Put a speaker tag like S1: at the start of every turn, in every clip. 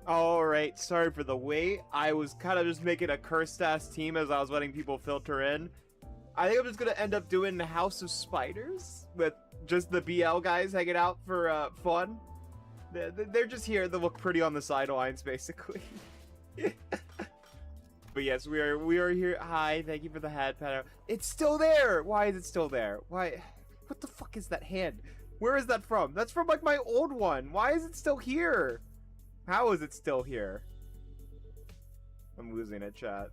S1: Alright, sorry for the wait. I was kind of just making a cursed-ass team as I was letting people filter in. I think I'm just gonna end up doing the House of Spiders with just the BL guys hanging out for fun. They're just here to look pretty on the sidelines, basically. But yes, we are here. Hi, thank you for the hat pat. It's still there. Why is it still there? Why? What the fuck is that hand? Where is that from? That's from like my old one. Why is it still here? How is it still here? I'm losing it, chat.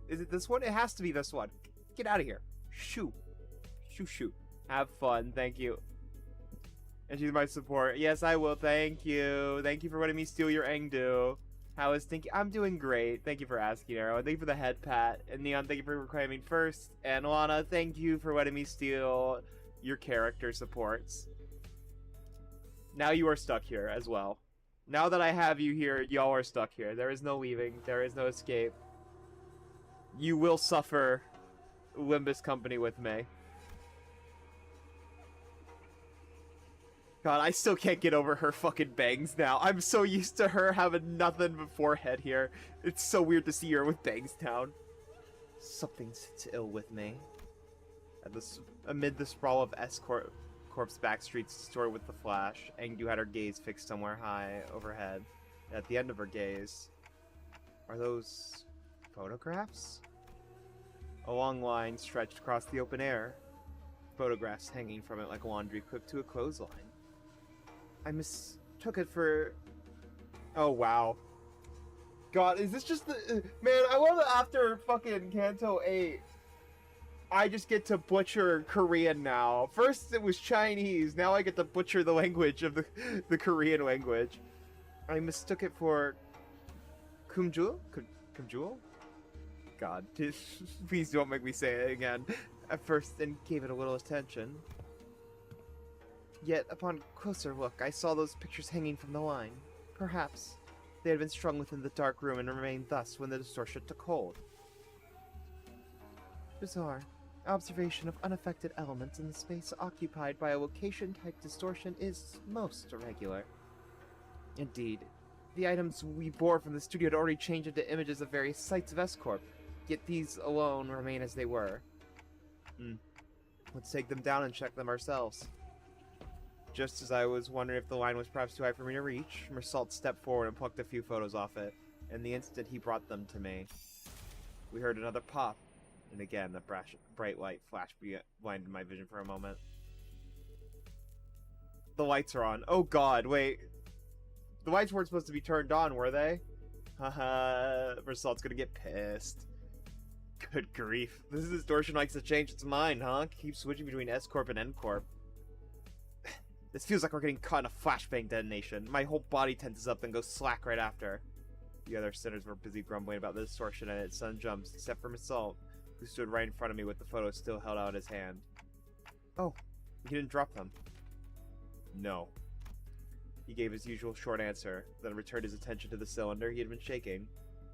S1: Is it this one? It has to be this one. Get out of here. Shoot. Shoot. Have fun. Thank you. And she's my support. Yes, I will. Thank you. Thank you for letting me steal your Engdu. How is thinking? I'm doing great. Thank you for asking, Arrow. And thank you for the head pat. And Neon, thank you for reclaiming first. And Lana, thank you for letting me steal your character supports. Now you are stuck here as well. Now that I have you here, y'all are stuck here. There is no leaving. There is no escape. You will suffer Limbus company with me. God, I still can't get over her fucking bangs now. I'm so used to her having nothing but forehead here. It's so weird to see her with bangs down. Something sits ill with me. Amid the sprawl of Corp's backstreets stored with the flash, Engdu had her gaze fixed somewhere high overhead. At the end of her gaze, are those photographs? A long line stretched across the open air, photographs hanging from it like laundry clipped to a clothesline. I mistook it for... Oh, wow. God, is this just the... Man, I love that after fucking Kanto 8, I just get to butcher Korean now. First it was Chinese, now I get to butcher the language of the Korean language. I mistook it for... Kumjul? Kumjul? God, please don't make me say it again. At first, and gave it a little attention. Yet, upon closer look, I saw those pictures hanging from the line. Perhaps they had been strung within the dark room and remained thus when the distortion took hold. Bizarre. Observation of unaffected elements in the space occupied by a location-type distortion is most irregular. Indeed, the items we bore from the studio had already changed into images of various sites of S-Corp, yet these alone remain as they were. Let's take them down and check them ourselves. Just as I was wondering if the line was perhaps too high for me to reach, Mersault stepped forward and plucked a few photos off it, and the instant he brought them to me, we heard another pop, and again a bright light flashed blinded my vision for a moment. The lights are on. Oh god, wait. The lights weren't supposed to be turned on, were they? Haha, Mersault's gonna get pissed. Good grief. This distortion likes to change its mind, huh? Keep switching between S-Corp and N-Corp. This feels like we're getting caught in a flashbang detonation. My whole body tenses up and goes slack right after. The other sinners were busy grumbling about the distortion and its sudden jumps, except for Mersault, who stood right in front of me with the photo still held out in his hand. Oh, he didn't drop them. No. He gave his usual short answer, then returned his attention to the cylinder he had been shaking.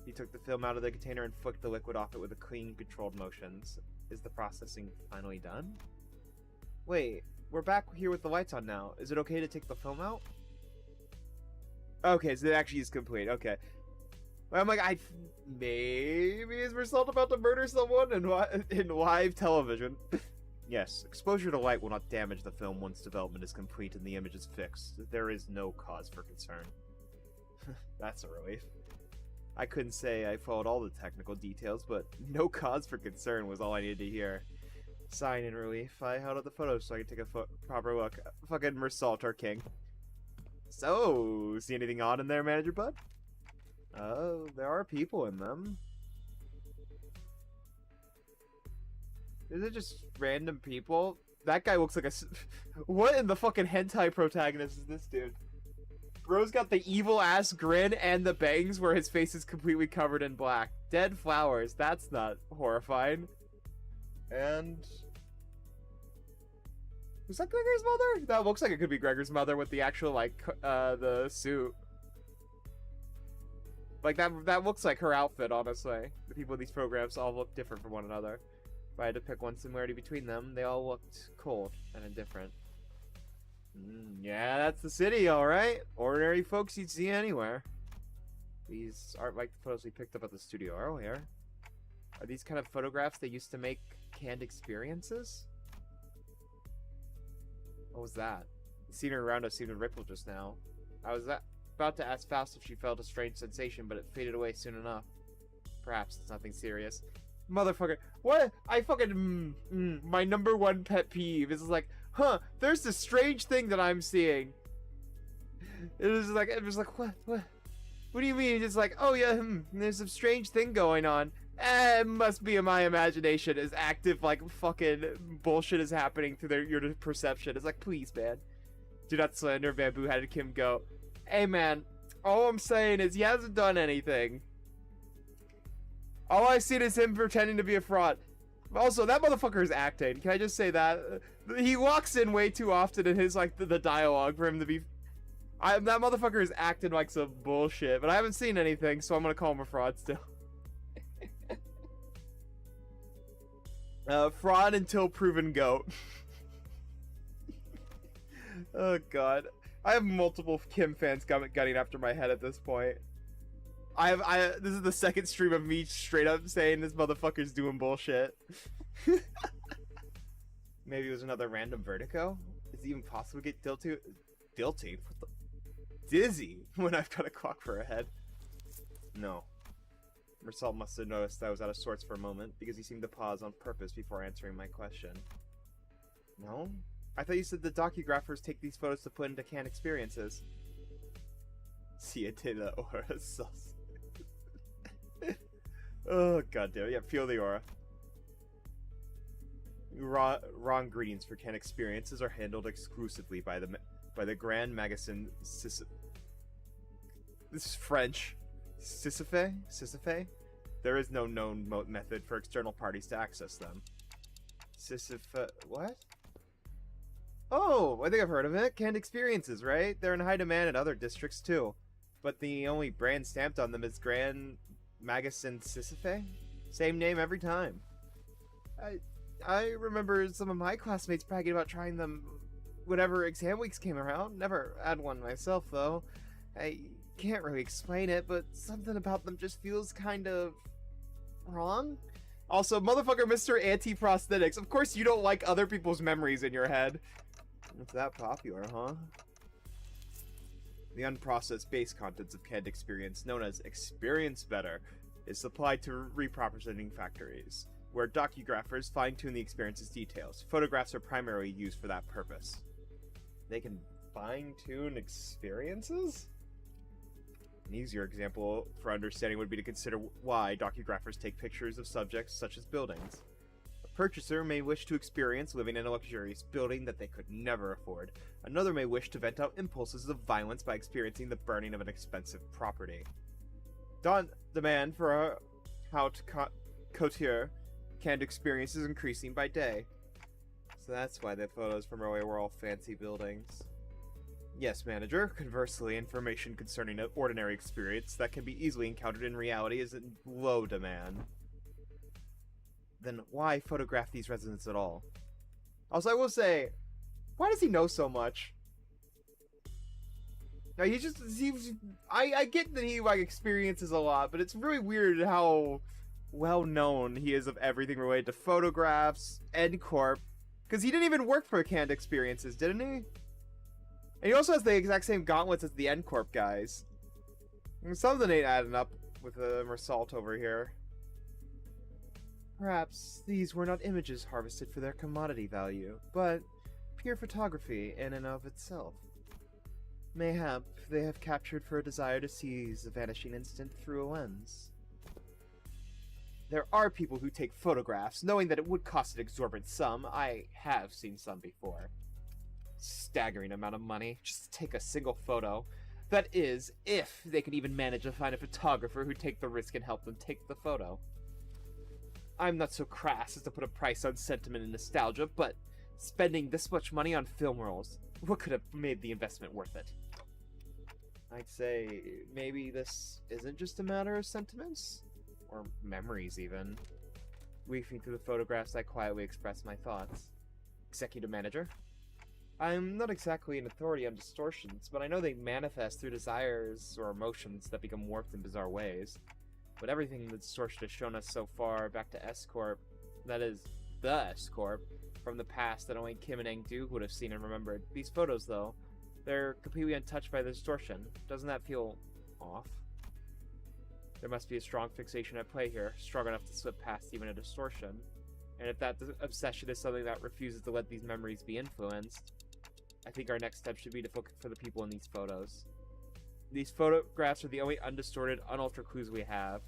S1: He took the film out of the container and flicked the liquid off it with a clean, controlled motions. Is the processing finally done? Wait, we're back here with the lights on now. Is it okay to take the film out? Okay, so it actually is complete. Okay. Well, I'm like, maybe is Mersault about to murder someone in live television? Yes, exposure to light will not damage the film once development is complete and the image is fixed. There is no cause for concern. That's a relief. I couldn't say I followed all the technical details, but no cause for concern was all I needed to hear. Sighing in relief, I held up the photos so I could take a proper look. Fucking Mersault, our king. So, see anything odd in there, Manager Bud? Oh, there are people in them. Is it just random people? That guy looks like a... What in the fucking hentai protagonist is this dude? Bro's got the evil-ass grin and the bangs where his face is completely covered in black. Dead flowers. That's not horrifying. And... Was that Gregor's mother? That looks like it could be Gregor's mother with the actual, like, the suit. Like, that looks like her outfit, honestly. The people in these programs all look different from one another. If I had to pick one similarity between them, they all looked cold and indifferent. Yeah, that's the city, alright. Ordinary folks you'd see anywhere. These aren't like the photos we picked up at the studio earlier. Are these kind of photographs they used to make canned experiences? What was that? The scenery around us seemed to ripple just now. I was about to ask Faust if she felt a strange sensation, but it faded away soon enough. Perhaps it's nothing serious. Motherfucker. What? I fucking... my number one pet peeve is like, huh, there's this strange thing that I'm seeing. It was like, what? What do you mean? It's like, oh yeah, there's some strange thing going on. It must be in my imagination. As active, like, fucking bullshit is happening through your perception. It's like, please, man. Do not slander bamboo-headed Kim Go. Hey, man. All I'm saying is he hasn't done anything. All I've seen is him pretending to be a fraud. Also, that motherfucker is acting. Can I just say that? He walks in way too often in his, like, the dialogue for him to be... that motherfucker is acting like some bullshit. But I haven't seen anything, so I'm gonna call him a fraud still. Fraud until proven goat. Oh god. I have multiple Kim fans gunning after my head at this point. This is the second stream of me straight up saying this motherfucker's doing bullshit. Maybe it was another random vertigo? Is it even possible to get dizzy when I've got a clock for a head? No. Marcel must have noticed I was out of sorts for a moment, because he seemed to pause on purpose before answering my question. No? I thought you said the docugraphers take these photos to put into canned experiences. Siete la aura sus. Oh goddamn! Yeah, feel the aura. Raw ingredients for canned experiences are handled exclusively by the Grand Magasin This is French. Sisyphe? There is no known method for external parties to access them. Sisyphe... What? Oh, I think I've heard of it. Canned experiences, right? They're in high demand in other districts too. But the only brand stamped on them is Grand Magasin Sisyphe? Same name every time. I remember some of my classmates bragging about trying them whenever exam weeks came around. Never had one myself, though. I can't really explain it, but something about them just feels kind of... wrong? Also, motherfucker Mr. Anti-Prosthetics. Of course you don't like other people's memories in your head. It's that popular, huh? The unprocessed base contents of canned experience, known as Experience Better, is supplied to repropositioning factories, where docugraphers fine-tune the experience's details. Photographs are primarily used for that purpose. They can fine-tune experiences? An easier example for understanding would be to consider why docugraphers take pictures of subjects such as buildings. A purchaser may wish to experience living in a luxurious building that they could never afford. Another may wish to vent out impulses of violence by experiencing the burning of an expensive property. Demand for a haute couture canned experience is increasing by day. So that's why the photos from earlier were all fancy buildings. Yes, manager. Conversely, information concerning an ordinary experience that can be easily encountered in reality is in low demand. Then why photograph these residents at all? Also, I will say, why does he know so much? Now, he just seems... I get that he, like, experiences a lot, but it's really weird how well known he is of everything related to photographs, N-Corp, because he didn't even work for canned experiences, didn't he? And he also has the exact same gauntlets as the N-Corp guys. And something ain't adding up with Mersault over here. Perhaps these were not images harvested for their commodity value, but pure photography in and of itself. Mayhap they have captured for a desire to seize a vanishing instant through a lens. There are people who take photographs, knowing that it would cost an exorbitant sum. I have seen some before. Staggering amount of money just to take a single photo. That is, if they can even manage to find a photographer who'd take the risk and help them take the photo. I'm not so crass as to put a price on sentiment and nostalgia, but spending this much money on film rolls, what could have made the investment worth it? I'd say maybe this isn't just a matter of sentiments? Or memories, even. Weaving through the photographs, I quietly express my thoughts. Executive manager? I'm not exactly an authority on distortions, but I know they manifest through desires or emotions that become warped in bizarre ways. But everything the distortion has shown us so far back to S-Corp, that is, the S-Corp, from the past that only Kim and Engdu would have seen and remembered. These photos, though, they're completely untouched by the distortion. Doesn't that feel off? There must be a strong fixation at play here, strong enough to slip past even a distortion. And if that obsession is something that refuses to let these memories be influenced, I think our next step should be to look for the people in these photos. These photographs are the only undistorted, unaltered clues we have.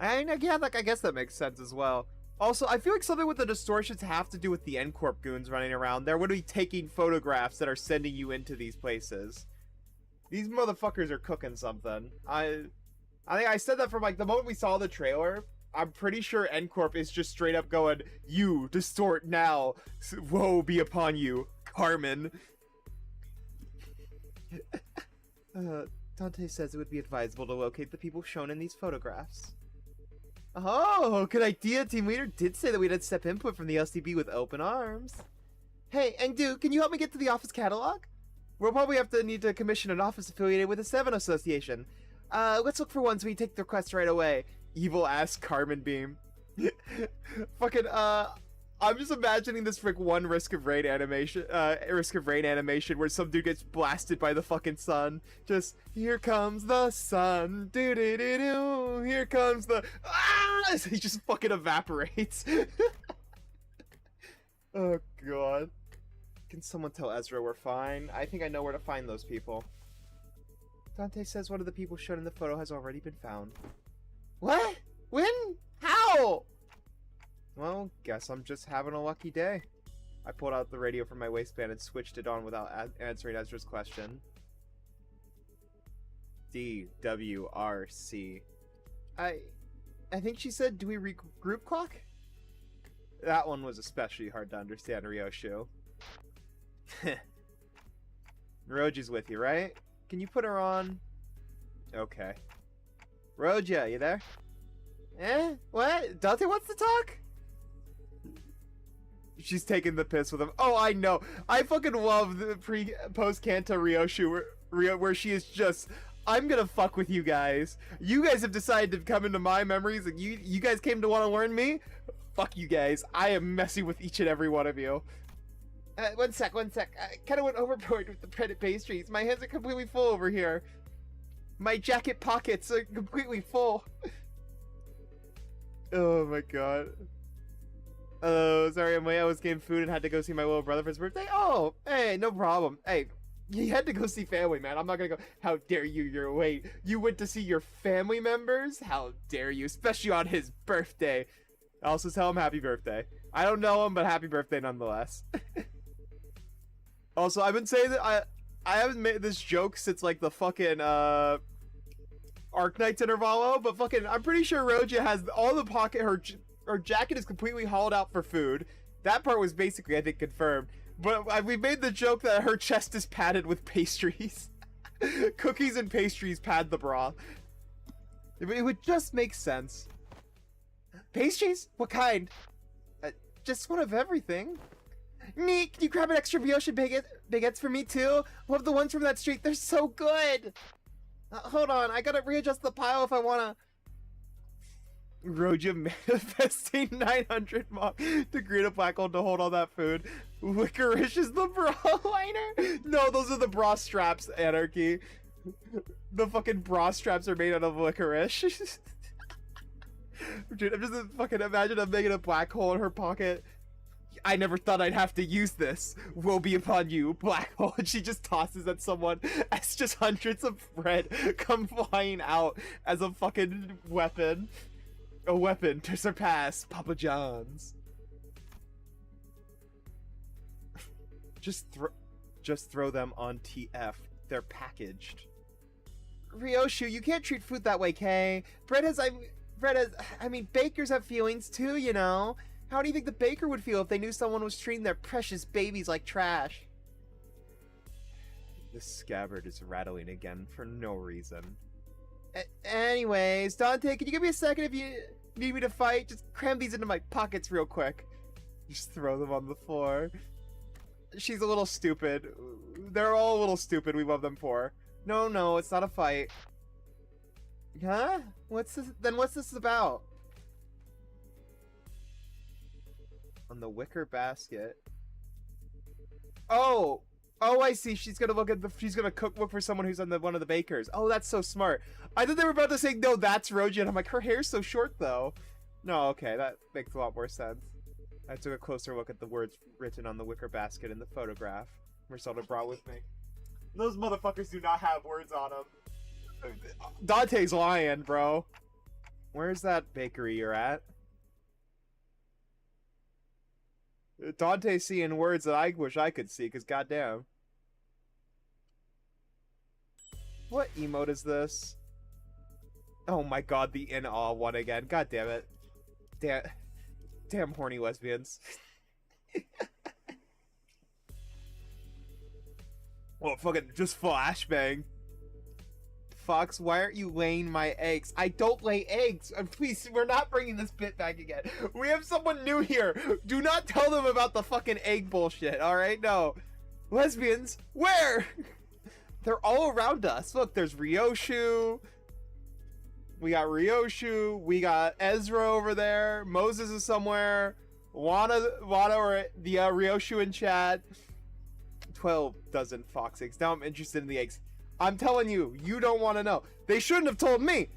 S1: Yeah, like, I guess that makes sense as well. Also, I feel like something with the distortions have to do with the N-Corp goons running around. They're going to be taking photographs that are sending you into these places. These motherfuckers are cooking something. I think I said that from, like, the moment we saw the trailer. I'm pretty sure N-Corp is just straight up going, "You distort now. Woe be upon you, Carmen." Dante says it would be advisable to locate the people shown in these photographs. Oh, good idea. Team leader did say that we'd accept input from the LCB with open arms. Hey, Engdu, can you help me get to the office catalog? We'll probably need to commission an office affiliated with the Seven Association. Let's look for one so we take the request right away. Evil ass Carmen Beam. Fucking, I'm just imagining this frick one Risk of Rain animation where some dude gets blasted by the fucking sun. Just, here comes the sun, do-do-do-do, here comes the, ah! He just fucking evaporates. Oh god. Can someone tell Ezra we're fine? I think I know where to find those people. Dante says one of the people shown in the photo has already been found. What? When? How? Well, guess I'm just having a lucky day. I pulled out the radio from my waistband and switched it on without answering Ezra's question. DWRC. I think she said, do we regroup clock? That one was especially hard to understand, Ryoshu. Roji's with you, right? Can you put her on? Okay. Roja, you there? Eh? What? Dante wants to talk? She's taking the piss with him. Oh, I know. I fucking love the post-Kanto Ryoshu where she is just, I'm gonna fuck with you guys. You guys have decided to come into my memories and you guys came to want to learn me? Fuck you guys. I am messing with each and every one of you. One sec. I kind of went overboard with the breaded pastries. My hands are completely full over here. My jacket pockets are completely full. Oh my god. Oh, sorry, I was getting food and had to go see my little brother for his birthday. Oh, hey, no problem. Hey, you had to go see family, man. I'm not gonna go, how dare you, you're late. You went to see your family members? How dare you, especially on his birthday. I also tell him happy birthday. I don't know him, but happy birthday nonetheless. Also, I've been saying that I haven't made this joke since like the fucking Arknights Intervalo, but fucking I'm pretty sure Roja has all the pocket, her jacket is completely hauled out for food. That part was basically, I think, confirmed. But we made the joke that her chest is padded with pastries. Cookies and pastries pad the broth. It would just make sense. Pastries? What kind? Just one of everything. Neat, can you grab an extra brioche baguettes for me too? Love the ones from that street, they're so good! Hold on, I gotta readjust the pile if I wanna... Roja manifesting 900 mock to create a black hole to hold all that food. Licorice is the bra liner? No, those are the bra straps, Anarchy. The fucking bra straps are made out of licorice. Dude, I'm just fucking imagine I'm making a black hole in her pocket. I never thought I'd have to use this. Woe be upon you, black hole. And she just tosses at someone as just hundreds of bread come flying out as a fucking weapon. A weapon to surpass Papa John's. Just throw them on TF. They're packaged. Ryoshu, you can't treat food that way, Kay. Bakers have feelings too, you know. How do you think the baker would feel if they knew someone was treating their precious babies like trash? The scabbard is rattling again for no reason. Anyways, Dante, can you give me a second if you need me to fight? Just cram these into my pockets real quick. Just throw them on the floor. She's a little stupid. They're all a little stupid. We love them for. No, no, it's not a fight. Huh? What's this? Then what's this about? On the wicker basket. Oh, oh, I see. She's gonna look at the. She's gonna look for someone who's on the one of the bakers. Oh, that's so smart. I thought they were about to say no. That's Roji, and I'm like, her hair's so short though. No, okay, that makes a lot more sense. I took a closer look at the words written on the wicker basket in the photograph Merselda brought with me. Those motherfuckers do not have words on them. Dante's lying, bro. Where's that bakery you're at? Dante's seeing words that I wish I could see, because goddamn. What emote is this? Oh my god, the in awe one again. God damn it. Damn horny lesbians. Well, fucking just flashbang. Fox, why aren't you laying my eggs? I don't lay eggs. Please, we're not bringing this bit back again. We have someone new here. Do not tell them about the fucking egg bullshit, alright? No. Lesbians, where? They're all around us. Look, there's Ryoshu. We got Ryoshu. We got Ezra over there. Moses is somewhere. Wada or the Ryoshu in chat. 12 dozen fox eggs. Now I'm interested in the eggs. I'm telling you, you don't want to know. They shouldn't have told me.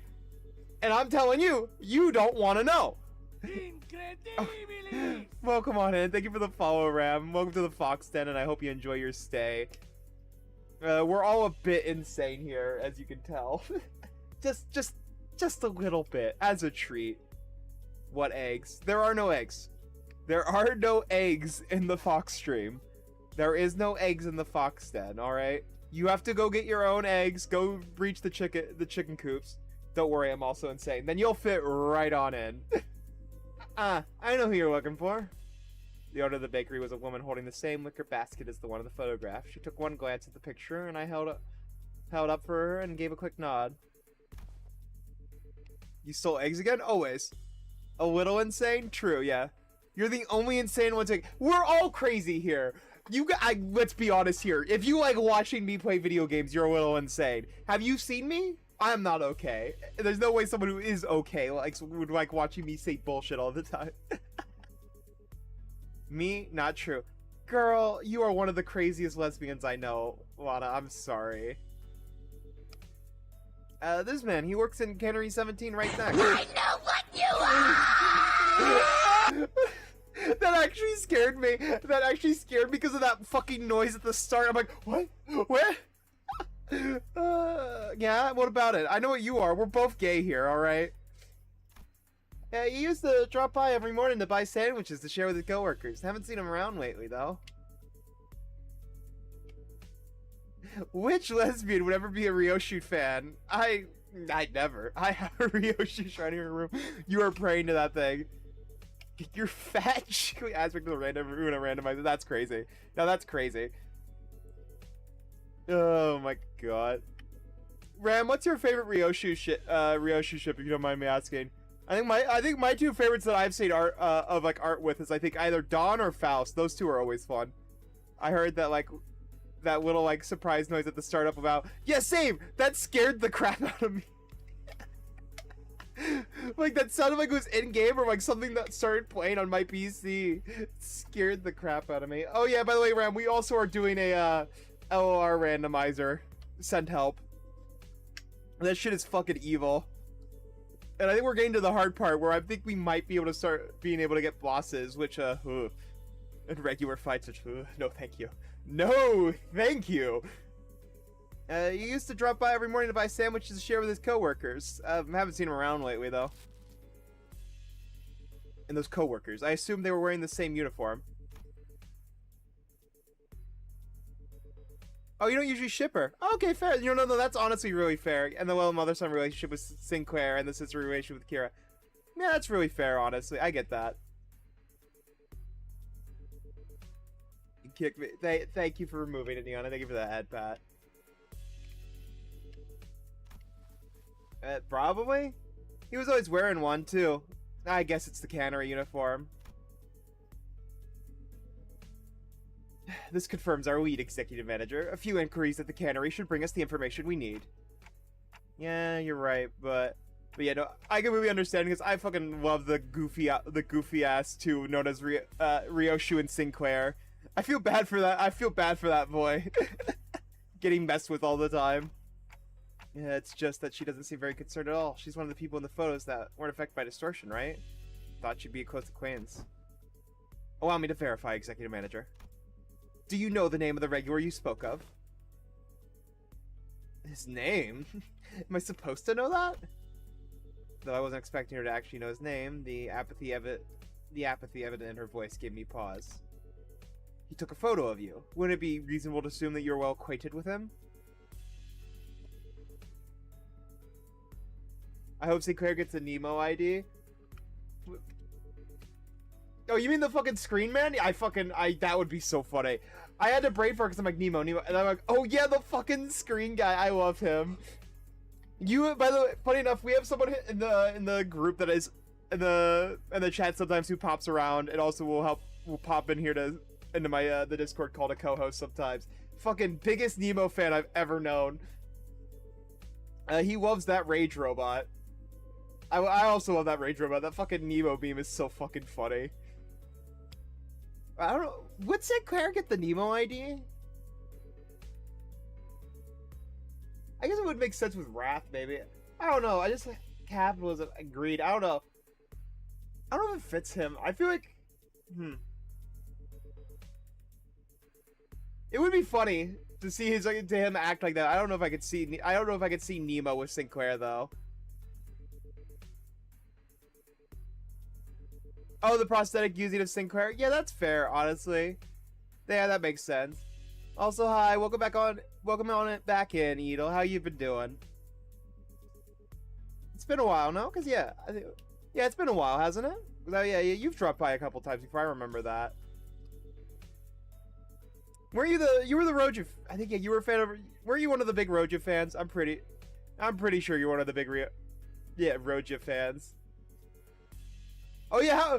S1: And I'm telling you, you don't want to know. Welcome on in. Thank you for the follow, Ram. Welcome to the Fox Den, and I hope you enjoy your stay. We're all a bit insane here, as you can tell. just a little bit, as a treat. What eggs? There are no eggs. There are no eggs in the Fox stream. There is no eggs in the Fox Den, alright? You have to go get your own eggs, go breach the chicken coops. Don't worry, I'm also insane. Then you'll fit right on in. I know who you're looking for. The owner of the bakery was a woman holding the same wicker basket as the one in the photograph. She took one glance at the picture, and I held up for her and gave a quick nod. You stole eggs again? Always. A little insane? True, yeah. You're the only insane one to... We're all crazy here. Let's be honest here. If you like watching me play video games, you're a little insane. Have you seen me? I'm not okay. There's no way someone who is okay would like watching me say bullshit all the time. Me? Not true. Girl, you are one of the craziest lesbians I know. Lana, I'm sorry. This man, he works in Cannery 17 right next.
S2: I know what you are!
S1: That actually scared me. That actually scared me because of that fucking noise at the start. I'm like, what? What? Yeah, what about it? I know what you are. We're both gay here, alright? Yeah, he used to drop by every morning to buy sandwiches to share with his coworkers. Haven't seen him around lately, though. Which lesbian would ever be a Ryoshu fan? I never. I have a Ryoshu shrine in your room. You are praying to that thing. You're fat. Can we aspect to the random room and randomize it? That's crazy. No, that's crazy. Oh my god. Ram, what's your favorite Ryoshu ship if you don't mind me asking? I think my two favorites that I've seen art of like art with is I think either Dawn or Faust. Those two are always fun. I heard that like that little like surprise noise at the startup about yeah, same. That scared the crap out of me. Like that sounded like it was in game or like something that started playing on my PC. It scared the crap out of me. Oh yeah, by the way, Ram, we also are doing a LOR randomizer. Send help. That shit is fucking evil. And I think we're getting to the hard part where I think we might be able to start being able to get bosses, which in regular fights, which no thank you. No thank you. He used to drop by every morning to buy sandwiches to share with his coworkers. Haven't seen him around lately, though. And those coworkers, I assume they were wearing the same uniform. Oh, you don't usually ship her. Okay, fair. No, that's honestly really fair. And the mother-son relationship with Sinclair and the sister relationship with Kira. Yeah, that's really fair, honestly. I get that. You kicked me. Thank you for removing it, Neon. Thank you for that ad, Pat. Probably? He was always wearing one, too. I guess it's the cannery uniform. This confirms our lead, Executive Manager. A few inquiries at the cannery should bring us the information we need. Yeah, you're right, but yeah, no, I completely understand because I fucking love the goofy ass too, known as Ryoshu and Sinclair. I feel bad for that. I feel bad for that boy, getting messed with all the time. Yeah, it's just that she doesn't seem very concerned at all. She's one of the people in the photos that weren't affected by distortion, right? Thought she'd be a close acquaintance. Allow me to verify, Executive Manager. Do you know the name of the regular you spoke of? His name? Am I supposed to know that? Though I wasn't expecting her to actually know his name, the apathy evident in her voice gave me pause. He took a photo of you. Wouldn't it be reasonable to assume that you're well acquainted with him? I hope Sinclair gets a Nemo ID. Oh, you mean the fucking screen man? That would be so funny. I had to brain fart because I'm like, Nemo, and I'm like, oh yeah, the fucking screen guy. I love him. By the way, funny enough, we have someone in the group that is in the chat sometimes who pops around and also will pop in here into my the Discord called a co-host sometimes. Fucking biggest Nemo fan I've ever known. He loves that rage robot. I also love that rage robot. That fucking Nemo beam is so fucking funny. I don't know. Would Sinclair get the Nemo ID? I guess it would make sense with Wrath, maybe. I don't know. I just capitalism, greed. I don't know. I don't know if it fits him. I feel like, it would be funny to see him act like that. I don't know if I could see Nemo with Sinclair though. Oh, the prosthetic using of Sinclair? Yeah, that's fair, honestly. Yeah, that makes sense. Also, hi, welcome back in, Edel. How you been doing? It's been a while, no? Cause yeah, it's been a while, hasn't it? Yeah, you've dropped by a couple times before. I remember that. You were the Roja? I think yeah, you were a fan of. Were you one of the big Roja fans? I'm pretty sure you're one of the big Roja fans. Oh yeah,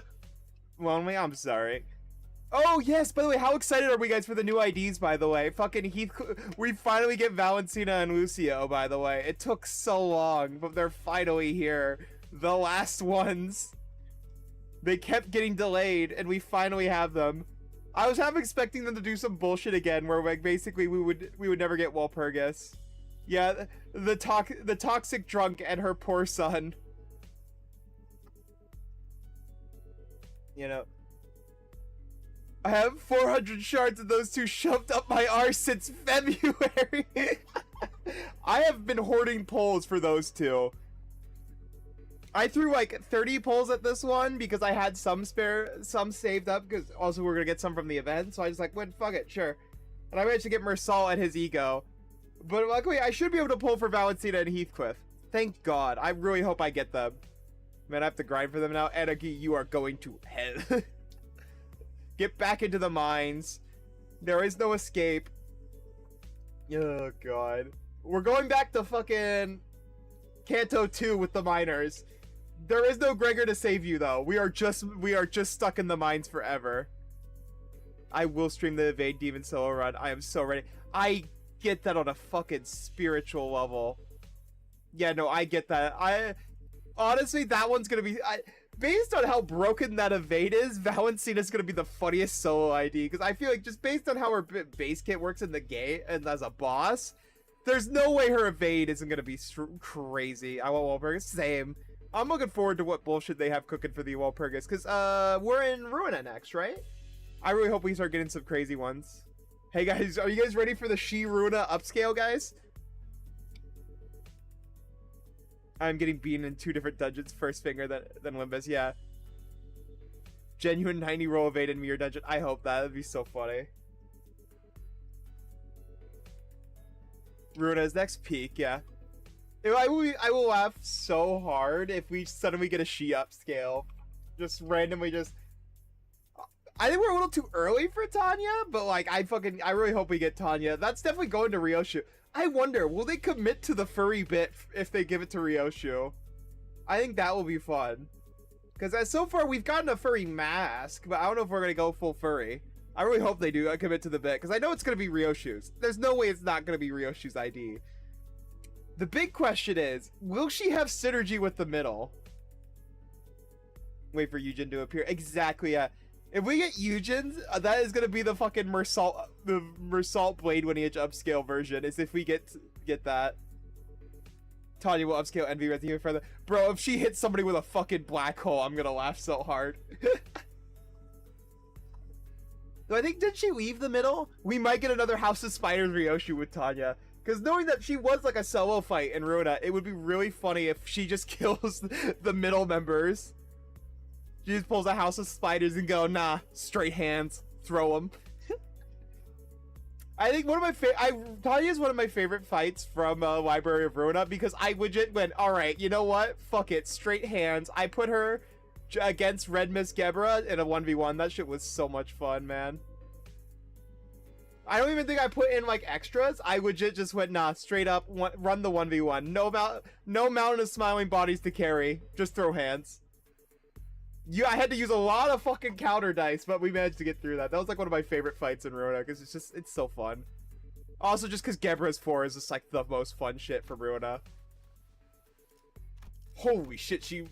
S1: Lonely, I'm sorry. Oh yes, by the way, how excited are we guys for the new IDs, by the way? Fucking we finally get Valentina and Lucio, by the way. It took so long, but they're finally here. The last ones. They kept getting delayed, and we finally have them. I was half expecting them to do some bullshit again, where like basically we would never get Walpurgis. Yeah, the toxic drunk and her poor son. You know, I have 400 shards of those two shoved up my arse since February. I have been hoarding pulls for those two. I threw like 30 pulls at this one because I had some saved up because also we're gonna get some from the event. So I just like went, fuck it, sure. And I managed to get Mersal and his ego. But luckily I should be able to pull for Valentina and Heathcliff. Thank God. I really hope I get them. Man, I have to grind for them now. Anarchy, you are going to hell. Get back into the mines. There is no escape. Oh, God. We're going back to fucking Kanto 2 with the miners. There is no Gregor to save you, though. We are just stuck in the mines forever. I will stream the Evade Demon solo run. I am so ready. I get that on a fucking spiritual level. Yeah, no, I get that. Honestly, that one's gonna be... based on how broken that evade is, Valencena's gonna be the funniest solo ID. Because I feel like just based on how her base kit works in the game and as a boss, there's no way her evade isn't gonna be crazy. I want Walpurgis. Same. I'm looking forward to what bullshit they have cooking for the Walpurgis. Because we're in Ruina next, right? I really hope we start getting some crazy ones. Hey guys, are you guys ready for the She Ruina upscale, guys? I'm getting beaten in 2 different dungeons, first finger than Limbus, yeah. Genuine 90 roll evade in Mirror Dungeon. I hope that. That'd be so funny. Ruina's next peak, yeah. I will laugh so hard if we suddenly get a She upscale. Just randomly I think we're a little too early for Tanya, but like I really hope we get Tanya. That's definitely going to Ryoshu. I wonder, will they commit to the furry bit if they give it to Ryoshu? I think that will be fun. Because so far we've gotten a furry mask, but I don't know if we're going to go full furry. I really hope they do commit to the bit, because I know it's going to be Ryoshu's. There's no way it's not going to be Ryoshu's ID. The big question is, will she have synergy with the middle? Wait for Yujin to appear. Exactly, yeah. If we get Yujin's, that is going to be the fucking Mersault Blade Lineage upscale version, is if we get that. Tanya will upscale Envy Res even further. Bro, if she hits somebody with a fucking black hole, I'm going to laugh so hard. So I think, did she leave the middle? We might get another House of Spiders Ryoshu with Tanya. Because knowing that she was like a solo fight in Runa, it would be really funny if she just kills the middle members. She just pulls a House of Spiders and go, nah, straight hands, throw them. I think one of my Tanya is one of my favorite fights from Library of Runa, because I legit went, alright, you know what? Fuck it, straight hands. I put her against Red Miss Gebra in a 1v1. That shit was so much fun, man. I don't even think I put in like extras. I legit just went, nah, straight up run the 1v1. No mountain of smiling bodies to carry. Just throw hands. Yeah, I had to use a lot of fucking counter dice, but we managed to get through that. That was like one of my favorite fights in Runa, because it's so fun. Also, just because Gebra's 4 is just like the most fun shit from Runa. Holy shit, she...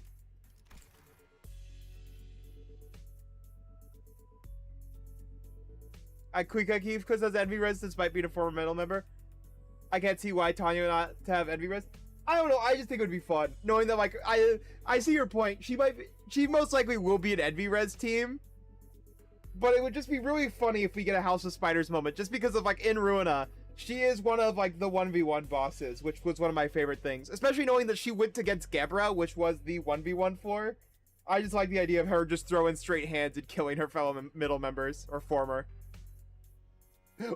S1: I quick keep because as Envy Res despite being a former middle member. I can't see why Tanya would not to have Envy Res. I don't know, I just think it would be fun. Knowing that, like, I see your point. She most likely will be an Envy Res team. But it would just be really funny if we get a House of Spiders moment. Just because of, like, in Ruina, she is one of, like, the 1v1 bosses, which was one of my favorite things. Especially knowing that she went against Gebra, which was the 1v1 floor. I just like the idea of her just throwing straight hands and killing her fellow middle members, or former.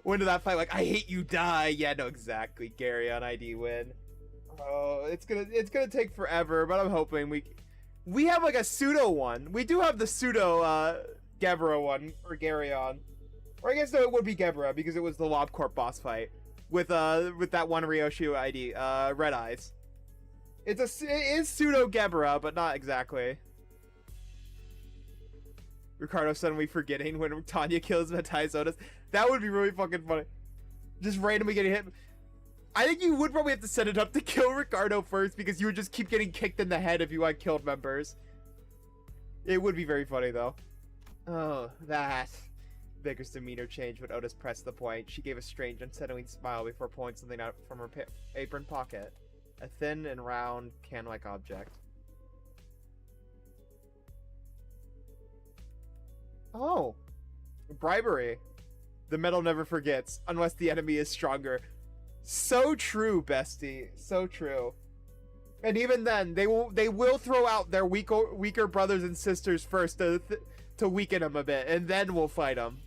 S1: When did that fight, like, I hate you, die. Yeah, no, exactly. Gary on ID win. Oh, it's gonna take forever, but I'm hoping we have like a pseudo one. We do have the pseudo Gebra one, or Garyon. Or I guess no, it would be Gebra because it was the LobCorp boss fight with that one Ryoshu ID, Red Eyes. It is pseudo Gebra, but not exactly. Ricardo suddenly forgetting when Tanya kills Matthias Otis. That would be really fucking funny. Just randomly getting hit. I think you would probably have to set it up to kill Ricardo first, because you would just keep getting kicked in the head if you like killed members. It would be very funny though. Oh, that. Baker's demeanor changed when Otis pressed the point. She gave a strange, unsettling smile before pulling something out from her apron pocket. A thin and round can-like object. Oh. Bribery. The metal never forgets, unless the enemy is stronger. So true, bestie. So true. And even then, they will throw out their weaker brothers and sisters first to weaken them a bit, and then we'll fight them.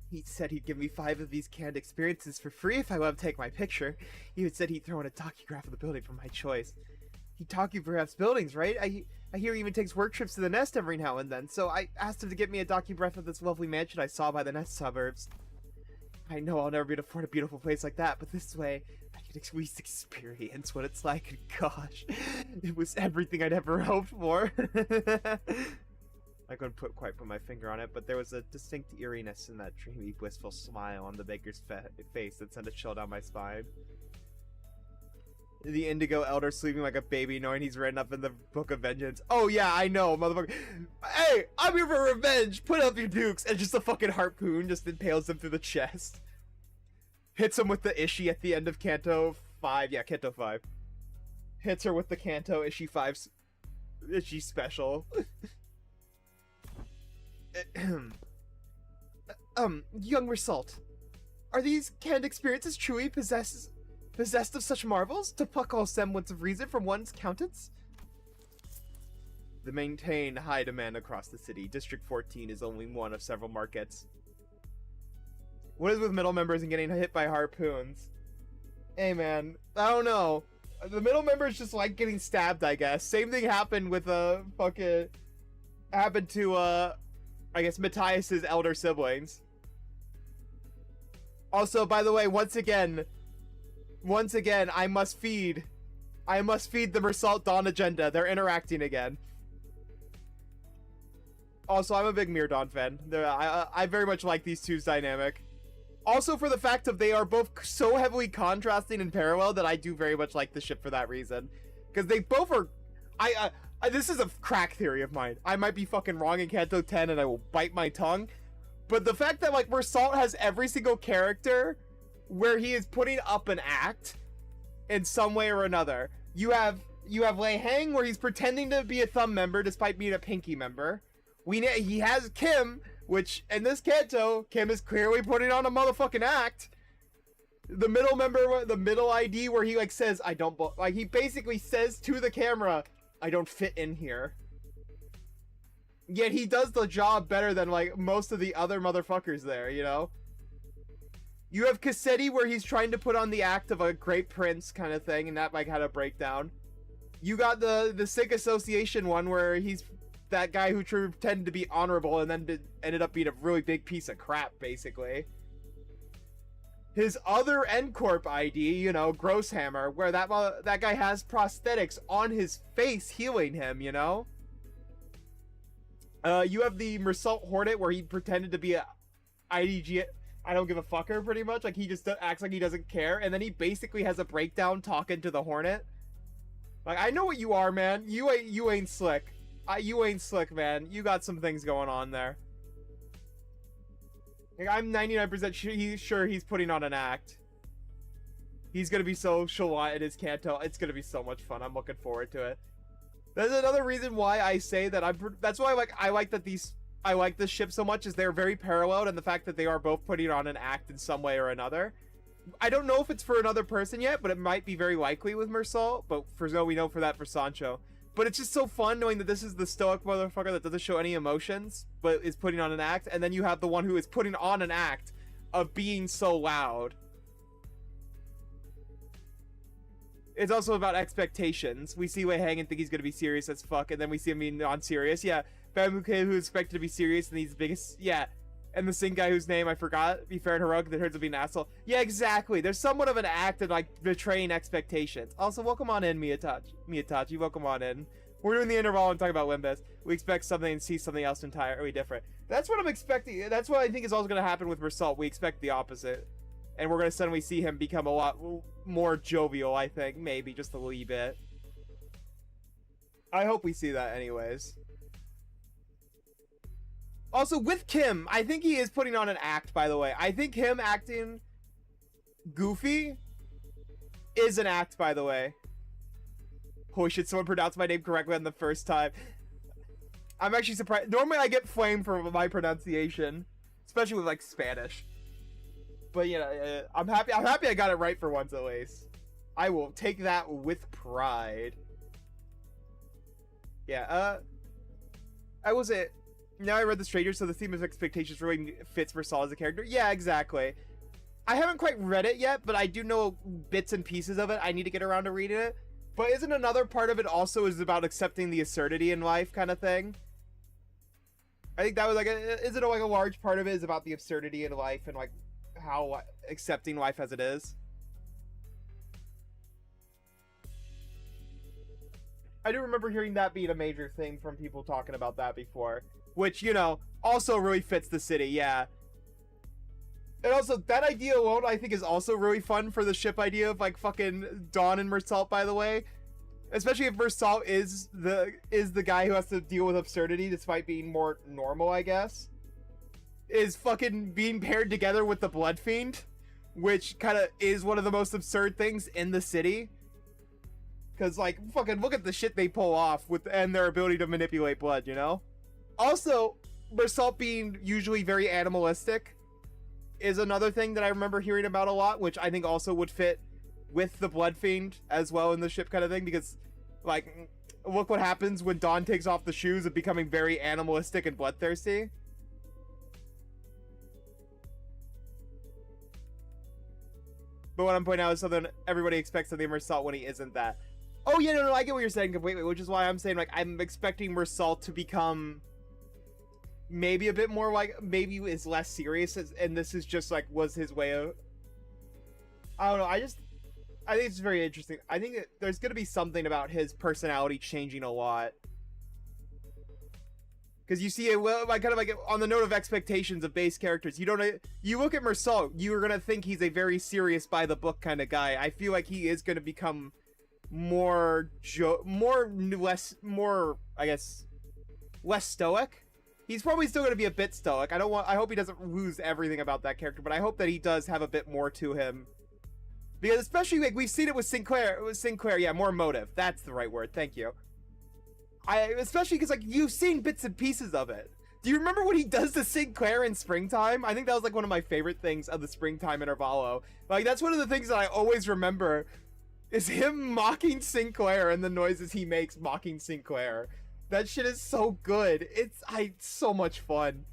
S1: He said he'd give me 5 of these canned experiences for free if I let him take my picture. He even said he'd throw in a docugraph of the building for my choice. He'd talk you perhaps buildings, right? I hear he even takes work trips to the nest every now and then, so I asked him to get me a docugraph of this lovely mansion I saw by the nest suburbs. I know I'll never be able to afford a beautiful place like that, but this way, I can at least experience what it's like, and gosh, it was everything I'd ever hoped for. I couldn't quite put my finger on it, but there was a distinct eeriness in that dreamy, blissful smile on the baker's face that sent a chill down my spine. The indigo elder sleeping like a baby, knowing he's written up in the Book of Vengeance. Oh yeah, I know, motherfucker. Hey, I'm here for revenge. Put up your dukes. And just a fucking harpoon just impales him through the chest. Hits him with the Ishii at the end of Kanto 5. Yeah, Kanto 5. Hits her with the Kanto Ishii 5 Ishii special. Young Result. Are these canned experiences truly possessed of such marvels, to pluck all semblance of reason from one's countenance? They maintain high demand across the city. District 14 is only one of several markets. What is with middle members and getting hit by harpoons? Hey man, I don't know. The middle members just like getting stabbed, I guess. Same thing happened with happened to I guess Matthias's elder siblings. Also, by the way, once again, I must feed the Mersault Dawn agenda. They're interacting again. Also, I'm a big Miradon fan. I very much like these two's dynamic. Also, for the fact of they are both so heavily contrasting and parallel that I do very much like the ship for that reason. Because they both are... this is a crack theory of mine. I might be fucking wrong in Kanto 10 and I will bite my tongue. But the fact that, like, Mersault has every single character where he is putting up an act in some way or another. You have Lei Hang, where he's pretending to be a Thumb member despite being a Pinky member. He has Kim, which in this Kanto, Kim is clearly putting on a motherfucking act. The middle member, the middle ID, where he like says, "I don't," like he basically says to the camera, "I don't fit in here." Yet he does the job better than like most of the other motherfuckers there, you know? You have Cassetti, where he's trying to put on the act of a great prince kind of thing, and that like had a breakdown. You got the Sick Association one, where he's that guy who pretended to be honorable and then ended up being a really big piece of crap, basically. His other N-Corp ID, you know, Grosshammer, where that guy has prosthetics on his face healing him, you know? You have the Mersault Hornet, where he pretended to be a IDG, I don't give a fucker, pretty much. Like, he just acts like he doesn't care, and then he basically has a breakdown talking to the Hornet. Like, I know what you are, man. You ain't slick. You ain't slick, man. You got some things going on there. Like, I'm 99% sure he's putting on an act. He's gonna be so chalant in his Kanto. It's gonna be so much fun. I'm looking forward to it. That's another reason why I say that that's why I like this ship so much, is they're very paralleled, and the fact that they are both putting on an act in some way or another. I don't know if it's for another person yet, but it might be very likely with Mersault. But for Zoe, we know for that for Sancho. But it's just so fun knowing that this is the stoic motherfucker that doesn't show any emotions, but is putting on an act. And then you have the one who is putting on an act of being so loud. It's also about expectations. We see Wei Hang and think he's going to be serious as fuck, and then we see him being non-serious. Yeah, Bamuke, who's expected to be serious, and he's the biggest... Yeah, and the same guy whose name I forgot, be fair and heroic, that turns out to be an asshole. Yeah, exactly. There's somewhat of an act of, like, betraying expectations. Also, welcome on in, Miyatachi, welcome on in. We're doing the interval and talking about Limbus. We expect something and see something else entirely different. That's what I'm expecting. That's what I think is also going to happen with Mersault. We expect the opposite. And we're going to suddenly see him become a lot more jovial, I think. Maybe, just a wee bit. I hope we see that anyways. Also, with Kim, I think he is putting on an act, by the way. I think him acting goofy is an act, by the way. Holy shit, someone pronounced my name correctly on the first time. I'm actually surprised. Normally I get flamed for my pronunciation, especially with, like, Spanish. But, you know, I'm happy I got it right for once, at least. I will take that with pride. Yeah, now I read The Stranger, so the theme of expectations really fits Mersault as a character. Yeah, exactly. I haven't quite read it yet, but I do know bits and pieces of it. I need to get around to reading it. But isn't another part of it also is about accepting the absurdity in life kind of thing? I think that was like isn't it like a large part of it is about the absurdity in life and like how accepting life as it is? I do remember hearing that being a major thing from people talking about that before. Which, you know, also really fits the city, yeah. And also, that idea alone, I think, is also really fun for the ship idea of, like, fucking Dawn and Mersault, by the way. Especially if Mersault is the guy who has to deal with absurdity despite being more normal, I guess. Is fucking being paired together with the Blood Fiend, which kind of is one of the most absurd things in the city. Because, like, fucking look at the shit they pull off and their ability to manipulate blood, you know? Also, Mersault being usually very animalistic is another thing that I remember hearing about a lot, which I think also would fit with the Blood Fiend as well in the ship kind of thing, because, like, look what happens when Dawn takes off the shoes of becoming very animalistic and bloodthirsty. But what I'm pointing out is something everybody expects of the Mersault when he isn't that. Oh, yeah, no, I get what you're saying completely, which is why I'm saying, like, I'm expecting Mersault to become maybe a bit more, like, maybe is less serious, and this is just, like, was his way of... I don't know, I think it's very interesting. I think that there's gonna be something about his personality changing a lot. Because you see, well, like kind of like on the note of expectations of base characters, you look at Mersault, you're gonna think he's a very serious by the book kind of guy. I feel like he is gonna become more I guess less stoic. He's probably still gonna be a bit stoic. I hope he doesn't lose everything about that character, but I hope that he does have a bit more to him. Because especially like we've seen it with Sinclair, yeah, more motive. That's the right word. Thank you. Especially because like you've seen bits and pieces of it. Do you remember what he does to Sinclair in Springtime? I think that was like one of my favorite things of the Springtime Intervalo. Like that's one of the things that I always remember is him mocking Sinclair and the noises he makes mocking Sinclair. That shit is so good. It's so much fun.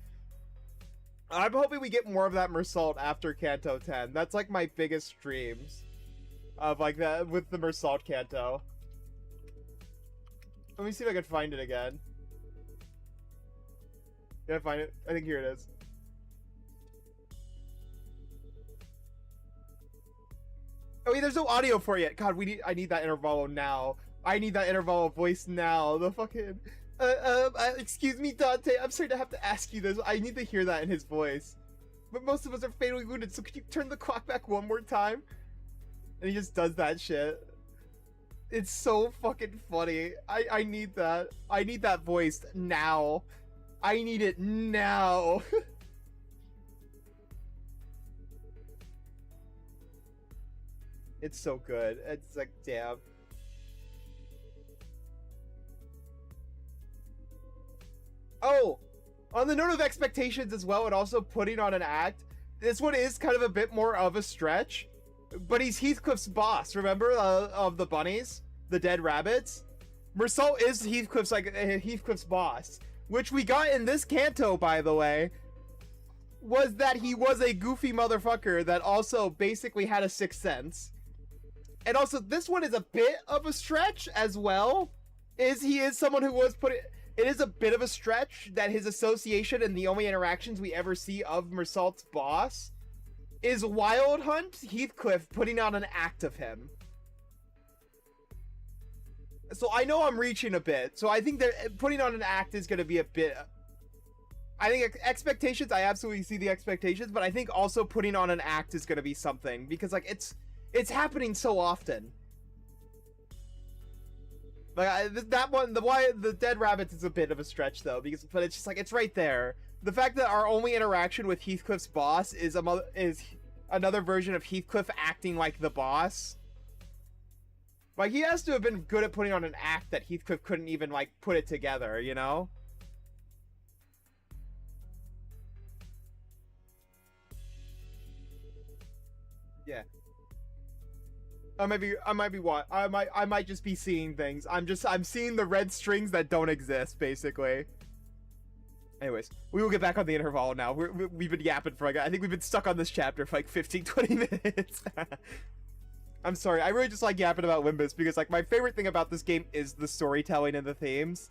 S1: I'm hoping we get more of that Mersault after Canto 10. That's like my biggest dreams of like that with the Mersault Canto. Let me see if I can find it again. Can I find it? I think here it is. Oh wait, there's no audio for it yet. God, I need that Intervalo now. I need that Intervalo voice now. The fucking excuse me, Dante. I'm sorry to have to ask you this. I need to hear that in his voice. But most of us are fatally wounded, so could you turn the clock back one more time? And he just does that shit. It's so fucking funny. I need that. I need that voice now. I need it now. It's so good. It's like, damn. Oh, on the note of expectations as well, and also putting on an act, this one is kind of a bit more of a stretch. But he's Heathcliff's boss, remember? Of the bunnies? The dead rabbits? Mersault is Heathcliff's boss. Which we got in this canto, by the way. Was that he was a goofy motherfucker that also basically had a sixth sense. And also, this one is a bit of a stretch as well. He is someone who was put... It is a bit of a stretch that his association and the only interactions we ever see of Mersault's boss is Wild Hunt Heathcliff putting on an act of him. So I know I'm reaching a bit. So I think that putting on an act is going to be a bit... I think expectations, I absolutely see the expectations, but I think also putting on an act is going to be something. Because like it's happening so often. Like that one, the dead rabbits is a bit of a stretch though, but it's just like it's right there. The fact that our only interaction with Heathcliff's boss is another version of Heathcliff acting like the boss. Like he has to have been good at putting on an act that Heathcliff couldn't even like put it together, you know? Yeah. I might just be seeing things. I'm seeing the red strings that don't exist, basically. Anyways, we will get back on the interval now. We've been yapping for like, I think we've been stuck on this chapter for like 15, 20 minutes. I'm sorry, I really just like yapping about Limbus because like my favorite thing about this game is the storytelling and the themes.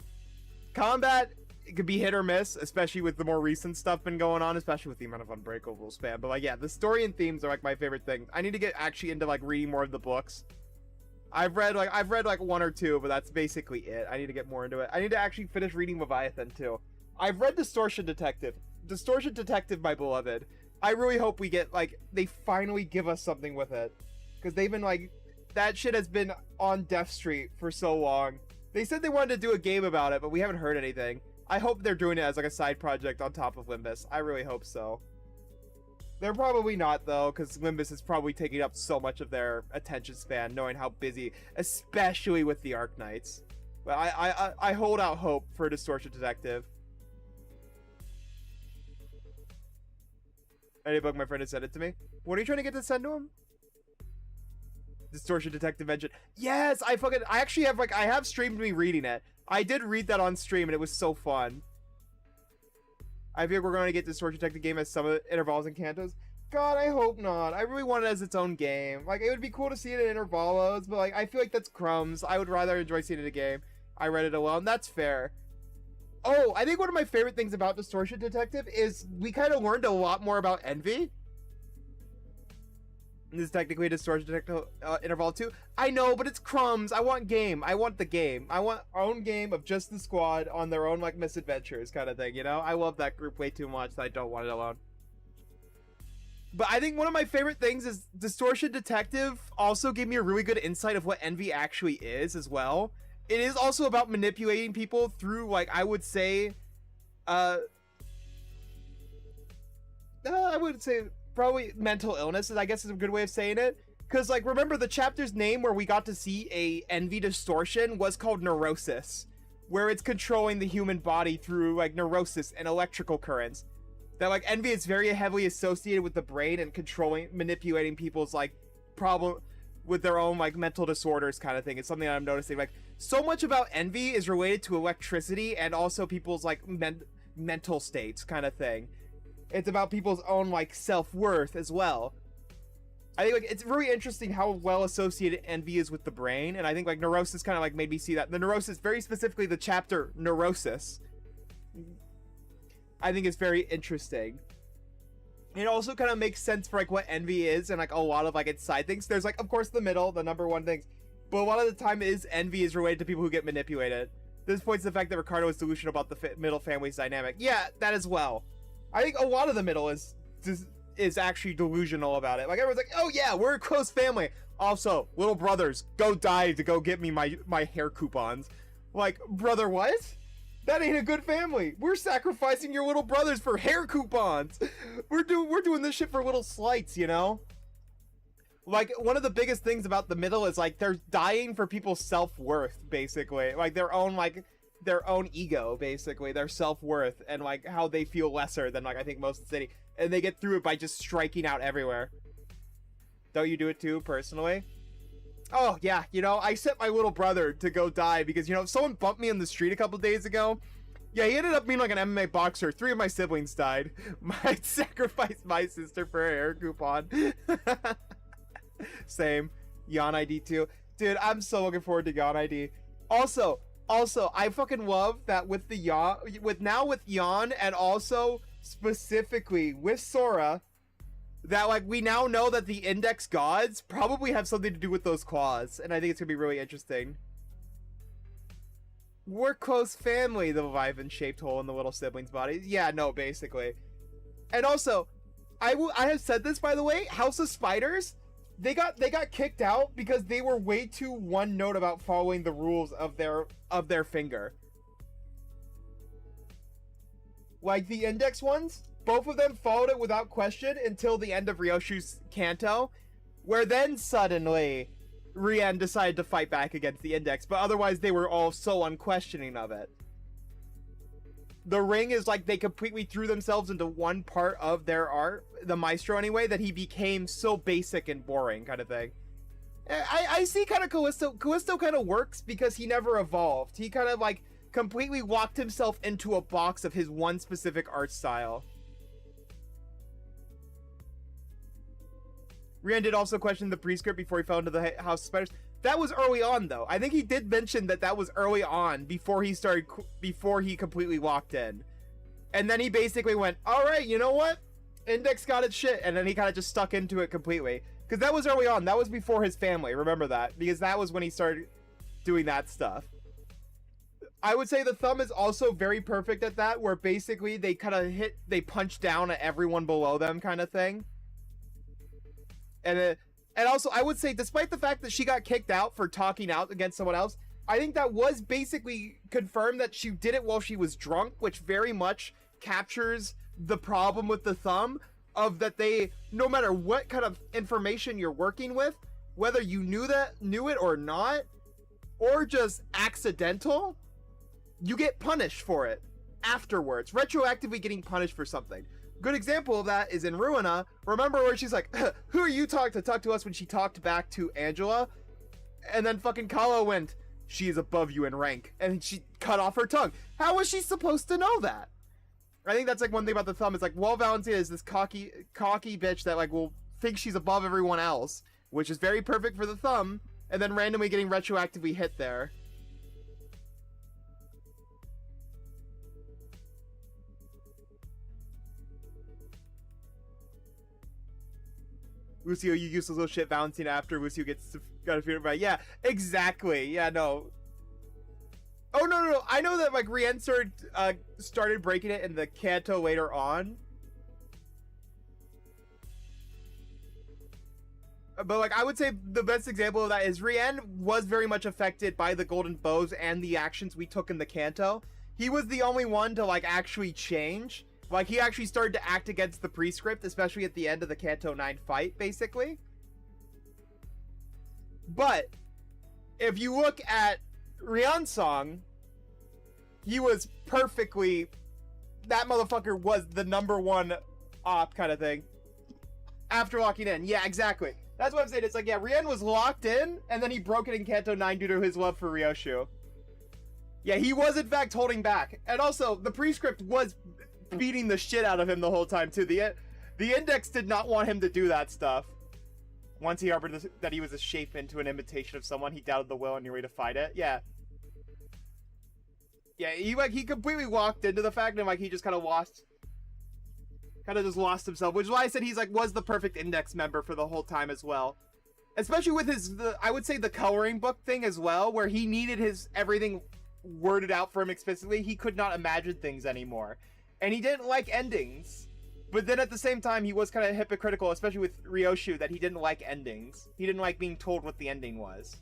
S1: Combat, it could be hit or miss, especially with the more recent stuff been going on, especially with the amount of Unbreakable spam. But like, yeah, the story and themes are like my favorite thing. I need to get actually into like reading more of the books. I've read like one or two, but that's basically it. I need to get more into it. I need to actually finish reading Leviathan too. I've read Distortion Detective. Distortion Detective, my beloved. I really hope we get like they finally give us something with it, because they've been like that shit has been on Death Street for so long. They said they wanted to do a game about it, but we haven't heard anything. I hope they're doing it as like a side project on top of Limbus. I really hope so. They're probably not though, because Limbus is probably taking up so much of their attention span, knowing how busy, especially with the Arknights. But I hold out hope for Distortion Detective. Any book my friend has sent it to me. What are you trying to get to send to him? Distortion Detective Engine. Yes, I actually have I have streamed me reading it. I did read that on stream and it was so fun. I feel like we're going to get Distortion Detective game as some of the intervals and cantos. God, I hope not. I really want it as its own game. Like, it would be cool to see it in intervalos, but like, I feel like that's crumbs. I would rather enjoy seeing it in a game. I read it alone. That's fair. Oh, I think one of my favorite things about Distortion Detective is we kind of learned a lot more about Envy. This is technically a distortion detector interval too. I know, but it's crumbs. I want game. I want the game. I want our own game of just the squad on their own like misadventures kind of thing, you know? I love that group way too much that I don't want it alone. But I think one of my favorite things is Distortion Detective also gave me a really good insight of what envy actually is as well. It is also about manipulating people through, like, I would say, I would say probably mental illnesses, I guess is a good way of saying it. Because, like, remember the chapter's name where we got to see a envy distortion was called Neurosis, where it's controlling the human body through, like, neurosis and electrical currents. That, like, envy is very heavily associated with the brain and manipulating people's, like, problem with their own, like, mental disorders kind of thing. It's something that I'm noticing. Like, so much about envy is related to electricity and also people's, like, mental states kind of thing. It's about people's own, like, self-worth as well. I think, like, it's really interesting how well associated envy is with the brain, and I think, like, Neurosis kind of, like, made me see that. The Neurosis, very specifically the chapter Neurosis, I think is very interesting. It also kind of makes sense for, like, what envy is and, like, a lot of, like, its side things. There's, like, of course, the middle, the number one things, but a lot of the time envy is related to people who get manipulated. This points to the fact that Ricardo is delusional about the middle family's dynamic. Yeah, that as well. I think a lot of the middle is actually delusional about it. Like, everyone's like, oh yeah, we're a close family. Also, little brothers, go die to go get me my hair coupons. Like, brother, what? That ain't a good family. We're sacrificing your little brothers for hair coupons. We're doing this shit for little slights, you know? Like, one of the biggest things about the middle is, like, they're dying for people's self-worth, basically. Like, their own ego, basically, their self-worth, and, like, how they feel lesser than, like, I think most of the city. And they get through it by just striking out everywhere. Don't you do it too, personally? Oh, yeah, you know, I sent my little brother to go die because, you know, someone bumped me in the street a couple days ago. Yeah, he ended up being, like, an MMA boxer. 3 of my siblings died. I sacrificed my sister for a hair coupon. Same. Yawn ID too. Dude, I'm so looking forward to Yawn ID. Also, I fucking love that with the Yawn, with Yawn, and also specifically with Sora, that, like, we now know that the Index Gods probably have something to do with those claws, and I think it's gonna be really interesting. We're close family, the Leviathan-shaped hole in the little sibling's body. Yeah, no, basically. And also, I have said this, by the way, House of Spiders, they got kicked out because they were way too one note about following the rules of their finger. Like the Index ones, both of them followed it without question until the end of Ryoshu's Kanto, where then suddenly Rian decided to fight back against the Index, but otherwise they were all so unquestioning of it. The ring is like they completely threw themselves into one part of their art, the Maestro anyway, that he became so basic and boring kind of thing. I see kind of Callisto. Callisto kind of works because he never evolved. He kind of like completely locked himself into a box of his one specific art style. Rian did also question the prescript before he fell into the House of Spiders. That was early on, though. I think he did mention that was early on before he completely locked in. And then he basically went, all right, you know what? Index got its shit. And then he kind of just stuck into it completely. Because that was early on. That was before his family. Remember that. Because that was when he started doing that stuff. I would say the Thumb is also very perfect at that, where basically they kind of they punch down at everyone below them kind of thing. And also, I would say, despite the fact that she got kicked out for talking out against someone else, I think that was basically confirmed that she did it while she was drunk, which very much captures the problem with the Thumb, of that they, no matter what kind of information you're working with, whether you knew it or not, or just accidental, you get punished for it afterwards, retroactively getting punished for something. Good example of that is in Ruina. Remember where she's like, who are you to talk to us, when she talked back to Angela? And then fucking Kawa went, she is above you in rank. And she cut off her tongue. How was she supposed to know that? I think that's like one thing about the Thumb. Is like, well, Valentina is this cocky bitch that like will think she's above everyone else, which is very perfect for the Thumb, and then randomly getting retroactively hit there. Lucio, you useless little shit, Valentina after Lucio gets got defeated by. Yeah, exactly. Yeah, no. Oh, no. I know that, like, Rien started breaking it in the Kanto later on. But, like, I would say the best example of that is Rien was very much affected by the Golden Bows and the actions we took in the Kanto. He was the only one to, like, actually change. Like, he actually started to act against the prescript, especially at the end of the Kanto 9 fight, basically. But, if you look at Ryansong, he was perfectly... That motherfucker was the #1 op kind of thing. After locking in. Yeah, exactly. That's what I'm saying. It's like, yeah, Rien was locked in, and then he broke it in Kanto 9 due to his love for Ryoshu. Yeah, he was in fact holding back. And also, the prescript was beating the shit out of him the whole time, too. The Index did not want him to do that stuff. Once he harbored that he was a shape into an imitation of someone, he doubted the will and you're ready to fight it. Yeah. Yeah, he completely walked into the fact and, like, he just kind of lost himself, which is why I said he's, like, was the perfect Index member for the whole time as well. Especially with I would say the coloring book thing as well, where he needed everything worded out for him explicitly. He could not imagine things anymore. And he didn't like endings. But then at the same time, he was kind of hypocritical, especially with Ryoshu, that he didn't like endings. He didn't like being told what the ending was.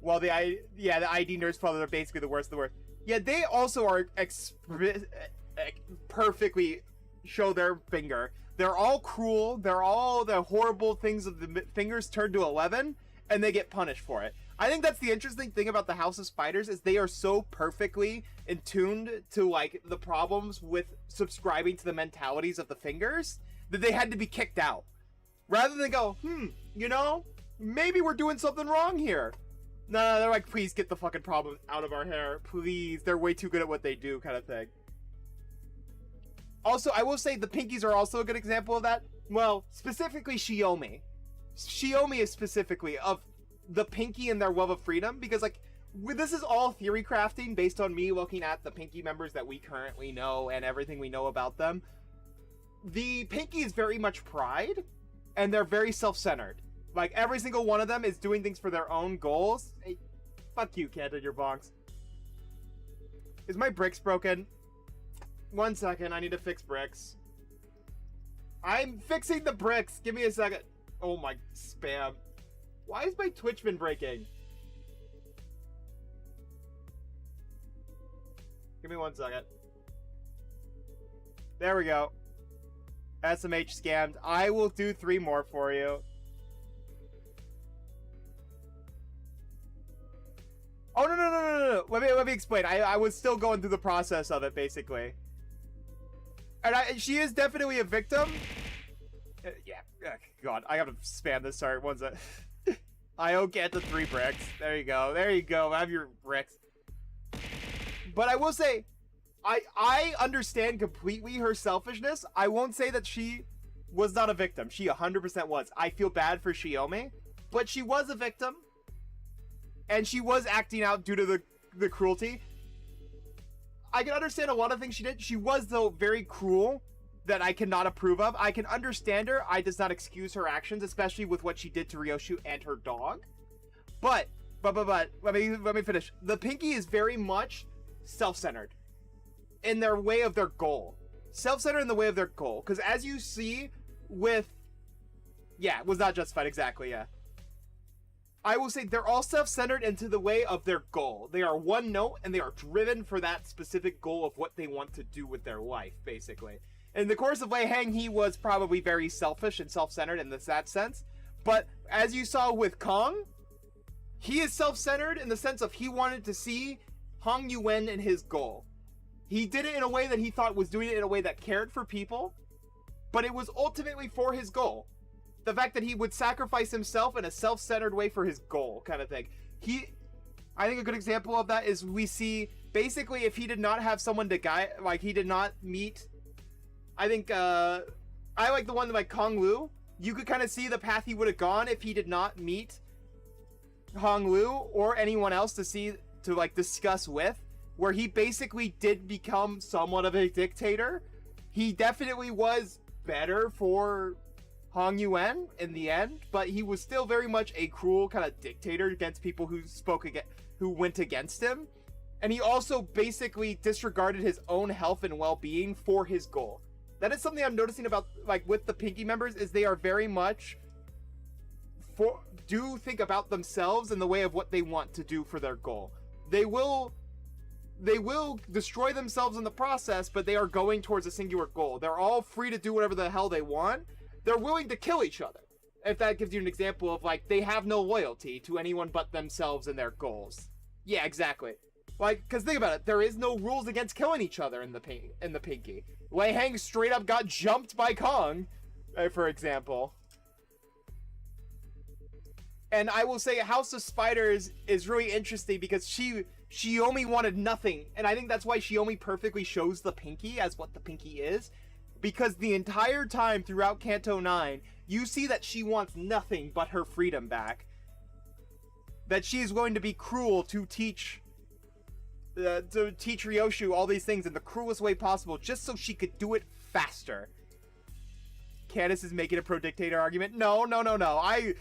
S1: Well, the ID nerds father are basically the worst of the worst. Yeah, they also are perfectly show their finger. They're all cruel. They're all the horrible things of the fingers turned to 11, and they get punished for it. I think that's the interesting thing about the House of Spiders is they are so perfectly in tuned to, like, the problems with subscribing to the mentalities of the fingers that they had to be kicked out. Rather than go, you know, maybe we're doing something wrong here. No, they're like, please get the fucking problem out of our hair. Please. They're way too good at what they do, kind of thing. Also, I will say the Pinkies are also a good example of that. Well, specifically Shiomi. Shiomi is specifically of the Pinky and their love of freedom, because, like, this is all theory crafting based on me looking at the Pinky members that we currently know and everything we know about them. The Pinky is very much pride, and they're very self-centered. Like, every single one of them is doing things for their own goals. Hey, fuck you, Kanta, your bonks. Is my bricks broken? 1 second, I need to fix bricks. I'm fixing the bricks. Give me a second. Oh my, spam. Why has my Twitch been breaking? Give me 1 second. There we go. SMH scammed. I will do 3 more for you. Oh, no. Let me explain. I was still going through the process of it, basically. And she is definitely a victim. Yeah. God, I gotta spam this. Sorry, 1 sec. I owe Kanta 3 bricks. There you go. There you go. Have your bricks. But I will say, I understand completely her selfishness. I won't say that she was not a victim. She 100% was. I feel bad for Shiomi, but she was a victim. And she was acting out due to the cruelty. I can understand a lot of things she did. She was, though, very cruel that I cannot approve of. I can understand her. I does not excuse her actions, especially with what she did to Ryoshu and her dog. But let me finish. The Pinky is very much self-centered in their way of their goal. Self-centered in the way of their goal. Because as you see with... Yeah, was not justified. Exactly, yeah. I will say they're all self-centered into the way of their goal. They are one note, and they are driven for that specific goal of what they want to do with their life, basically. In the course of Wei Hang, he was probably very selfish and self-centered in that sense. But as you saw with Kong, he is self-centered in the sense of he wanted to see Hong Yuan in his goal. He did it in a way that he thought was doing it in a way that cared for people, but it was ultimately for his goal. The fact that he would sacrifice himself in a self-centered way for his goal, kind of thing. I think a good example of that is we see, basically, if he did not have someone to guide, like, he did not meet, I think, I like the one like Kong Lu. You could kind of see the path he would have gone if he did not meet Hong Lu or anyone else to like, discuss with, where he basically did become somewhat of a dictator. He definitely was better for Hong Yuan in the end, but he was still very much a cruel kind of dictator against people who went against him. And he also basically disregarded his own health and well-being for his goal. That is something I'm noticing about, like, with the Pinky members, is they are very much do think about themselves in the way of what they want to do for their goal. They will destroy themselves in the process, but they are going towards a singular goal. They're all free to do whatever the hell they want. They're willing to kill each other. If that gives you an example of, like, they have no loyalty to anyone but themselves and their goals. Yeah, exactly. Like, because think about it, there is no rules against killing each other in the Pinky. Wei Hang straight up got jumped by Kong, for example. And I will say House of Spiders is really interesting because Shiomi wanted nothing, and I think that's why Shiomi perfectly shows the Pinky as what the Pinky is, because the entire time throughout Kanto 9, you see that she wants nothing but her freedom back. That she is going to be cruel to teach Ryoshu all these things in the cruelest way possible, just so she could do it faster. Candace is making a pro-dictator argument. No. I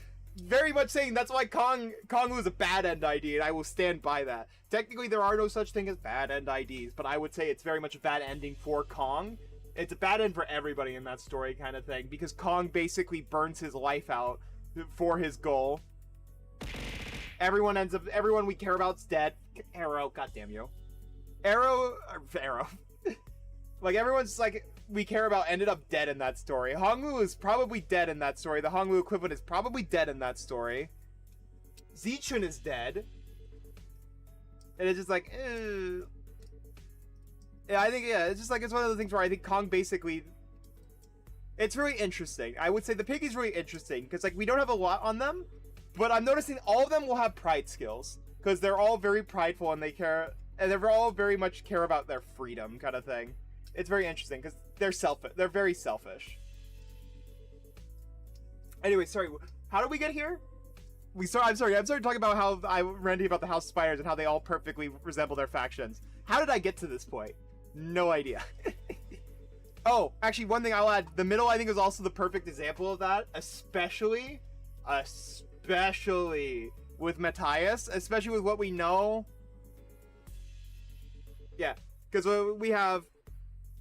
S1: very much saying that's why Kong was a bad end ID, and I will stand by that. Technically, there are no such thing as bad end IDs, but I would say it's very much a bad ending for Kong. It's a bad end for everybody in that story kind of thing, because Kong basically burns his life out for his goal. Everyone we care about's dead. Arrow, goddamn you. Arrow. Like, everyone's like we care about ended up dead in that story. Honglu is probably dead in that story. The Honglu equivalent is probably dead in that story. Zichun is dead. And it's just like, yeah, I think, yeah, it's just like, it's one of those things where I think Kong basically, it's really interesting. I would say the Piggy's really interesting, because, like, we don't have a lot on them, but I'm noticing all of them will have pride skills, because they're all very prideful, and they're all very much care about their freedom, kind of thing. It's very interesting, because they're very selfish. Anyway, sorry, how did we get here? I'm sorry talking about how I ranted about the House of Spiders and how they all perfectly resemble their factions. How did I get to this point? No idea. Oh, actually, one thing I'll add. The middle, I think, is also the perfect example of that. Especially with Matthias. Especially with what we know. Yeah, because we have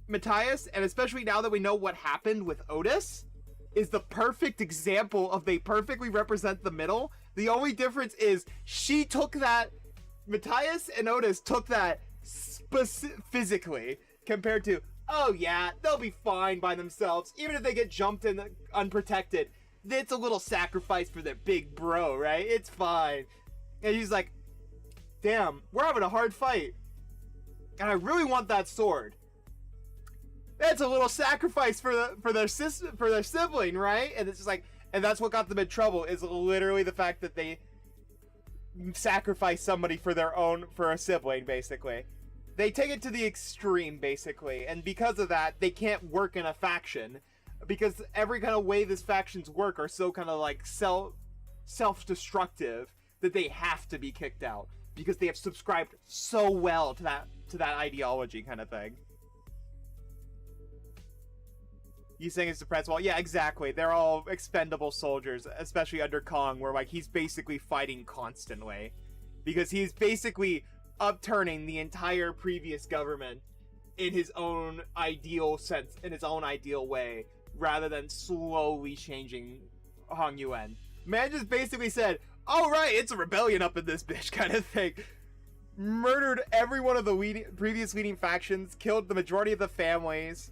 S1: Matthias, and especially now that we know what happened with Otis, is the perfect example of they perfectly represent the middle. The only difference is she took that, Matthias and Otis took that physically, compared to, oh yeah, they'll be fine by themselves, even if they get jumped and unprotected. It's a little sacrifice for their big bro, right? It's fine. And he's like, damn, we're having a hard fight, and I really want that sword. That's a little sacrifice for their sibling, right? And it's just like, and that's what got them in trouble, is literally the fact that they sacrifice somebody for a sibling, basically. They take it to the extreme, basically, and because of that, they can't work in a faction, because every kind of way these factions work are so kind of like self-destructive that they have to be kicked out, because they have subscribed so well to that ideology kind of thing. You saying it's suppressed? Well, yeah, exactly. They're all expendable soldiers, especially under Kong, where, like, he's basically fighting constantly. Because he's basically upturning the entire previous government in his own ideal sense, in his own ideal way, rather than slowly changing Hong Yuan. Man just basically said, all right, it's a rebellion up in this bitch, kind of thing. Murdered every one of the previous leading factions, killed the majority of the families.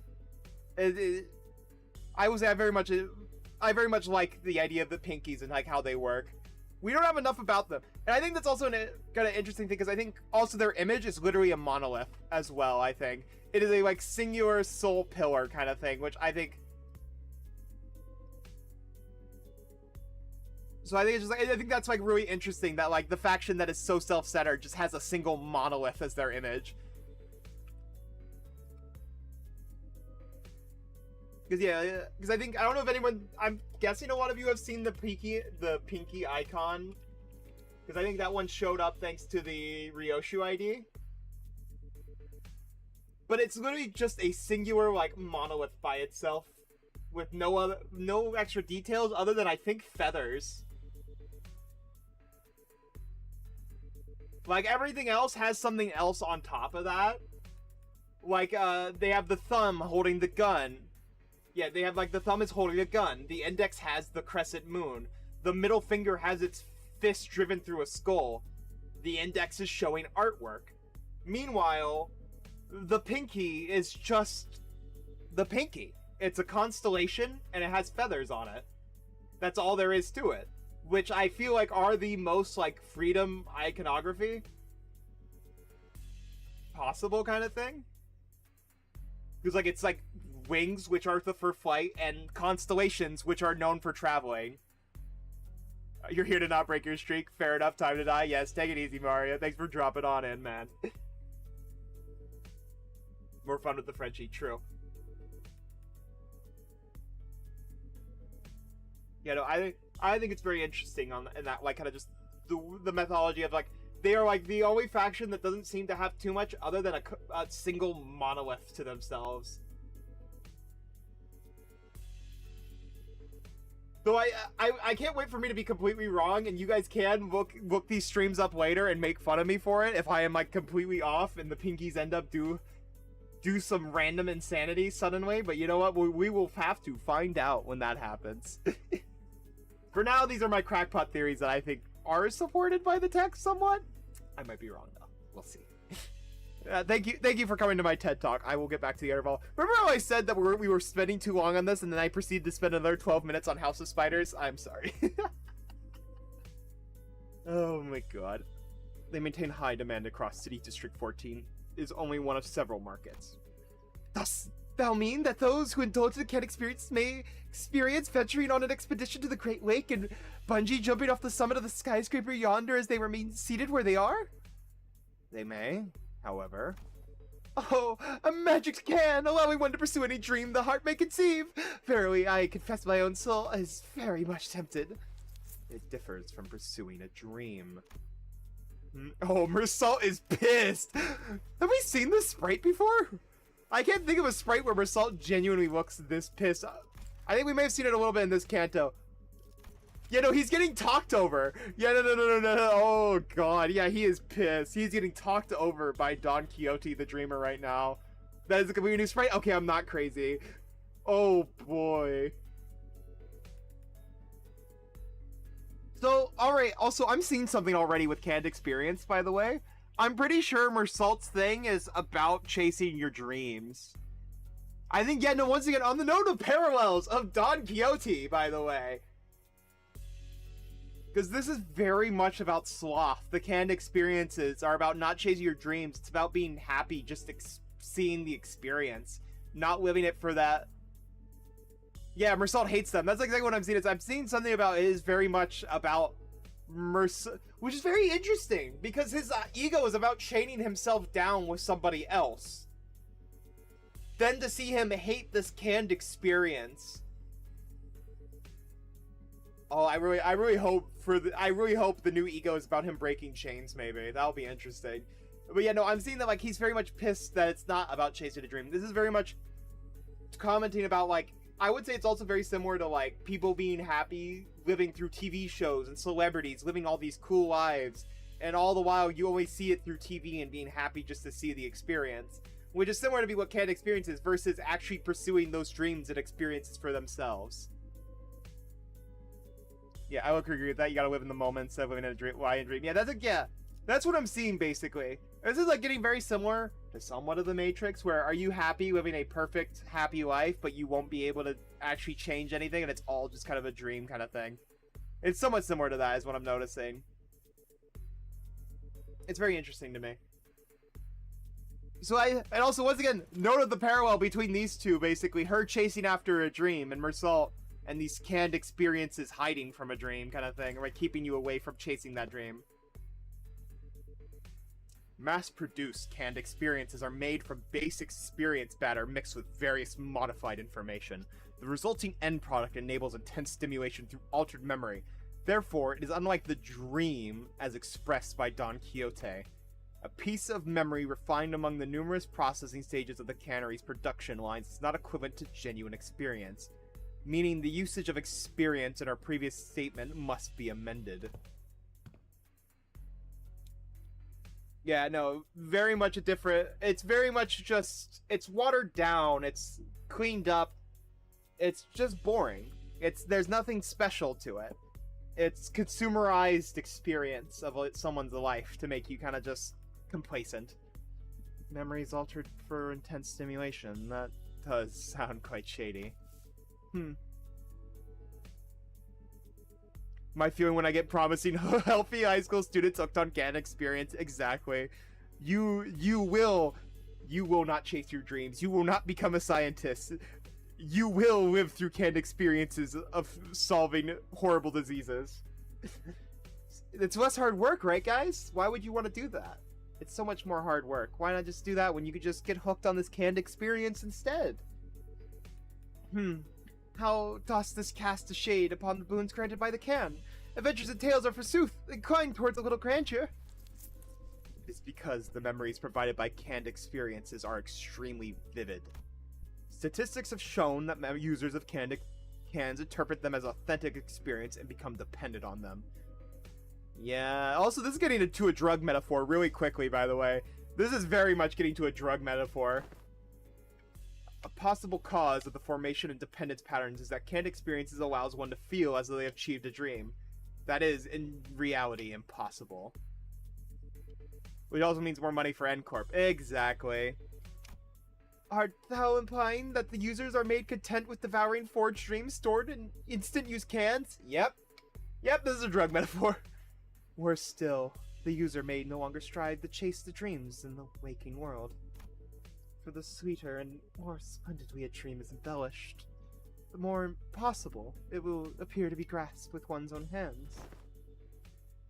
S1: I would say I very much like the idea of the Pinkies and like how they work. We don't have enough about them, and I think that's also kind of interesting thing, because I think also their image is literally a monolith as well. I think it is a like singular soul pillar kind of thing, which I think. So I think it's just like, I think that's like really interesting that like the faction that is so self-centered just has a single monolith as their image. Because I think, I don't know if anyone, I'm guessing a lot of you have seen the pinky icon. Because I think that one showed up thanks to the Ryoshu ID. But it's literally just a singular, like, monolith by itself. with no extra details other than I think feathers. Like everything else has something else on top of that. Like they have the thumb holding the gun. Yeah, they have like the thumb is holding a gun. The index has the crescent moon. The middle finger has its fist driven through a skull. The index is showing artwork. Meanwhile, the pinky is just the pinky. It's a constellation and it has feathers on it. That's all there is to it. Which I feel like are the most like freedom iconography possible kind of thing. Because like it's like wings, which are for flight, and constellations, which are known for traveling. You're here to not break your streak. Fair enough. Time to die. Yes, take it easy, Mario. Thanks for dropping on in, man. More fun with the Frenchie. True. Yeah, no, I think it's very interesting in that like kind of just the mythology of like they are like the only faction that doesn't seem to have too much other than a single monolith to themselves. Though I can't wait for me to be completely wrong, and you guys can look these streams up later and make fun of me for it if I am like completely off and the pinkies end up do some random insanity suddenly. But you know what? We will have to find out when that happens. For now, these are my crackpot theories that I think are supported by the text somewhat. I might be wrong though. We'll see. Thank you for coming to my TED Talk. I will get back to the interval. Remember how I said that we were spending too long on this, and then I proceeded to spend another 12 minutes on House of Spiders? I'm sorry. Oh my god. They maintain high demand across City District 14. It is only one of several markets. Dost thou mean that those who indulge in can experience may experience venturing on an expedition to the Great Lake and bungee jumping off the summit of the skyscraper yonder as they remain seated where they are? They may, however. Oh, a magic can, allowing one to pursue any dream the heart may conceive. Verily, I confess my own soul is very much tempted. It differs from pursuing a dream. Oh, Mersault is pissed. Have we seen this sprite before? I can't think of a sprite where Mersault genuinely looks this pissed. I think we may have seen it a little bit in this canto. Yeah, no, he's getting talked over. Yeah, no. Oh, God. Yeah, he is pissed. He's getting talked over by Don Quixote the Dreamer right now. That is a completely new sprite? Okay, I'm not crazy. Oh, boy. So, alright, also, I'm seeing something already with canned experience, by the way. I'm pretty sure Mersault's thing is about chasing your dreams. I think, yeah, no, once again, on the note of parallels of Don Quixote, by the way. Because this is very much about sloth. The canned experiences are about not chasing your dreams. It's about being happy, just seeing the experience. Not living it for that. Yeah, Mersault hates them. That's exactly what I'm seeing. I'm seeing something about it is very much about Mersault, which is very interesting because his ego is about chaining himself down with somebody else. Then to see him hate this canned experience. Oh, I really hope the new ego is about him breaking chains. Maybe that'll be interesting. But yeah, no, I'm seeing that like he's very much pissed that it's not about chasing a dream. This is very much commenting about like. I would say it's also very similar to, like, people being happy living through TV shows and celebrities living all these cool lives, and all the while you only see it through TV and being happy just to see the experience, which is similar to what canned experiences versus actually pursuing those dreams and experiences for themselves. Yeah, I would agree with that. You gotta live in the moment instead of living in a dream. Why in dream? Yeah, that's what I'm seeing, basically. This is, like, getting very similar to somewhat of the Matrix, where are you happy living a perfect, happy life, but you won't be able to actually change anything, and it's all just kind of a dream kind of thing. It's somewhat similar to that, is what I'm noticing. It's very interesting to me. So and also, once again, noted the parallel between these two, basically, her chasing after a dream, and Mersault, and these canned experiences hiding from a dream kind of thing, right? Keeping you away from chasing that dream. Mass-produced canned experiences are made from base experience matter mixed with various modified information. The resulting end product enables intense stimulation through altered memory. Therefore, it is unlike the dream as expressed by Don Quixote. A piece of memory refined among the numerous processing stages of the cannery's production lines is not equivalent to genuine experience. meaning the usage of experience in our previous statement must be amended. Yeah, no, very much a different... It's very much just... It's watered down, it's cleaned up, it's just boring. There's nothing special to it. It's consumerized experience of someone's life to make you kind of just complacent. Memories altered for intense stimulation. That does sound quite shady. My feeling when I get promising healthy high school students hooked on canned experience. Exactly. You will not chase your dreams. You will not become a scientist. You will live through canned experiences of solving horrible diseases. It's less hard work, right, guys? Why would you want to do that? It's so much more hard work. Why not just do that when you could just get hooked on this canned experience instead? How dost this cast a shade upon the boons granted by the can? Adventures and tales are forsooth inclined towards a little grandeur. It's because the memories provided by canned experiences are extremely vivid. Statistics have shown that users of cans interpret them as authentic experience and become dependent on them. Yeah, also this is getting into a drug metaphor really quickly, by the way. This is very much getting to a drug metaphor. A possible cause of the formation and dependence patterns is that canned experiences allows one to feel as though they have achieved a dream. That is, in reality, impossible. Which also means more money for N Corp. Exactly. Art thou implying that the users are made content with devouring forged dreams stored in instant-use cans? Yep. Yep, this is a drug metaphor. Worse still, the user may no longer strive to chase the dreams in the waking world. For the sweeter and more splendidly a dream is embellished, the more impossible it will appear to be grasped with one's own hands.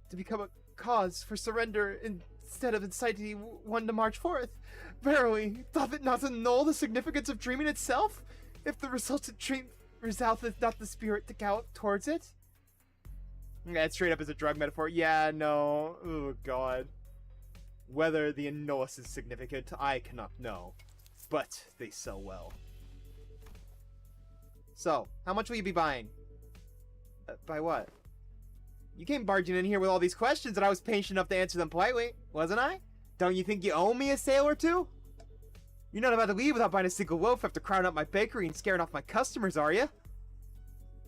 S1: To become a cause for surrender instead of inciting one to march forth. Verily, doth it not annul the significance of dreaming itself, if the resultant dream resolveth not the spirit to gallop towards it? Yeah, it's straight up as a drug metaphor. Yeah, no. Oh, God. Whether the annulus is significant, I cannot know. But they sell well. So, how much will you be buying? By what? You came barging in here with all these questions and I was patient enough to answer them politely, wasn't I? Don't you think you owe me a sale or two? You're not about to leave without buying a single loaf after crowding up my bakery and scaring off my customers, are you?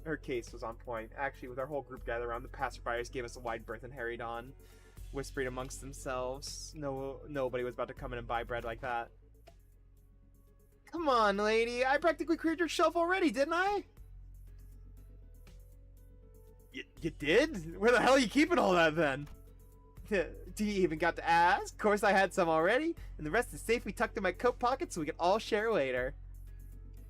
S1: Her case was on point. Actually, with our whole group gathered around, the passerbyers gave us a wide berth and harried on, whispering amongst themselves. Nobody was about to come in and buy bread like that. Come on, lady. I practically cleared your shelf already, didn't I? You did? Where the hell are you keeping all that, then? Do you even got to ask? Of course I had some already, and the rest is safely tucked in my coat pocket so we can all share later.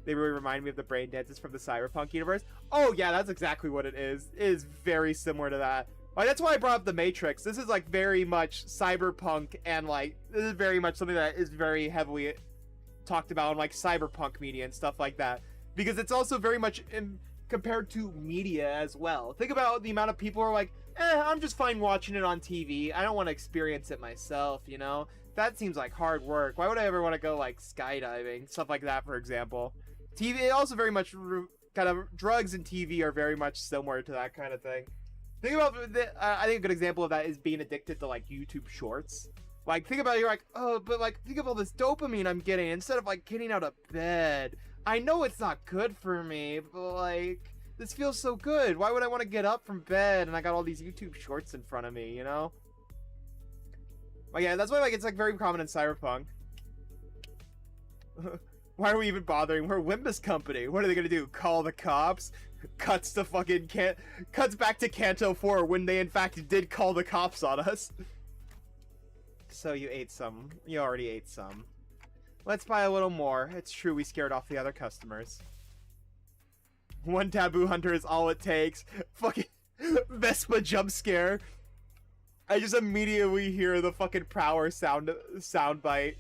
S1: They really remind me of the brain dances from the Cyberpunk universe. Oh yeah, that's exactly what it is. It is very similar to that. Like, that's why I brought up the Matrix. This is like very much Cyberpunk, and like this is very much something that is very heavily talked about in like Cyberpunk media and stuff like that. Because it's also very much compared to media as well. Think about the amount of people who are like, I'm just fine watching it on TV. I don't want to experience it myself, you know? That seems like hard work. Why would I ever want to go like skydiving? Stuff like that, for example. TV also very much kind of drugs and TV are very much similar to that kind of thing. Think about I think a good example of that is being addicted to like YouTube Shorts. Like think about it, you're like, oh, but like think of all this dopamine I'm getting instead of like getting out of bed. I know it's not good for me, but like this feels so good. Why would I want to get up from bed and I got all these YouTube Shorts in front of me, you know? But yeah, that's why like it's like very common in Cyberpunk. Why are we even bothering? We're a Limbus company. What are they gonna do? Call the cops? Cuts to fucking cuts back to Kanto 4 when they in fact did call the cops on us. So you ate some. You already ate some. Let's buy a little more. It's true we scared off the other customers. One taboo hunter is all it takes. Fucking Vespa jump scare. I just immediately hear the fucking Prower sound bite.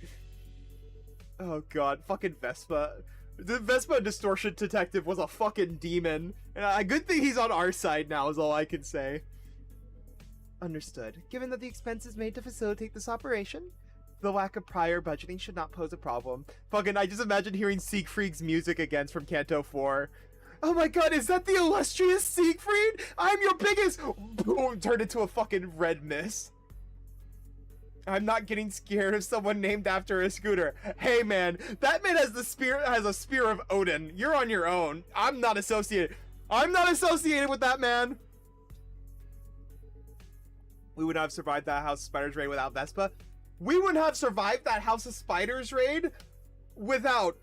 S1: Oh god, fucking Vespa. The Vespa Distortion Detective was a fucking demon. And a good thing he's on our side now is all I can say. Understood. Given that the expenses made to facilitate this operation, the lack of prior budgeting should not pose a problem. Fucking, I just imagine hearing Siegfried's music again from Kanto 4. Oh my god, is that the illustrious Siegfried? I'm your biggest... Boom, turned into a fucking red mist. I'm not getting scared of someone named after a scooter. Hey man, that man has a spear of Odin. You're on your own. I'm not associated. I'm not associated with that man. We would not have survived that House of Spiders raid without Vespa. We wouldn't have survived that House of Spiders raid without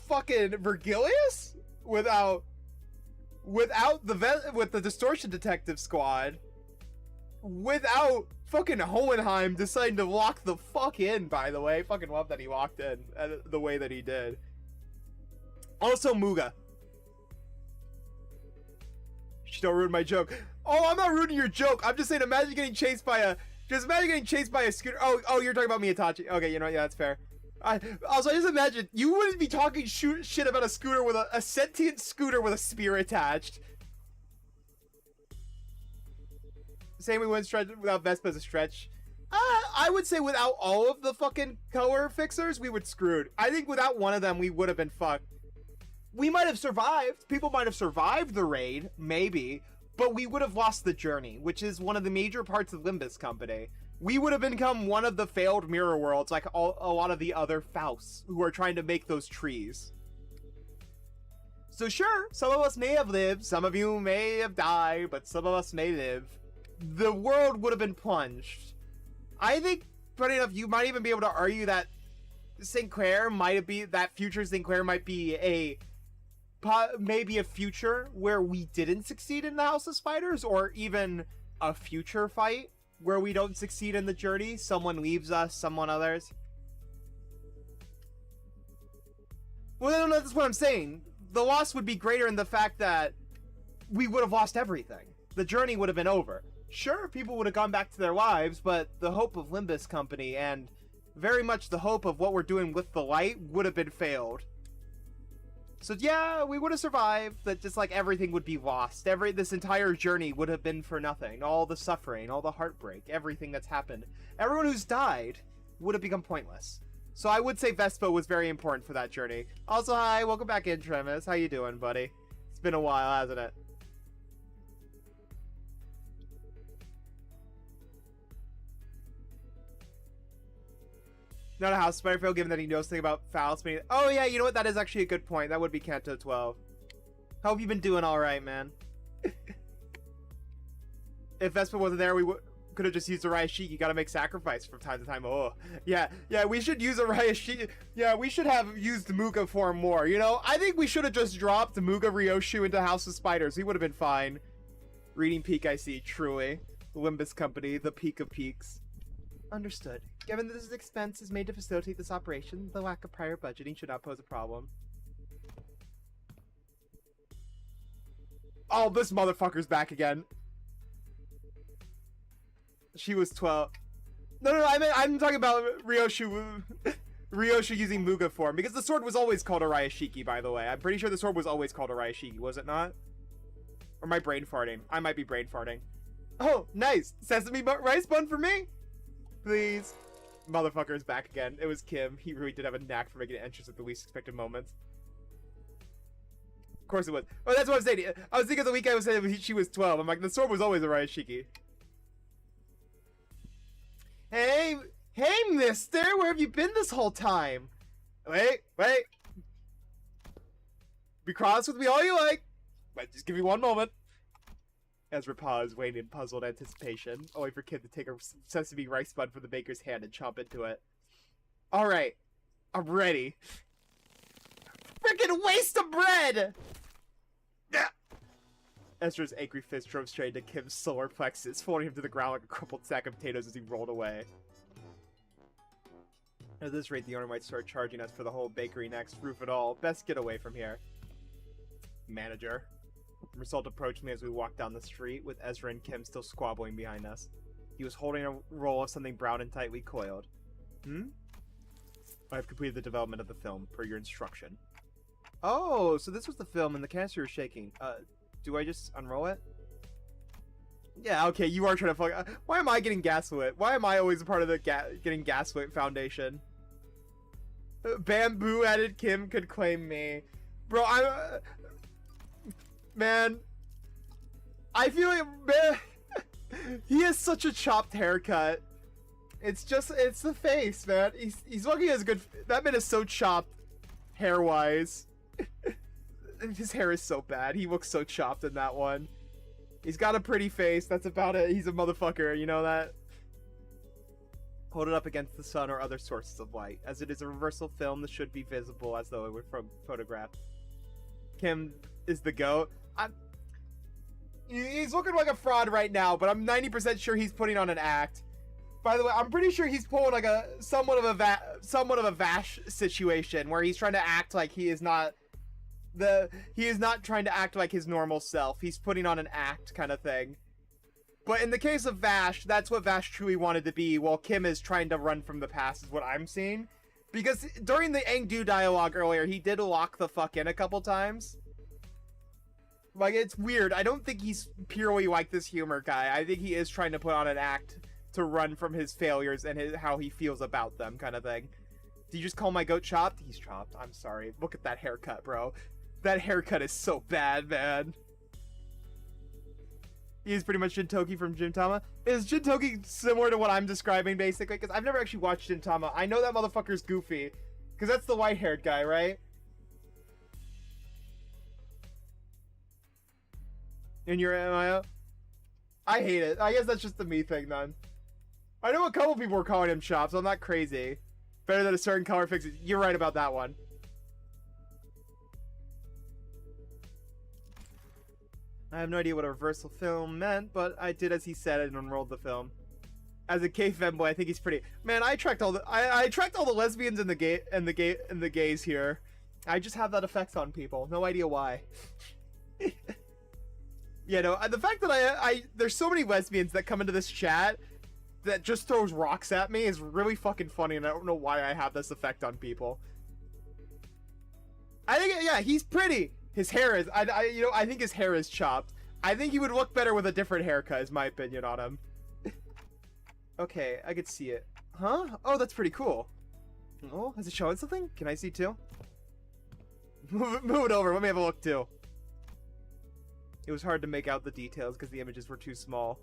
S1: fucking Vergilius? With the Distortion Detective Squad. Without fucking Hohenheim deciding to walk the fuck in, by the way. Fucking love that he walked in the way that he did. Also, Muga. She don't ruin my joke. Oh, I'm not ruining your joke. I'm just saying, imagine getting chased by a scooter. Oh, you're talking about Miyatachi. Okay, you know, yeah, that's fair. Also, just imagine, you wouldn't be talking shit about a scooter with a sentient scooter with a spear attached. Saying we wouldn't stretch without Vespa is a stretch. I would say without all of the fucking color fixers, we would screwed. I think without one of them, we would have been fucked. We might have survived. People might have survived the raid, maybe, but we would have lost the journey, which is one of the major parts of Limbus Company. We would have become one of the failed mirror worlds, like a lot of the other Fausts who are trying to make those trees. So sure, some of us may have lived, some of you may have died, but some of us may live. The world would have been plunged. I think, funny enough, you might even be able to argue that Sinclair might be, that future Sinclair might be maybe a future where we didn't succeed in the House of Spiders, or even a future fight where we don't succeed in the journey. Someone leaves us, someone others. Well, no, that's what I'm saying. The loss would be greater in the fact that we would have lost everything. The journey would have been over. Sure, people would have gone back to their lives, but the hope of Limbus Company, and very much the hope of what we're doing with the light, would have been failed. So yeah, we would have survived, but just like everything would be lost. This entire journey would have been for nothing. All the suffering, all the heartbreak, everything that's happened. Everyone who's died would have become pointless. So I would say Vespa was very important for that journey. Also, hi, welcome back in, Tremis. How you doing, buddy? It's been a while, hasn't it? Not a house spider fail, given that he knows something about fouls. Oh yeah, you know what? That is actually a good point. That would be Kanto 12. Hope you've been doing all right, man. If Vespa wasn't there, we could have just used Arayashiki. You gotta make sacrifice from time to time. Oh, yeah, we should use Arayashiki. Yeah, we should have used Muga form more, you know? I think we should have just dropped Muga Ryoshu into House of Spiders. He would have been fine. Reading Peak, I see. Truly. Limbus Company, the peak of peaks. Understood. Given that this expense is made to facilitate this operation, the lack of prior budgeting should not pose a problem. Oh, this motherfucker's back again. She was 12. No, I'm talking about Ryoshu. Ryoshu using Muga form, because the sword was always called Arayashiki, by the way. I'm pretty sure the sword was always called Arayashiki, was it not? Or am I brain farting? I might be brain farting. Oh, nice! Sesame rice bun for me? Please. Motherfucker is back again. It was Kim. He really did have a knack for making an entrance at the least expected moments. Of course it was. Oh, that's what I'm saying. I was thinking the week I was saying she was 12. I'm like, the sword was always Arayashiki. Hey, mister! Where have you been this whole time? Wait. Be cross with me all you like. But just give me one moment. Ezra paused, waiting in puzzled anticipation, only for Kim to take a sesame rice bun from the baker's hand and chomp into it. Alright. I'm ready. Freaking waste of bread! Ezra's angry fist drove straight into Kim's solar plexus, folding him to the ground like a crumpled sack of potatoes as he rolled away. At this rate, the owner might start charging us for the whole bakery next. Roof it all. Best get away from here. Manager. Result approached me as we walked down the street, with Ezra and Kim still squabbling behind us. He was holding a roll of something brown and tightly coiled. I have completed the development of the film, per your instruction. Oh, so this was the film and the canister is shaking. Do I just unroll it? Yeah, okay, you are trying to fuck... why am I getting gaslit? Why am I always a part of the getting gaslit foundation? Bamboo added Kim could claim me. Bro, man. I feel like, man, he has such a chopped haircut. It's the face, man. He's looking as good. That man is so chopped, hair-wise. His hair is so bad. He looks so chopped in that one. He's got a pretty face. That's about it. He's a motherfucker. You know that? Hold it up against the sun or other sources of light. As it is a reversal film, this should be visible as though it were from photographed. Kim is the GOAT. He's looking like a fraud right now, but I'm 90% sure he's putting on an act. By the way, I'm pretty sure he's pulling like a somewhat of a Vash situation where he's trying to act like he is not trying to act like his normal self. He's putting on an act kind of thing. But in the case of Vash, that's what Vash truly wanted to be, while Kim is trying to run from the past, is what I'm seeing. Because during the Engdu dialogue earlier, he did lock the fuck in a couple times. Like, it's weird. I don't think he's purely like this humor guy. I think he is trying to put on an act to run from his failures and how he feels about them, kind of thing. Did you just call my goat chopped? He's chopped. I'm sorry. Look at that haircut, bro. That haircut is so bad, man. He's pretty much Jintoki from Gintama. Is Jintoki similar to what I'm describing, basically? Because I've never actually watched Gintama. I know that motherfucker's goofy. Because that's the white-haired guy, right? In your MIO? I hate it. I guess that's just the me thing, then. I know a couple people were calling him Chop, so I'm not crazy. Better than a certain color fix. You're right about that one. I have no idea what a reversal film meant, but I did as he said and unrolled the film. As a gay femboy, I think he's pretty. Man, I tracked all the lesbians and the gays here. I just have that effect on people. No idea why. Yeah, no, the fact that there's so many lesbians that come into this chat that just throws rocks at me is really fucking funny, and I don't know why I have this effect on people. I think, yeah, he's pretty. His hair is, I think his hair is chopped. I think he would look better with a different haircut, is my opinion on him. Okay, I could see it. Huh? Oh, that's pretty cool. Oh, is it showing something? Can I see too? Move it over, let me have a look too. It was hard to make out the details because the images were too small.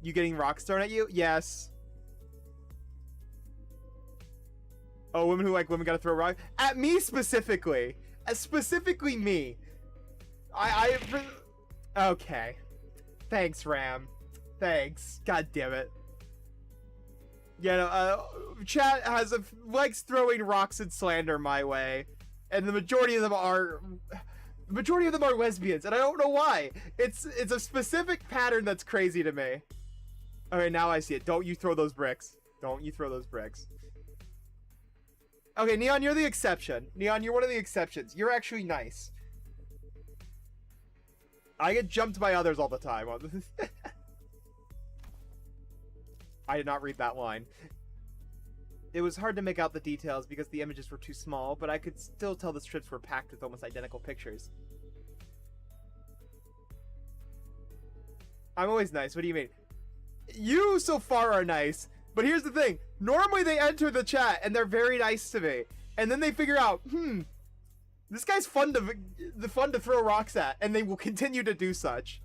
S1: You getting rocks thrown at you? Yes. Oh, women who like women gotta throw rocks? At me specifically. Specifically me. Okay. Thanks, Ram. Thanks. God damn it. Yeah, no, chat likes throwing rocks and slander my way. And the majority of them are lesbians, and I don't know why. It's a specific pattern that's crazy to me. Okay, now I see it. Don't you throw those bricks. Don't you throw those bricks. Okay, Neon, you're the exception. Neon, you're one of the exceptions. You're actually nice. I get jumped by others all the time. I did not read that line. It was hard to make out the details because the images were too small, but I could still tell the strips were packed with almost identical pictures. I'm always nice. What do you mean? You so far are nice, but here's the thing. Normally they enter the chat and they're very nice to me, and then they figure out, this guy's fun to throw rocks at, and they will continue to do such.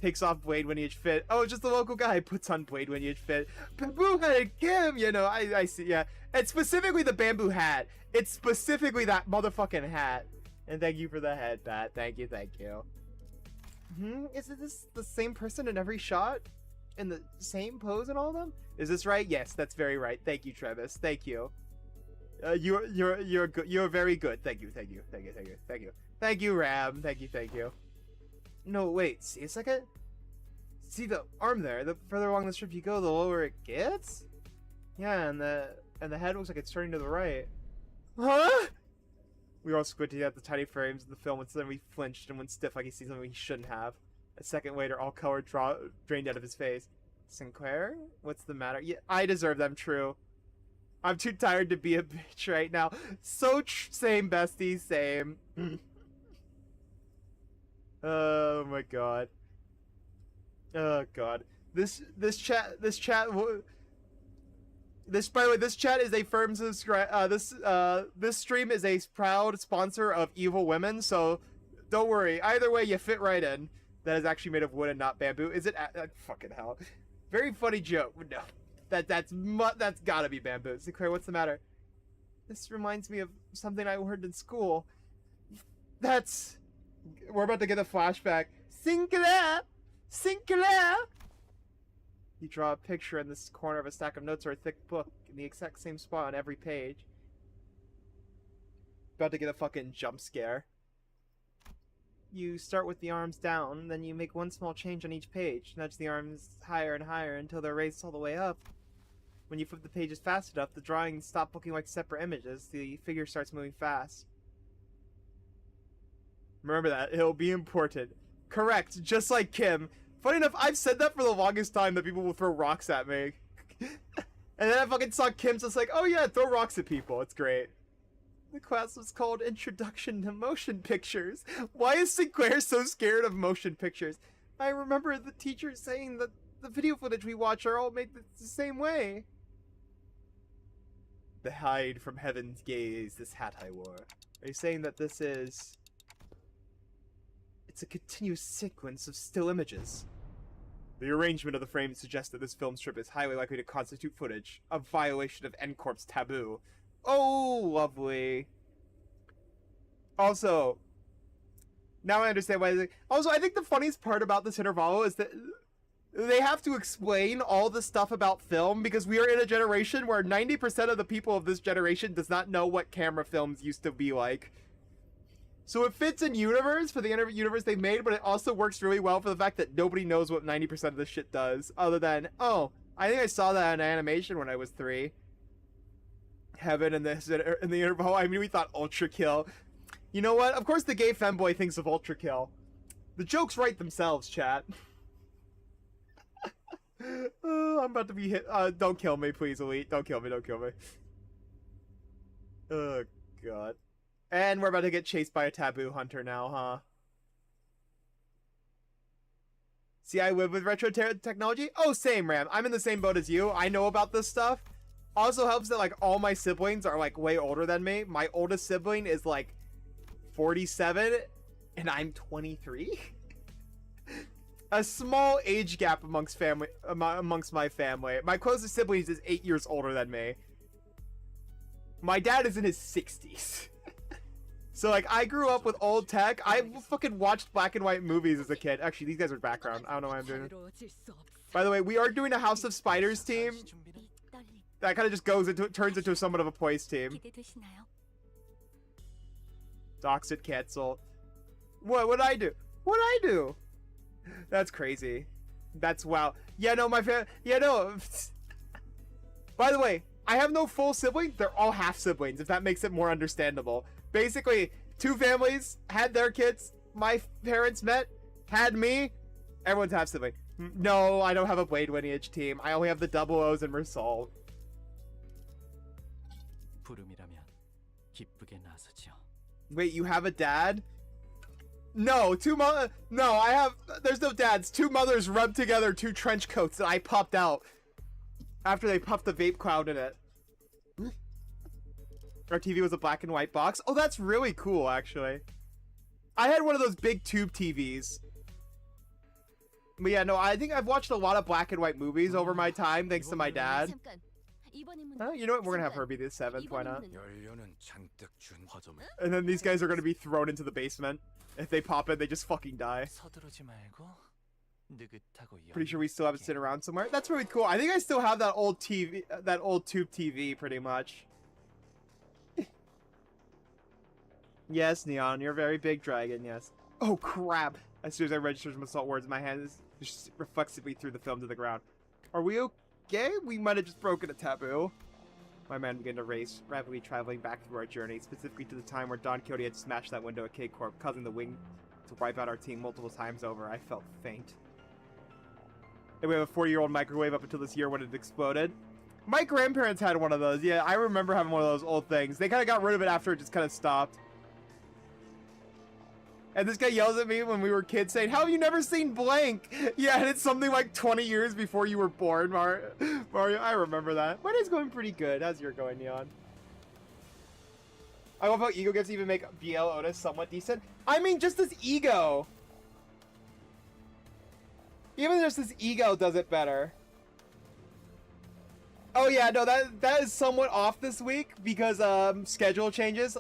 S1: Takes off blade lineage fit. Oh, just the local guy puts on blade lineage fit. Bamboo-headed Kim, you know, I see, yeah. And specifically the bamboo hat. It's specifically that motherfucking hat. And thank you for the head, Pat. Thank you, thank you. Is this the same person in every shot? In the same pose in all of them? Is this right? Yes, that's very right. Thank you, Travis. Thank you. You're good. You're very good. Thank you, thank you, thank you, thank you, thank you. Thank you, Ram. Thank you, thank you. No, wait. See a second? See the arm there? The further along the strip you go, the lower it gets? Yeah, and the head looks like it's turning to the right. Huh? We were all squinting at the tiny frames of the film, and suddenly flinched and went stiff like he sees something he shouldn't have. A second later, all color drained out of his face. Sinclair? What's the matter? Yeah, I deserve them, true. I'm too tired to be a bitch right now. So same, bestie, same. Oh my god. Oh god. This chat by the way, this chat is a firm subscribe. This stream is a proud sponsor of Evil Women, so Don't worry. Either way, you fit right in. That is actually made of wood and not bamboo. Is it? Fucking hell. Very funny joke. No. That's gotta be bamboo. Sinclair, what's the matter? This reminds me of something I heard in school. We're about to get a flashback. Sinclair! Sinclair! You draw a picture in this corner of a stack of notes or a thick book in the exact same spot on every page. About to get a fucking jump scare. You start with the arms down, then you make one small change on each page. Nudge the arms higher and higher until they're raised all the way up. When you flip the pages fast enough, the drawings stop looking like separate images. The figure starts moving fast. Remember that. It'll be important. Correct. Just like Kim. Funny enough, I've said that for the longest time that people will throw rocks at me. And then I fucking saw Kim's just like, oh yeah, throw rocks at people. It's great. The class was called Introduction to Motion Pictures. Why is Sinclair so scared of motion pictures? I remember the teacher saying that the video footage we watch are all made the same way. The hide from heaven's gaze, this hat I wore. Are you saying that this is... It's a continuous sequence of still images. The arrangement of the frames suggests that this film strip is highly likely to constitute footage, a violation of N-Corp's taboo. Oh, lovely. Also, now I understand why. Also, I think the funniest part about this intervalo is that they have to explain all the stuff about film because we are in a generation where 90% of the people of this generation does not know what camera films used to be like. So it fits in universe for the universe they made, but it also works really well for the fact that nobody knows what 90% of this shit does, other than, oh, I think I saw that in animation when I was 3. Heaven in the interval. I mean, we thought Ultra Kill. You know what? Of course the gay femboy thinks of Ultra Kill. The jokes write themselves, chat. I'm about to be hit. Don't kill me, please, Elite. Don't kill me, don't kill me. Oh, God. And we're about to get chased by a taboo hunter now, huh? See, I live with retro technology? Oh, same, Ram. I'm in the same boat as you. I know about this stuff. Also helps that, like, all my siblings are, like, way older than me. My oldest sibling is, like, 47, and I'm 23. A small age gap amongst my family. My closest sibling is 8 years older than me. My dad is in his 60s. So, like, I grew up with old tech. I fucking watched black and white movies as a kid. Actually, these guys are background. I don't know why I'm doing it. By the way, we are doing a House of Spiders team. That kind of just turns into somewhat of a poise team. Doxit cancel. What'd I do? What'd I do? That's crazy. That's wow. Yeah, no, yeah, no. By the way, I have no full siblings. They're all half siblings, if that makes it more understandable. Basically, 2 families had their kids. My parents met, had me. Everyone's half sibling. No, I don't have a Blade lineage team. I only have the Double O's and Resolve. Wait, you have a dad? No, no, I have, there's no dads. 2 mothers rubbed together 2 trench coats that I popped out after they puffed the vape cloud in it. Our TV was a black and white box. Oh, that's really cool, actually. I had one of those big tube TVs. But yeah, no, I think I've watched a lot of black and white movies over my time, thanks to my dad. Oh, you know what? We're gonna have her be the 7th. Why not? And then these guys are gonna be thrown into the basement. If they pop in, they just fucking die. Pretty sure we still have it sitting around somewhere. That's really cool. I think I still have that old TV, that old tube TV, pretty much. Yes, Neon, you're a very big dragon, yes. Oh, crap. As soon as I registered some assault words, my hand just reflexively threw the film to the ground. Are we okay? We might have just broken a taboo. My man began to race, rapidly traveling back through our journey, specifically to the time where Don Quixote had smashed that window at K-Corp, causing the wing to wipe out our team multiple times over. I felt faint. And we have a 40-year-old microwave up until this year when it exploded. My grandparents had one of those. Yeah, I remember having one of those old things. They kind of got rid of it after it just kind of stopped. And this guy yells at me when we were kids saying, how have you never seen blank? Yeah, and it's something like 20 years before you were born, Mario. I remember that. My day's going pretty good. How's your going, Neon? I love how ego gifts even make BL Otis somewhat decent. I mean, just this ego. Even just this ego does it better. Oh yeah, no, that is somewhat off this week because schedule changes.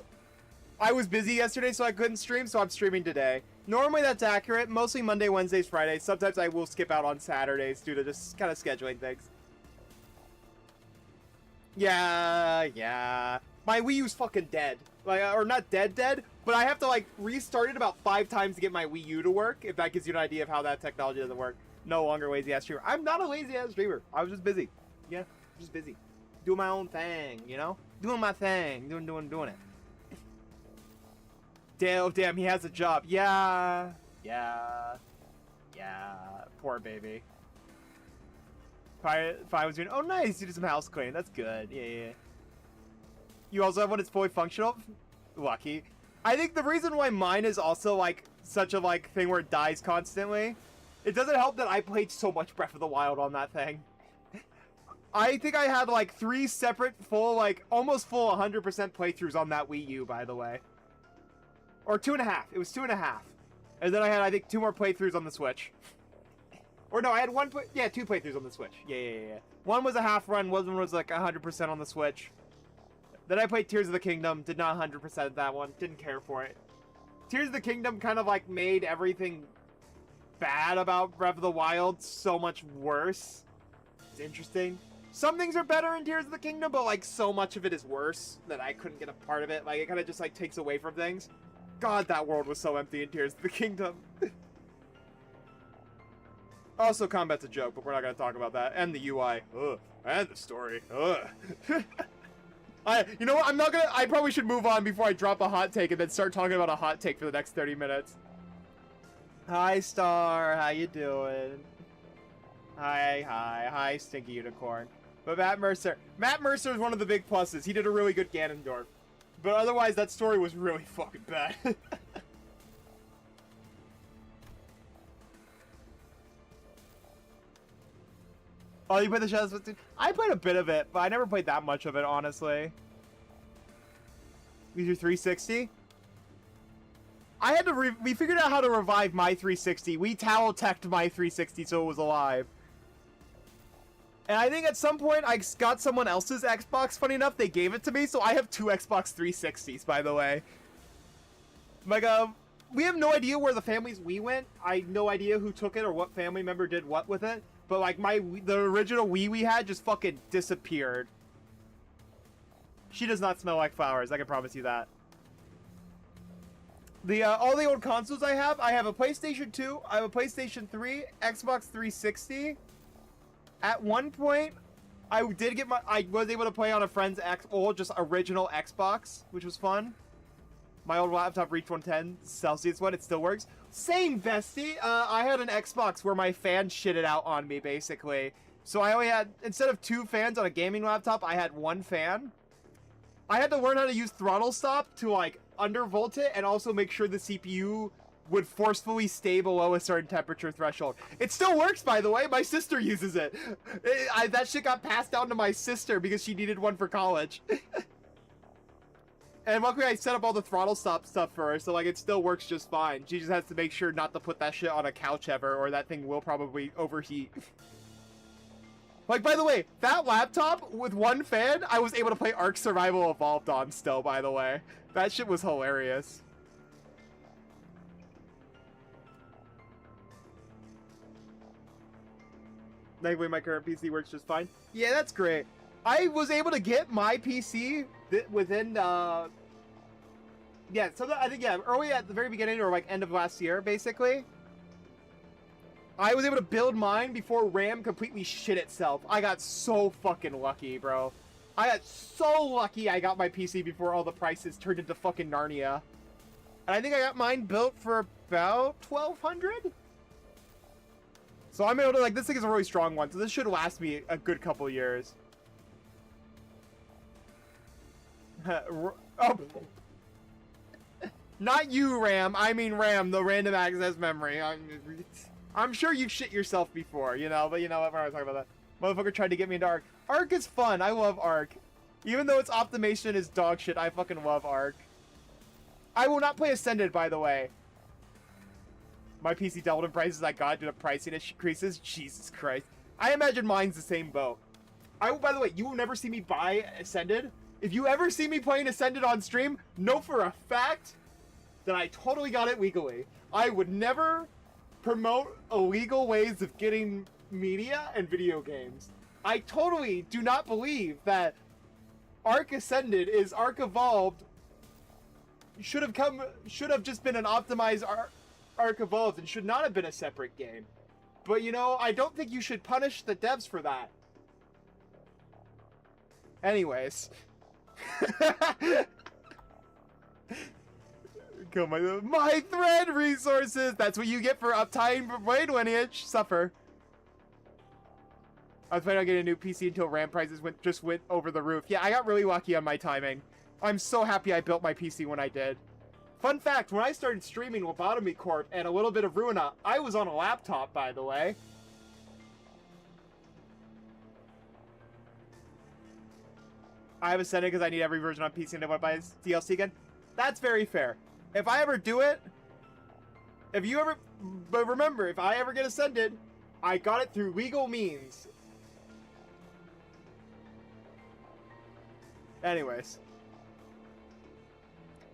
S1: I was busy yesterday, so I couldn't stream, so I'm streaming today. Normally that's accurate. Mostly Monday, Wednesdays, Fridays. Sometimes I will skip out on Saturdays due to just kind of scheduling things. Yeah. My Wii U's fucking dead. Like, or not dead, but I have to like restart it about 5 times to get my Wii U to work. If that gives you an idea of how that technology doesn't work. No longer lazy ass streamer. I'm not a lazy ass streamer. I was just busy. Yeah, just busy, doing my own thing. You know, doing my thing, doing it. Damn, he has a job. Yeah. Poor baby. If I was doing, oh nice, you did some house cleaning. That's good. Yeah. You also have one that's fully functional. Lucky. I think the reason why mine is also like such a like thing where it dies constantly, it doesn't help that I played so much Breath of the Wild on that thing. I think I had like 3 separate full, like almost full 100% playthroughs on that Wii U, by the way. Or 2.5. It was 2.5. And then I had, I think, 2 more playthroughs on the Switch. Or no, I had 2 playthroughs on the Switch. Yeah. One was a half run, one was like 100% on the Switch. Then I played Tears of the Kingdom, did not 100% that one, didn't care for it. Tears of the Kingdom kind of like made everything bad about Breath of the Wild so much worse. It's interesting. Some things are better in Tears of the Kingdom, but like so much of it is worse that I couldn't get a part of it. Like it kind of just like takes away from things. God, that world was so empty in Tears of the Kingdom. Also, combat's a joke, but we're not going to talk about that. And the UI. Ugh. And the story. Ugh. You know what? I'm not going to... I probably should move on before I drop a hot take and then start talking about a hot take for the next 30 minutes. Hi, Star. How you doing? Hi, Stinky Unicorn. But Matt Mercer is one of the big pluses. He did a really good Ganondorf. But otherwise, that story was really fucking bad. Oh, you played the Shadows of... I played a bit of it, but I never played that much of it, honestly. We do 360? I had to we figured out how to revive my 360. We towel-teched my 360 so it was alive. And I think at some point I got someone else's Xbox. Funny enough, they gave it to me, so I have 2 Xbox 360s, by the way. Like, we have no idea where the family's Wii went. I have no idea who took it or what family member did what with it. But, like, the original Wii we had just fucking disappeared. She does not smell like flowers, I can promise you that. All the old consoles I have a PlayStation 2, I have a PlayStation 3, Xbox 360. At one point, I was able to play on a friend's old, just original Xbox, which was fun. My old laptop reached 110 Celsius one, it still works. Same, bestie! I had an Xbox where my fan shitted out on me, basically. So I only had, instead of 2 fans on a gaming laptop, I had 1 fan. I had to learn how to use throttle stop to, like, undervolt it, and also make sure the CPU would forcefully stay below a certain temperature threshold. It still works, by the way. My sister uses it. That shit got passed down to my sister because she needed one for college. And luckily I set up all the throttle stop stuff for her, so like it still works just fine. She just has to make sure not to put that shit on a couch ever, or that thing will probably overheat. Like, by the way, that laptop with 1 fan, I was able to play Ark Survival Evolved on still, by the way. That shit was hilarious. Thankfully, my current PC works just fine. Yeah, that's great. I was able to get my PC within, I think, early at the very beginning or, like, end of last year, basically. I was able to build mine before RAM completely shit itself. I got so fucking lucky, bro. I got so lucky I got my PC before all the prices turned into fucking Narnia. And I think I got mine built for about $1,200? So I'm able to, like, this thing is a really strong one, so this should last me a good couple years. Oh. Not you, RAM. I mean RAM, the random access memory. I'm sure you've shit yourself before, you know, but you know what, we're not talking about that. Motherfucker tried to get me into Ark. Ark is fun. I love Ark. Even though its optimization is dog shit, I fucking love Ark. I will not play Ascended, by the way. My PC doubled in prices. I got due to pricing increases. Jesus Christ. I imagine mine's the same boat. By the way, you will never see me buy Ascended. If you ever see me playing Ascended on stream, know for a fact that I totally got it legally. I would never promote illegal ways of getting media and video games. I totally do not believe that Arc Ascended is Arc Evolved. Should have just been an optimized Arc Evolved and should not have been a separate game. But you know, I don't think you should punish the devs for that. Anyways. My thread resources! That's what you get for uptime blade lineage. Suffer. I was planning on getting a new PC until RAM prices just went over the roof. Yeah, I got really lucky on my timing. I'm so happy I built my PC when I did. Fun fact, when I started streaming Lobotomy Corp and a little bit of Ruina, I was on a laptop, by the way. I have Ascended because I need every version on PC and I want to buy DLC again. That's very fair. If I ever do it, but remember, if I ever get Ascended, I got it through legal means. Anyways.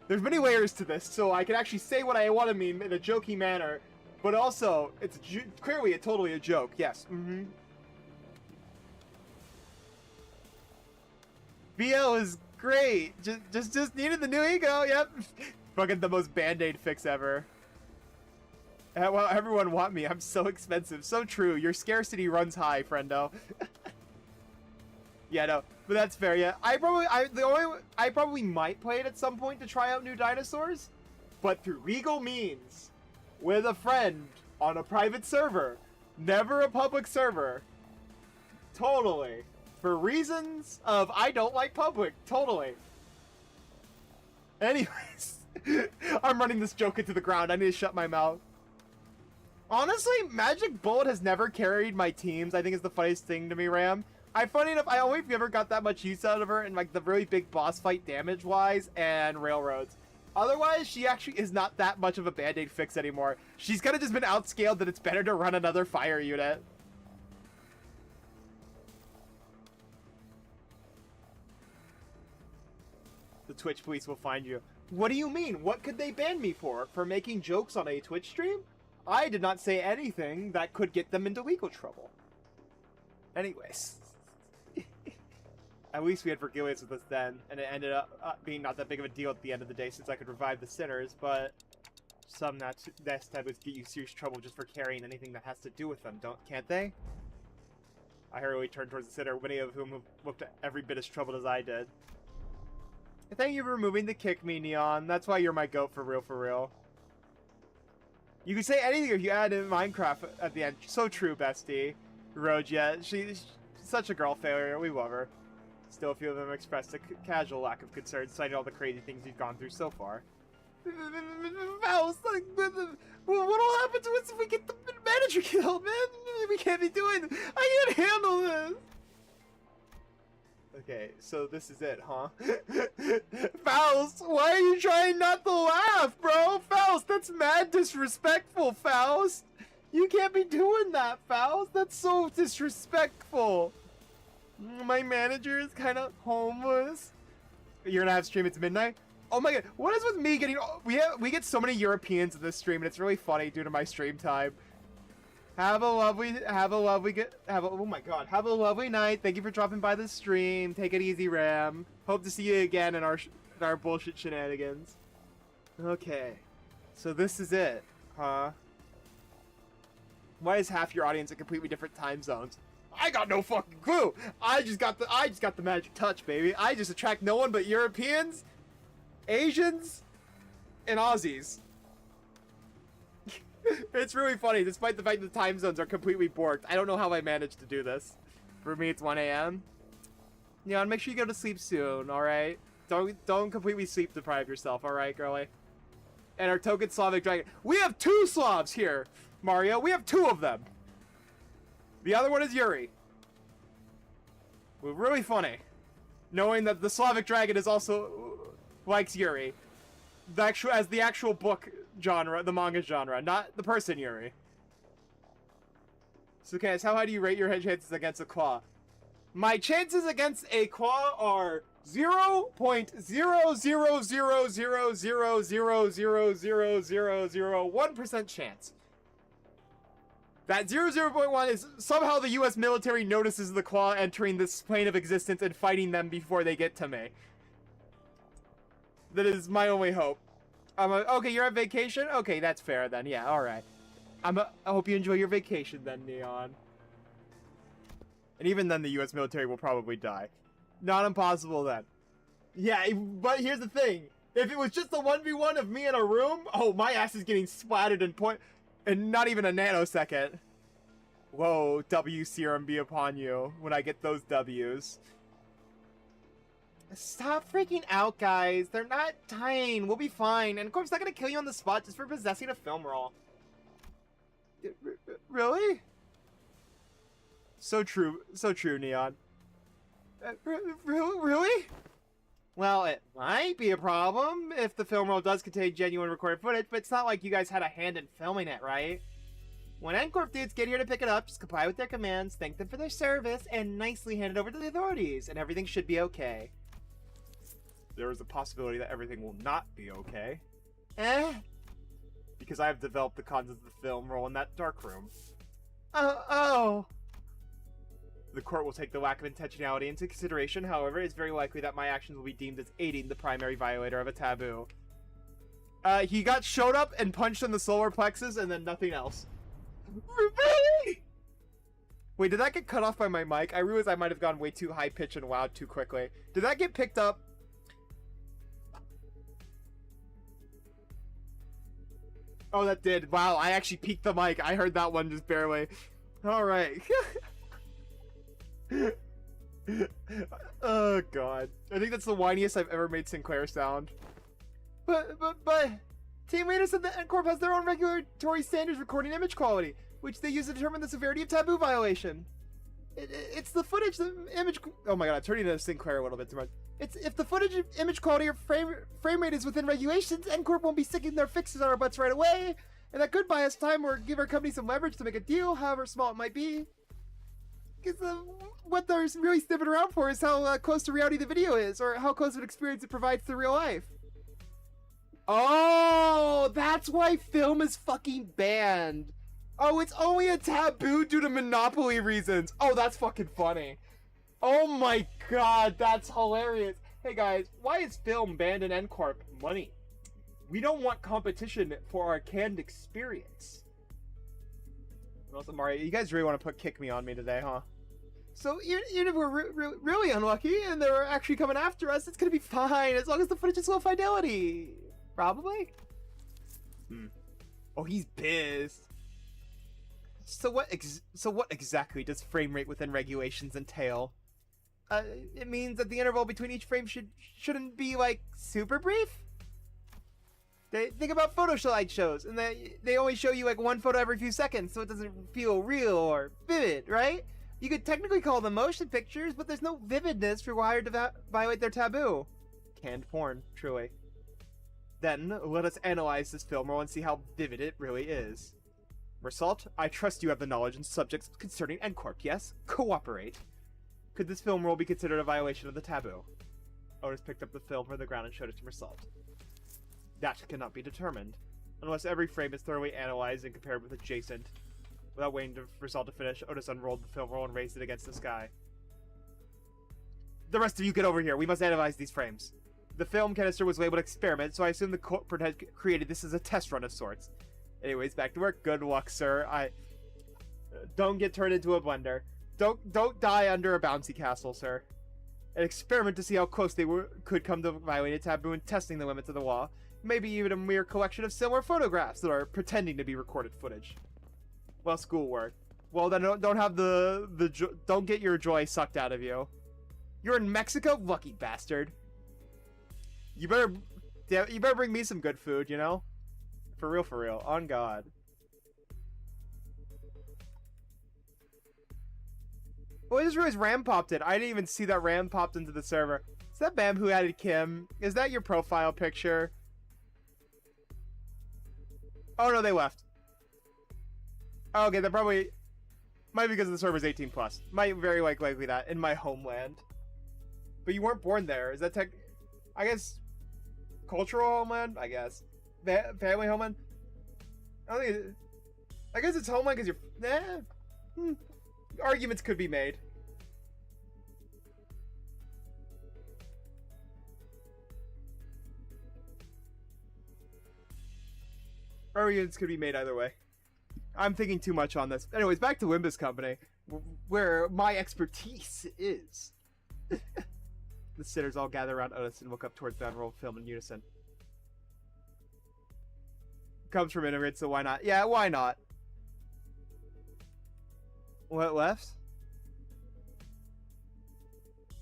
S1: There's many layers to this, so I can actually say what I want to mean in a jokey manner, but also, it's clearly totally a joke, yes. BL is great. Just needed the new ego. Yep. Fucking the most band-aid fix ever. Well, everyone want me. I'm so expensive. So true. Your scarcity runs high, friendo. Yeah, no, but that's fair. Yeah, I probably might play it at some point to try out new dinosaurs, but through legal means, with a friend on a private server, never a public server. Totally. For reasons of I don't like public. Totally. Anyways. I'm running this joke into the ground. I need to shut my mouth. Honestly, Magic Bullet has never carried my teams. I think it's the funniest thing to me, Ram. Funny enough, I only ever got that much use out of her in like the really big boss fight damage-wise and Railroads. Otherwise, she actually is not that much of a band-aid fix anymore. She's kind of just been outscaled that it's better to run another fire unit. The Twitch police will find you. What do you mean? What could they ban me for? For making jokes on a Twitch stream? I did not say anything that could get them into legal trouble. Anyways. At least we had Vergilius with us then, and it ended up being not that big of a deal at the end of the day since I could revive the sinners, but some next time would get you serious trouble just for carrying anything that has to do with them, can't they? I hurriedly turned towards the sinner, many of whom have looked at every bit as troubled as I did. Thank you for removing the kick me, Neon. That's why you're my goat for real, for real. You can say anything if you add in Minecraft at the end. So true, bestie. Road, yeah, she's such a girl failure. We love her. Still, a few of them expressed a casual lack of concern, citing all the crazy things you've gone through so far. Mouse, like, what'll happen to us if we get the manager killed, man? We can't be doing this. I can't handle this. Okay, so this is it, huh? Faust, why are you trying not to laugh, bro? Faust, that's mad disrespectful, Faust. You can't be doing that, Faust. That's so disrespectful. My manager is kind of homeless. You're gonna have stream at midnight? Oh my god, what is with me getting... We get so many Europeans in this stream, and it's really funny due to my stream time. Have a lovely night. Thank you for dropping by the stream. Take it easy, Ram. Hope to see you again in our bullshit shenanigans. Okay, so this is it, huh? Why is half your audience in completely different time zones? I got no fucking clue. I just got the magic touch, baby. I just attract no one but Europeans, Asians, and Aussies. It's really funny, despite the fact that the time zones are completely borked. I don't know how I managed to do this. For me, it's 1 a.m. Neon, make sure you go to sleep soon, alright? Don't completely sleep deprive yourself, alright, girlie? And our token Slavic dragon. We have 2 Slavs here, Mario. We have 2 of them. The other one is Yuri. We're really funny. Knowing that the Slavic dragon is also likes Yuri. the actual book genre, the manga genre, not the person Yuri. So, okay, so how high do you rate your chances against a claw? My chances against a claw are 0.0000000000001% chance. That 0.1 is somehow the US military notices the claw entering this plane of existence and fighting them before they get to me. That is my only hope. Okay, you're on vacation? Okay, that's fair then. Yeah, alright. I hope you enjoy your vacation then, Neon. And even then, the US military will probably die. Not impossible then. Yeah, but here's the thing. If it was just a 1v1 of me in a room, oh, my ass is getting splattered in not even a nanosecond. Whoa, W serum be upon you when I get those W's. Stop freaking out, guys. They're not dying. We'll be fine. And of course, it's not gonna kill you on the spot just for possessing a film roll. Really? So true, Neon. Really? Well, it might be a problem if the film roll does contain genuine recorded footage, but it's not like you guys had a hand in filming it, right? When N-Corp dudes get here to pick it up, just comply with their commands, thank them for their service, and nicely hand it over to the authorities, and everything should be okay. There is a possibility that everything will not be okay. Because I have developed the contents of the film roll in that dark room. Oh. The court will take the lack of intentionality into consideration. However, it's very likely that my actions will be deemed as aiding the primary violator of a taboo. He got showed up and punched in the solar plexus and then nothing else. Really? Wait, did that get cut off by my mic? I realized I might have gone way too high pitched and loud too quickly. Did that get picked up? Oh, that did. Wow, I actually peaked the mic. I heard that one just barely. Alright. Oh god. I think that's the whiniest I've ever made Sinclair sound. But Team Leader said that N-Corp has their own regulatory standards recording image quality, which they use to determine the severity of taboo violation. It's the footage, the image. Oh my god, I'm turning into Sinclair a little bit too much. It's if the footage, image quality, or frame rate is within regulations, N-Corp won't be sticking their fixes on our butts right away, and that could buy us time or give our company some leverage to make a deal, however small it might be. Because what they're really sniffing around for is how close to reality the video is, or how close of an experience it provides to real life. Oh, that's why film is fucking banned. Oh, it's only a taboo due to monopoly reasons. Oh, that's fucking funny. Oh my god, that's hilarious. Hey guys, why is film banned in N-Corp? Money. We don't want competition for our canned experience. Also, Mario, you guys really want to kick me on me today, huh? So even if we're really unlucky and they're actually coming after us, it's gonna be fine as long as the footage is low fidelity. Probably. Oh, he's pissed. So what exactly does frame rate within regulations entail? It means that the interval between each frame shouldn't be like super brief. They think about photo slideshows, and they only show you like one photo every few seconds, so it doesn't feel real or vivid, right? You could technically call them motion pictures, but there's no vividness required to violate their taboo. Canned porn, truly. Then, let us analyze this film roll and see how vivid it really is. Mersalt, I trust you have the knowledge and subjects concerning N-Corp, yes? Cooperate. Could this film roll be considered a violation of the taboo? Otis picked up the film from the ground and showed it to Mersalt. That cannot be determined, unless every frame is thoroughly analyzed and compared with adjacent. Without waiting for Mersalt to finish, Otis unrolled the film roll and raised it against the sky. The rest of you get over here, we must analyze these frames. The film canister was labeled experiment, so I assume the corporate had created this as a test run of sorts. Anyways, back to work. Good luck, sir. Don't get turned into a blender. Don't die under a bouncy castle, sir. An experiment to see how close they could come to violating a taboo and testing the limits of the law. Maybe even a mere collection of similar photographs that are pretending to be recorded footage. Well, schoolwork. Well, then don't get your joy sucked out of you. You're in Mexico, lucky bastard. You better bring me some good food, you know? For real, on God. Oh, I just realized Ram popped it. I didn't even see that Ram popped into the server. Is that Bam who added Kim? Is that your profile picture? Oh no, they left. Oh, okay, they're probably... Might be because the server's 18 plus. Might very likely that in my homeland. But you weren't born there. Is that tech? I guess cultural homeland. I guess family homeland. I don't think. I guess it's homeland because you're. Arguments could be made. Arguments could be made either way. I'm thinking too much on this. Anyways, back to Limbus Company, where my expertise is. The sitters all gather around Otis and look up towards the unrolled film in unison. Comes from immigrants, so why not? Yeah, why not? What, left?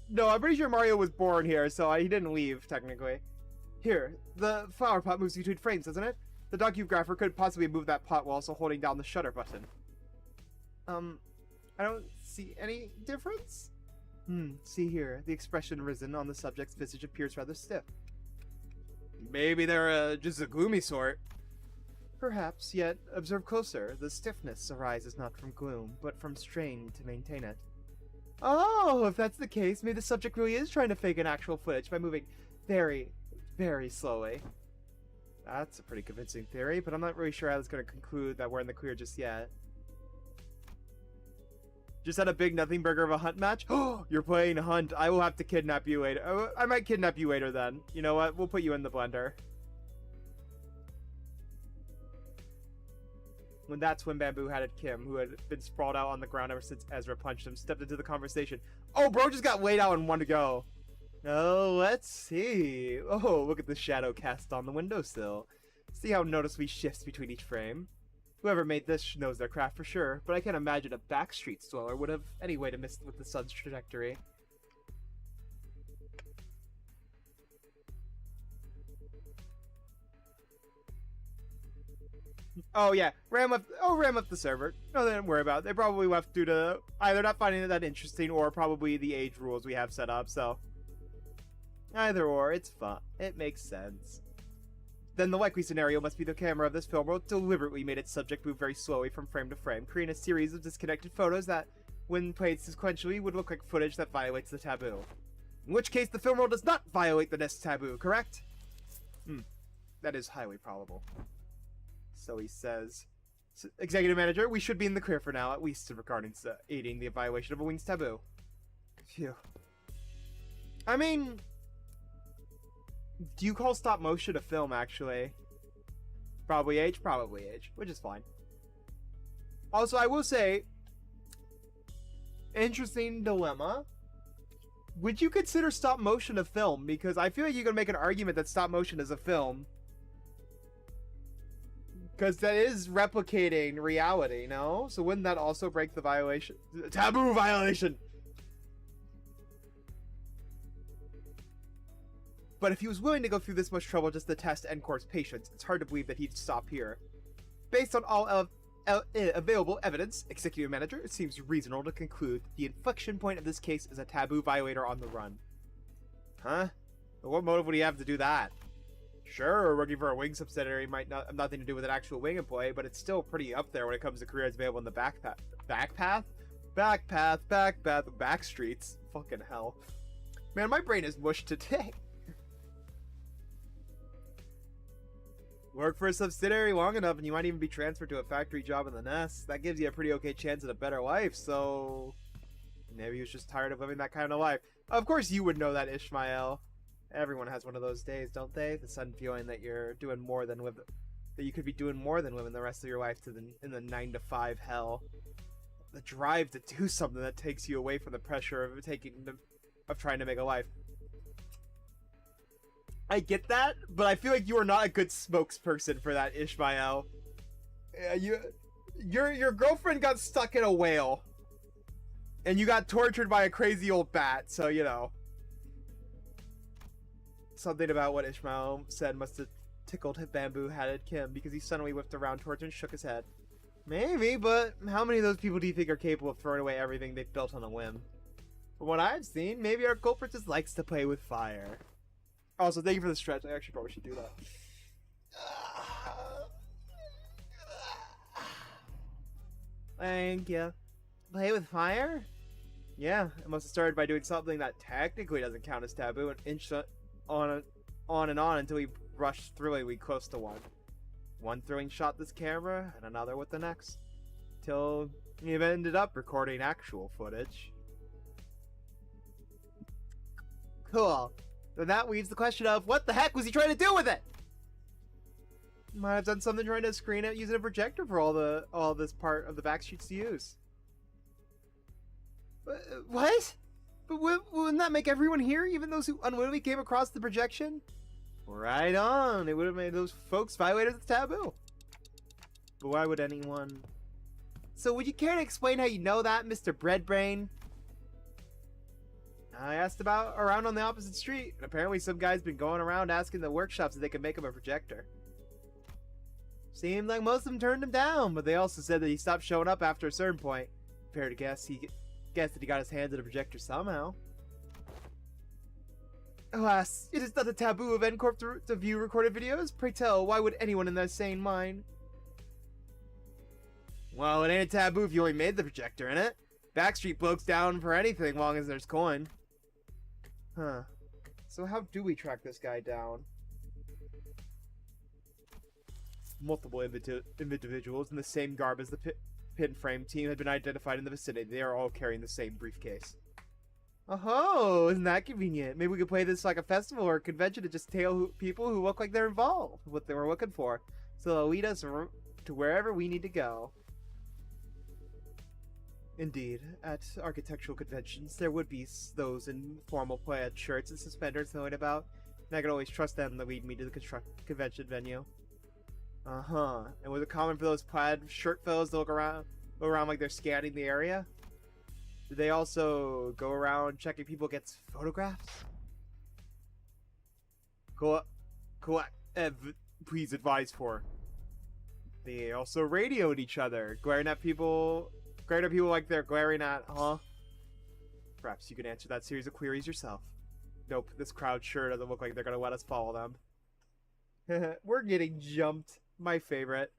S1: No, I'm pretty sure Mario was born here, so he didn't leave, technically. Here, the flower pot moves between frames, doesn't it? The docugrapher could possibly move that pot while also holding down the shutter button. I don't see any difference? See here. The expression risen on the subject's visage appears rather stiff. Maybe they're just a gloomy sort. Perhaps, yet observe closer. The stiffness arises not from gloom, but from strain to maintain it. Oh, if that's the case, maybe the subject really is trying to fake an actual footage by moving very, very slowly. That's a pretty convincing theory, but I'm not really sure how it's going to conclude that we're in the clear just yet. Just had a big nothing burger of a hunt match? Oh, you're playing hunt. I will have to kidnap you later. Oh, I might kidnap you later then. You know what? We'll put you in the blender. When that's when Bamboo-Hatted Kim, who had been sprawled out on the ground ever since Ezra punched him, stepped into the conversation. Oh, bro just got laid out in one to go. Oh, let's see. Oh, look at the shadow cast on the windowsill. See how noticeably shifts between each frame? Whoever made this knows their craft for sure, but I can't imagine a backstreet dweller would have any way to miss with the sun's trajectory. Oh yeah, ram up the server. No, they didn't worry about it. They probably left due to either not finding it that interesting or probably the age rules we have set up, so... Either or, it's fun. It makes sense. Then the likely scenario must be the camera of this film roll deliberately made its subject move very slowly from frame to frame, creating a series of disconnected photos that, when played sequentially, would look like footage that violates the taboo. In which case, the film roll does not violate the NIST taboo, correct? That is highly probable. So he says, Executive Manager, we should be in the clear for now, at least regarding aiding the violation of a Wings taboo. Phew. I mean... Do you call stop motion a film, actually? Probably age, which is fine. Also, I will say, interesting dilemma. Would you consider stop motion a film? Because I feel like you can make an argument that stop motion is a film. Because that is replicating reality, no? So wouldn't that also break the violation? Taboo violation! But if he was willing to go through this much trouble just to test Encore's patience, it's hard to believe that he'd stop here. Based on all available evidence, Executive Manager, it seems reasonable to conclude the inflection point of this case is a taboo violator on the run. Huh? But what motive would he have to do that? Sure, working for a wing subsidiary might not have nothing to do with an actual wing employee, but it's still pretty up there when it comes to careers available in the back streets. Fucking hell. Man, my brain is mush today. Work for a subsidiary long enough and you might even be transferred to a factory job in the nest. That gives you a pretty okay chance at a better life, so... Maybe he was just tired of living that kind of life. Of course you would know that, Ishmael. Everyone has one of those days, don't they? The sudden feeling that you're doing more than live... That you could be doing more than living the rest of your life in the 9-to-5 hell. The drive to do something that takes you away from the pressure of trying to make a life. I get that, but I feel like you are not a good spokesperson for that, Ishmael. Your girlfriend got stuck in a whale, and you got tortured by a crazy old bat, so, you know. Something about what Ishmael said must have tickled Bamboo-Hatted Kim, because he suddenly whipped around towards her and shook his head. Maybe, but how many of those people do you think are capable of throwing away everything they've built on a whim? From what I've seen, maybe our culprit just likes to play with fire. Also, thank you for the stretch. I actually probably should do that. Thank you. Play with fire? Yeah, it must have started by doing something that technically doesn't count as taboo and inch on and on until we rushed through it. We close to one. One throwing shot this camera and another with the next. Till we ended up recording actual footage. Cool. Then that leaves the question of what the heck was he trying to do with it? Might have done something trying to screen it using a projector for all this part of the backstreets to use. What? But wouldn't that make everyone here, even those who unwittingly came across the projection? Right on. It would have made those folks violators of the taboo. But why would anyone? So would you care to explain how you know that, Mr. Breadbrain? I asked about around on the opposite street, and apparently some guy's been going around asking the workshops if they could make him a projector. Seemed like most of them turned him down, but they also said that he stopped showing up after a certain point. Fair to guess, that he got his hands on a projector somehow. Alas, it is not the taboo of N-Corp to view recorded videos. Pray tell, why would anyone in their sane mind? Well, it ain't a taboo if you only made the projector, innit? Backstreet blokes down for anything long as there's coin. Huh. So how do we track this guy down? Multiple individuals in the same garb as the pin frame team had been identified in the vicinity. They are all carrying the same briefcase. Oh, isn't that convenient? Maybe we could play this like a festival or a convention to just tail people who look like they're involved with what they were looking for. So they'll lead us to wherever we need to go. Indeed, at architectural conventions, there would be those in formal plaid shirts and suspenders knowing about, and I could always trust them to lead me to the convention venue. Uh-huh. And was it common for those plaid shirt fellows to look around like they're scanning the area? Did they also go around checking people against photographs? Please advise for. They also radioed each other, glaring at people like they're glaring at, huh? Perhaps you can answer that series of queries yourself. Nope, this crowd sure doesn't look like they're gonna let us follow them. We're getting jumped. My favorite.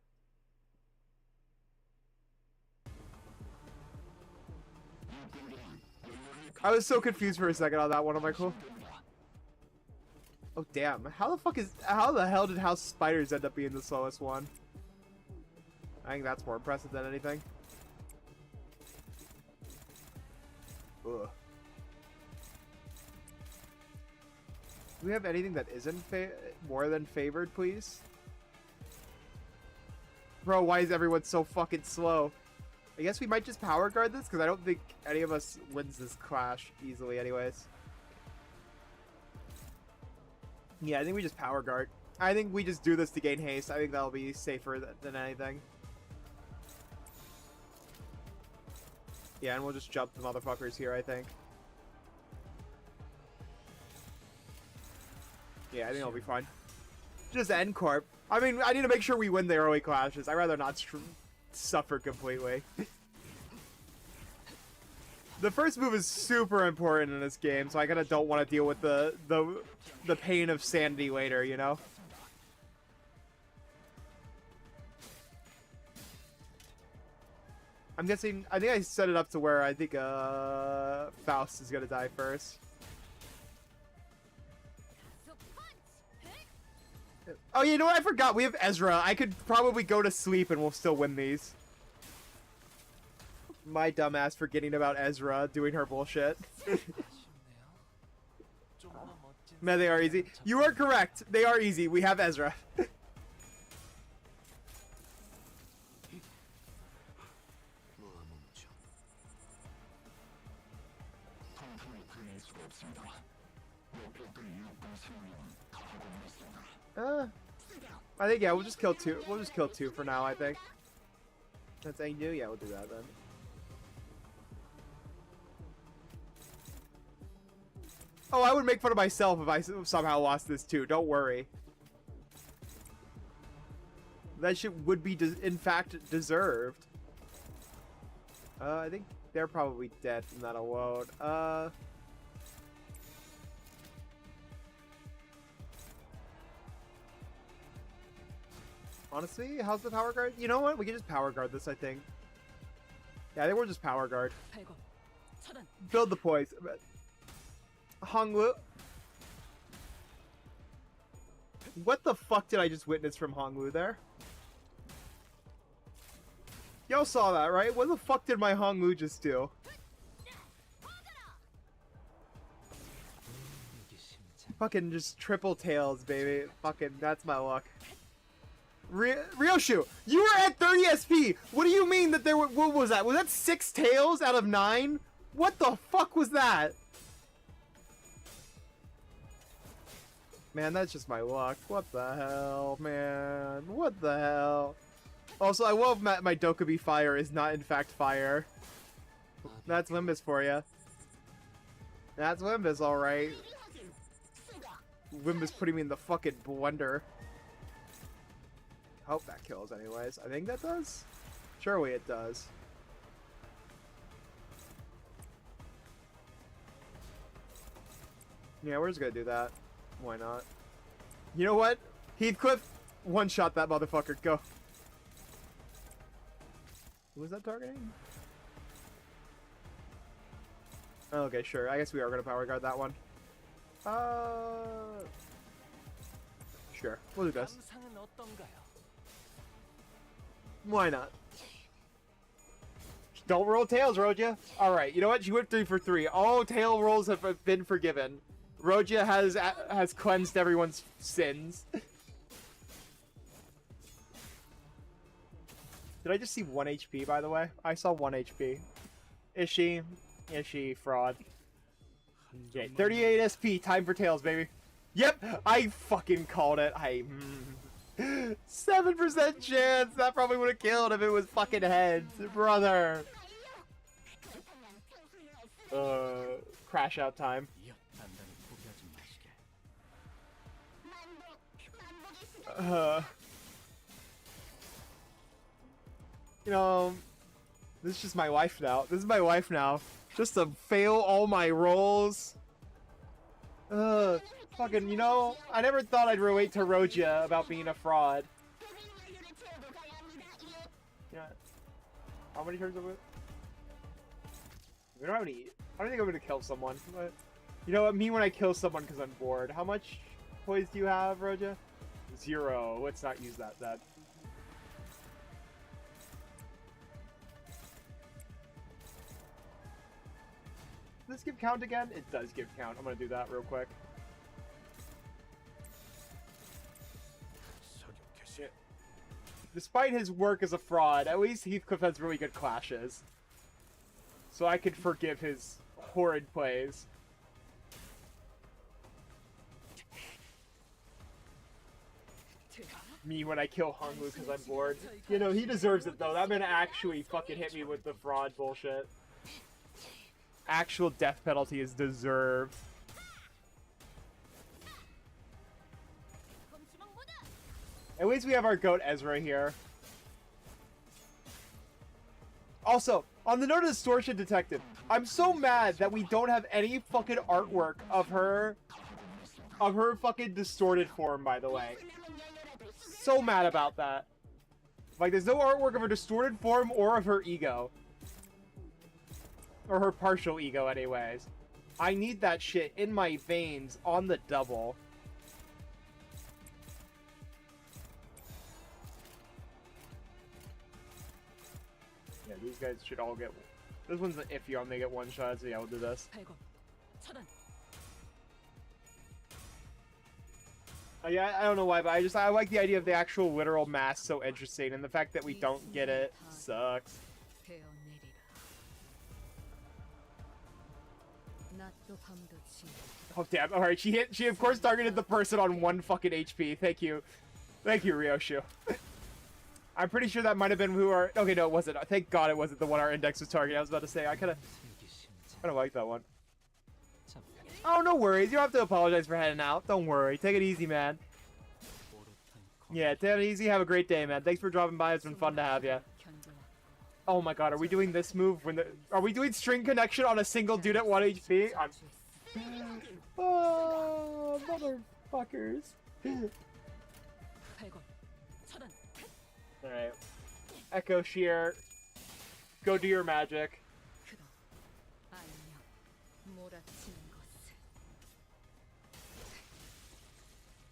S1: I was so confused for a second on that one. I'm like, oh damn. How the hell did House Spiders end up being the slowest one? I think that's more impressive than anything. Ugh. Do we have anything that isn't more than favored, please? Bro, why is everyone so fucking slow? I guess we might just power guard this, because I don't think any of us wins this clash easily anyways. Yeah, I think we just power guard. I think we just do this to gain haste. I think that'll be safer than anything. Yeah, and we'll just jump the motherfuckers here, I think. Yeah, I think it'll be fine. Just N-Corp. I mean, I need to make sure we win the early clashes. I'd rather not suffer completely. The first move is super important in this game, so I kind of don't want to deal with the pain of sanity later, you know? I'm guessing, I think I set it up to where I think Faust is gonna die first. Oh, you know what? I forgot. We have Ezra. I could probably go to sleep and we'll still win these. My dumbass forgetting about Ezra doing her bullshit. Man, they are easy. You are correct. They are easy. We have Ezra. I think, yeah, we'll just kill two. We'll just kill two for now, I think. That's how you do? Yeah, we'll do that then. Oh, I would make fun of myself if I somehow lost this too. Don't worry. That shit would be, in fact, deserved. I think they're probably dead from that alone. Honestly, how's the power guard? You know what? We can just power guard this, I think. Yeah, I think we're just power guard. Build the poise. Hongwu. What the fuck did I just witness from Hongwu there? Y'all saw that, right? What the fuck did my Hongwu just do? Fucking just triple tails, baby. Fucking, that's my luck. Ryoshu, you were at 30 SP! What do you mean that there were, what was that? Was that 6 tails out of 9? What the fuck was that? Man, that's just my luck. What the hell, man? What the hell? Also, I love my Dokubi fire is not in fact fire. That's Limbus for you. That's Limbus, alright. Limbus putting me in the fucking blender. Hope that kills anyways. I think that does? Surely it does. Yeah, we're just gonna do that. Why not? You know what? Heathcliff, one-shot that motherfucker. Go. Who was that targeting? Okay, sure. I guess we are gonna power guard that one. Sure. We'll do this. Why not? Don't roll tails, Roja. Alright, you know what? She went 3 for 3. All tail rolls have been forgiven. Roja has cleansed everyone's sins. Did I just see 1 HP, by the way? I saw 1 HP. Is she? Is she fraud? Okay, 38 SP. Time for tails, baby. Yep! I fucking called it. 7% chance! That probably would have killed if it was fucking heads. Brother! Crash out time. You know, this is just my life now. This is my life now. Just to fail all my rolls. Fucking, you know, I never thought I'd relate to Roja about being a fraud. Yeah. How many turns of it? We don't have any. I don't think I'm gonna kill someone, but you know what? Me when I kill someone because I'm bored. How much poise do you have, Roja? 0. Let's not use that then. Does this give count again? It does give count. I'm gonna do that real quick. Despite his work as a fraud, at least Heathcliff has really good clashes. So I could forgive his horrid plays. Me when I kill Hongwu because I'm bored. You know, he deserves it though. That man actually fucking hit me with the fraud bullshit. Actual death penalty is deserved. At least we have our goat Ezra here. Also, on the note of Distortion Detective, I'm so mad that we don't have any fucking artwork of her fucking distorted form, by the way. So mad about that. Like, there's no artwork of her distorted form or of her ego. Or her partial ego, anyways. I need that shit in my veins on the double. Yeah, these guys should all get... This one's an iffy on they get one shot, so yeah, we'll do this. Yeah, I don't know why, but I like the idea of the actual literal mask so interesting, and the fact that we don't get it sucks. Oh damn, alright, she of course targeted the person on 1 fucking HP. Thank you, Ryoshu. I'm pretty sure that might have been who our... Okay, no, it wasn't. Thank God it wasn't the one our index was targeting. I was about to say, I kinda like that one. Oh, no worries. You don't have to apologize for heading out. Don't worry. Take it easy, man. Yeah, take it easy. Have a great day, man. Thanks for dropping by. It's been fun to have you. Oh my God, are we doing this move when the... Are we doing string connection on a single dude at 1 HP? Oh, motherfuckers. Alright. Echo Shear. Go do your magic.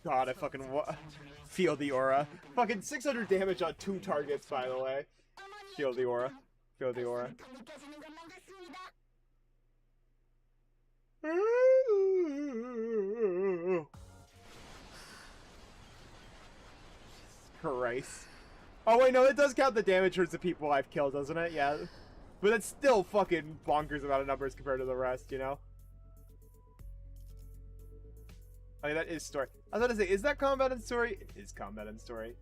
S1: God, I fucking feel the aura. Fucking 600 damage on 2 targets, by the way. Feel the aura. Feel the aura. Christ. Oh wait, no, it does count the damage towards the people I've killed, doesn't it? Yeah. But that's still fucking bonkers amount of numbers compared to the rest, you know? Okay, that is story. I was about to say, is that combat and story? It is combat and story.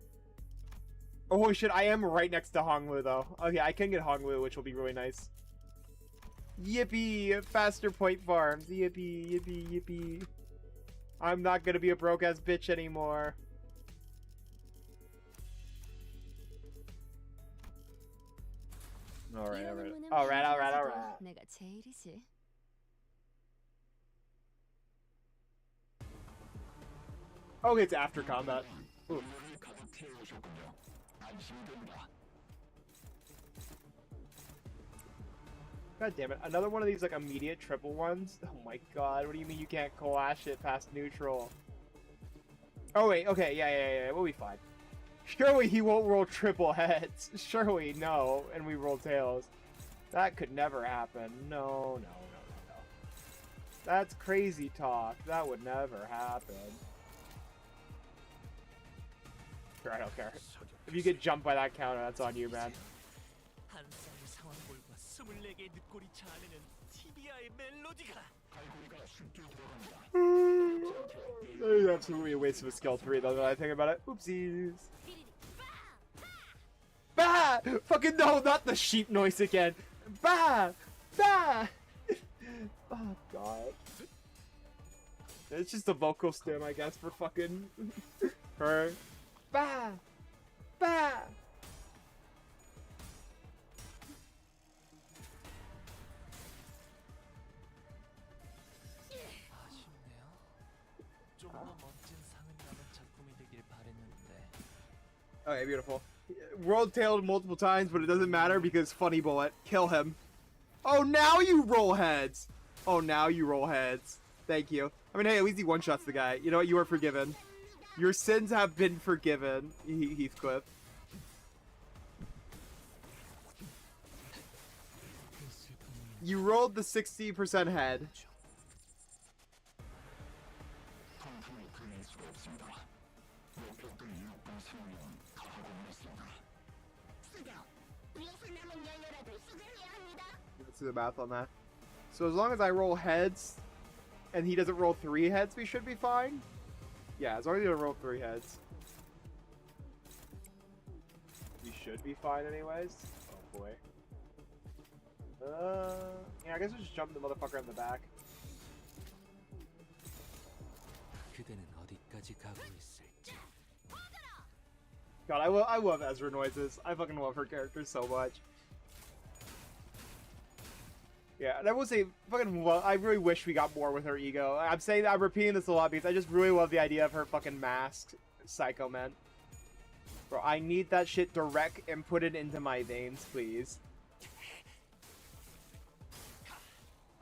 S1: Oh, holy shit, I am right next to Hongwu, though. Okay, I can get Hongwu, which will be really nice. Yippee! Faster point farms. Yippee, yippee, yippee. I'm not gonna be a broke-ass bitch anymore. Alright, alright. Alright, alright, alright. Okay, it's after combat. Ooh. God damn it. Another one of these, like, immediate triple ones? Oh my god, what do you mean you can't clash it past neutral? Oh wait, okay, yeah, we'll be fine. Surely he won't roll triple heads. Surely, no, and we roll tails. That could never happen. No. That's crazy talk. That would never happen. Sure, I don't care. If you get jumped by that counter, that's on you, man. That is absolutely a waste of a skill 3, though, when I think about it. Oopsies. Bah! Fucking no, not the sheep noise again. Bah! Bah! Oh, God. It's just a vocal stem, I guess, for fucking her. Bah! Bah! Okay, beautiful. World tailed multiple times, but it doesn't matter because funny bullet. Kill him. Oh, now you roll heads. Oh, now you roll heads. Thank you. I mean, hey, at least he one-shots the guy. You know what? You are forgiven. Your sins have been forgiven, Heathcliff. You rolled the 60% head. Let's do the math on that. So as long as I roll heads, and he doesn't roll 3 heads, we should be fine? Yeah, as long as you don't roll 3 heads. We should be fine anyways. Oh boy. Yeah, I guess we'll just jump the motherfucker in the back. God, I love Ezra noises. I fucking love her character so much. Yeah, and I will say, fucking, I really wish we got more with her ego. I'm repeating this a lot because I just really love the idea of her fucking masked Psycho Man. Bro, I need that shit direct and put it into my veins, please.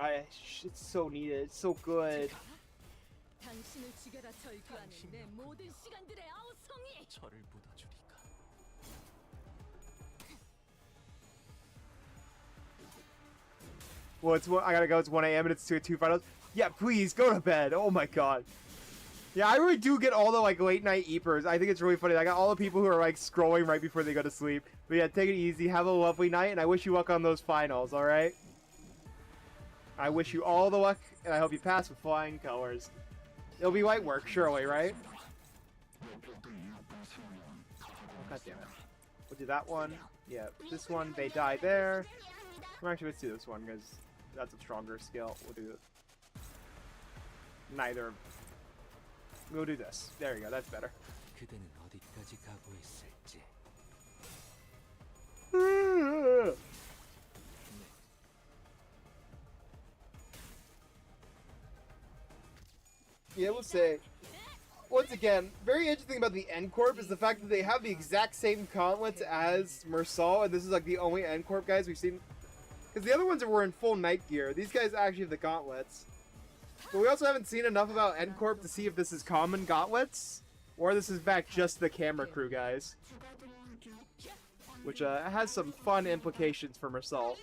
S1: It's so needed. It's so good. Well, I gotta go. It's 1 a.m. and it's 2 finals. Yeah, please go to bed. Oh my god. Yeah, I really do get all the like late night eepers. I think it's really funny. I got all the people who are like scrolling right before they go to sleep. But yeah, take it easy. Have a lovely night, and I wish you luck on those finals. All right. I wish you all the luck, and I hope you pass with flying colors. It'll be light work, surely, right? Oh, god damn it. We'll do that one. Yeah, this one, they die there. Well, actually, let's do this one, because that's a stronger skill. We'll do neither. We'll do this. There you go, that's better. Yeah, we'll say. once again, very interesting about the N Corp is the fact that they have the exact same gauntlets as Mersal, and this is like the only N Corp guys we've seen. Because the other ones were in full night gear. These guys actually have the gauntlets. But we also haven't seen enough about N Corp to see if this is common gauntlets, or this is in fact just the camera crew guys. Which has some fun implications for Mersal.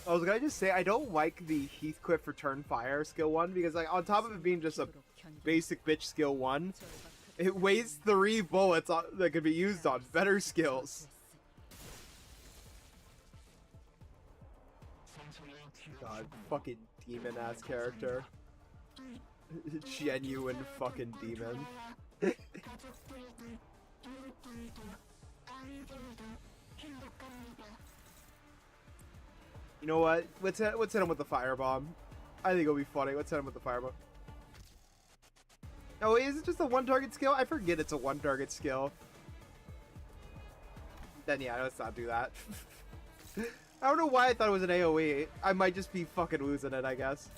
S1: I was gonna just say, I don't like the Heathcliff Return Fire skill 1, because like on top of it being just a basic bitch skill 1, it wastes 3 bullets that could be used on better skills. God, fucking demon-ass character. Genuine fucking demon. You know what? Let's hit him with the firebomb. I think it'll be funny. Let's hit him with the firebomb. Oh, wait, is it just a one-target skill? I forget it's a one-target skill. Then yeah, let's not do that. I don't know why I thought it was an AoE. I might just be fucking losing it, I guess.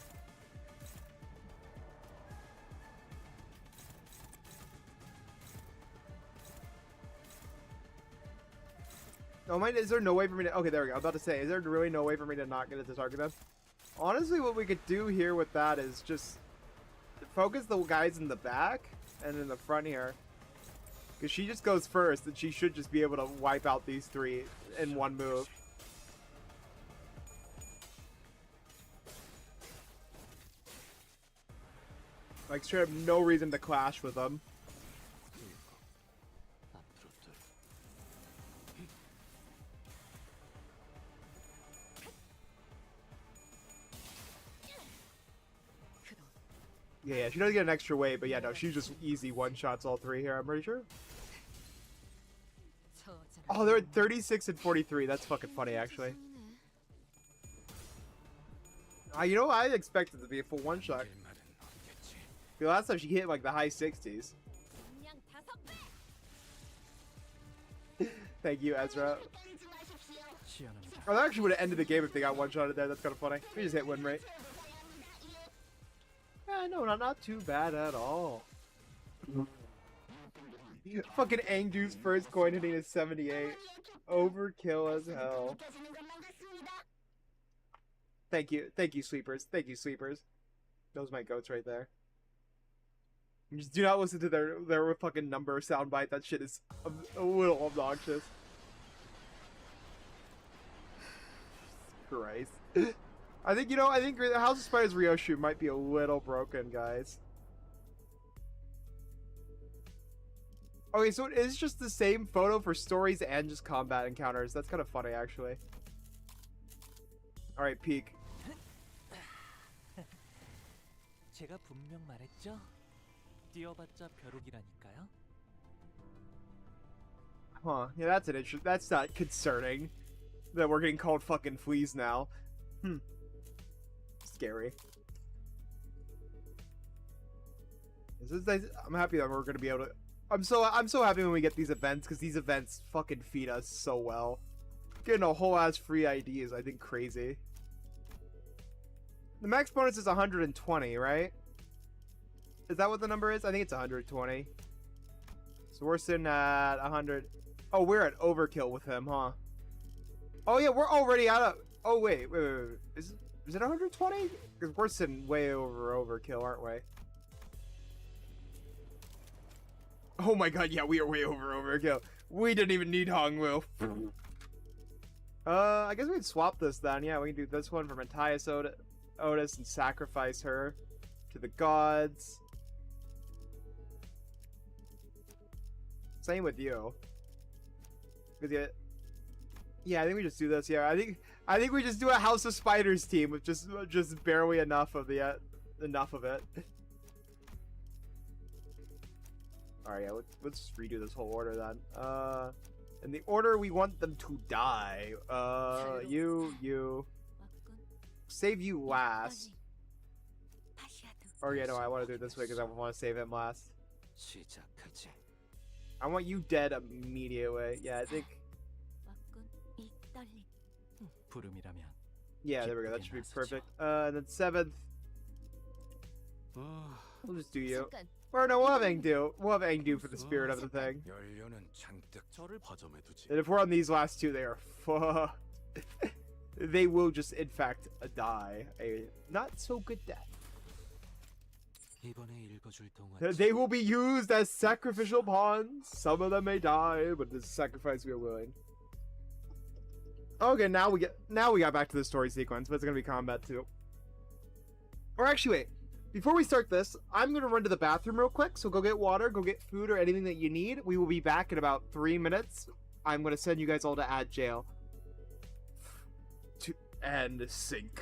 S1: Oh, is there no way for me to... Okay, there we go. I was about to say, is there really no way for me to not get it to target them? Honestly, what we could do here with that is just focus the guys in the back and in the front here. Because she just goes first, and she should just be able to wipe out these 3 in one move. Like, straight up no reason to clash with them. Yeah, she does get an extra weight, but yeah, no, she's just easy one-shots all 3 here, I'm pretty sure. Oh, they're at 36 and 43. That's fucking funny, actually. You know, I expected it to be a full one-shot. The last time she hit like the high 60s. Thank you, Ezra. Oh, that actually would have ended the game if they got one-shotted there. That's kind of funny. We just hit win rate. Yeah, no, not too bad at all. Fucking Angju's first coin hitting is 78. Overkill as hell. Thank you, sleepers. Thank you, sleepers. Those are my goats right there. Just do not listen to their fucking number soundbite. That shit is a little obnoxious. Christ. I think House of Spiders Ryoshu might be a little broken, guys. Okay, so it is just the same photo for stories and just combat encounters. That's kind of funny, actually. Alright, peek.
S2: 제가 분명 말했죠? 뛰어봤자 벼룩이라니까요.
S1: Huh, yeah, that's an issue. That's not concerning that we're getting called fucking fleas now. Scary. I'm happy that we're gonna be able to. I'm so happy when we get these events, because these events fucking feed us so well. Getting a whole ass free ID is, I think, crazy. The max bonus is 120, right? Is that what the number is? I think it's 120. So we're sitting at 100. Oh, we're at overkill with him, huh? Oh yeah, we're already out of. Oh wait. Is it 120? Because we're sitting way over overkill, aren't we? Oh my god, yeah, we are way over overkill. We didn't even need Hongwu. I guess we can swap this then. Yeah, we can do this one for Matthias Otis and sacrifice her to the gods. Same with you. Yeah, I think we just do this. Yeah, I think we just do a House of Spiders team with just barely enough of it. All right, yeah, let's just redo this whole order then. In the order we want them to die. You save you last. Or yeah, no, I want to do it this way because I want to save him last.
S3: 시작하지.
S1: I want you dead immediately. Yeah, I think.
S4: 왔군 이 떨림.
S2: 부름이라면
S1: Yeah, there we go. That should be perfect. And then 7th, we'll just do you.
S4: 잠깐
S1: Or no, we'll have Engdu. We'll have Engdu for the spirit of the thing.
S3: 연료는 잔뜩
S2: 저를
S3: 허점해두지.
S1: And if we're on these last two, they are they will just, in fact, die a not so good death.
S2: 이번에 읽어줄 동안
S1: They will be used as sacrificial pawns. Some of them may die, but this sacrifice we are willing. Okay, now we got back to the story sequence, but it's gonna be combat too. Or actually, wait. Before we start this, I'm gonna run to the bathroom real quick. So go get water, go get food, or anything that you need. We will be back in about 3 minutes. I'm gonna send you guys all to ad jail. And sink.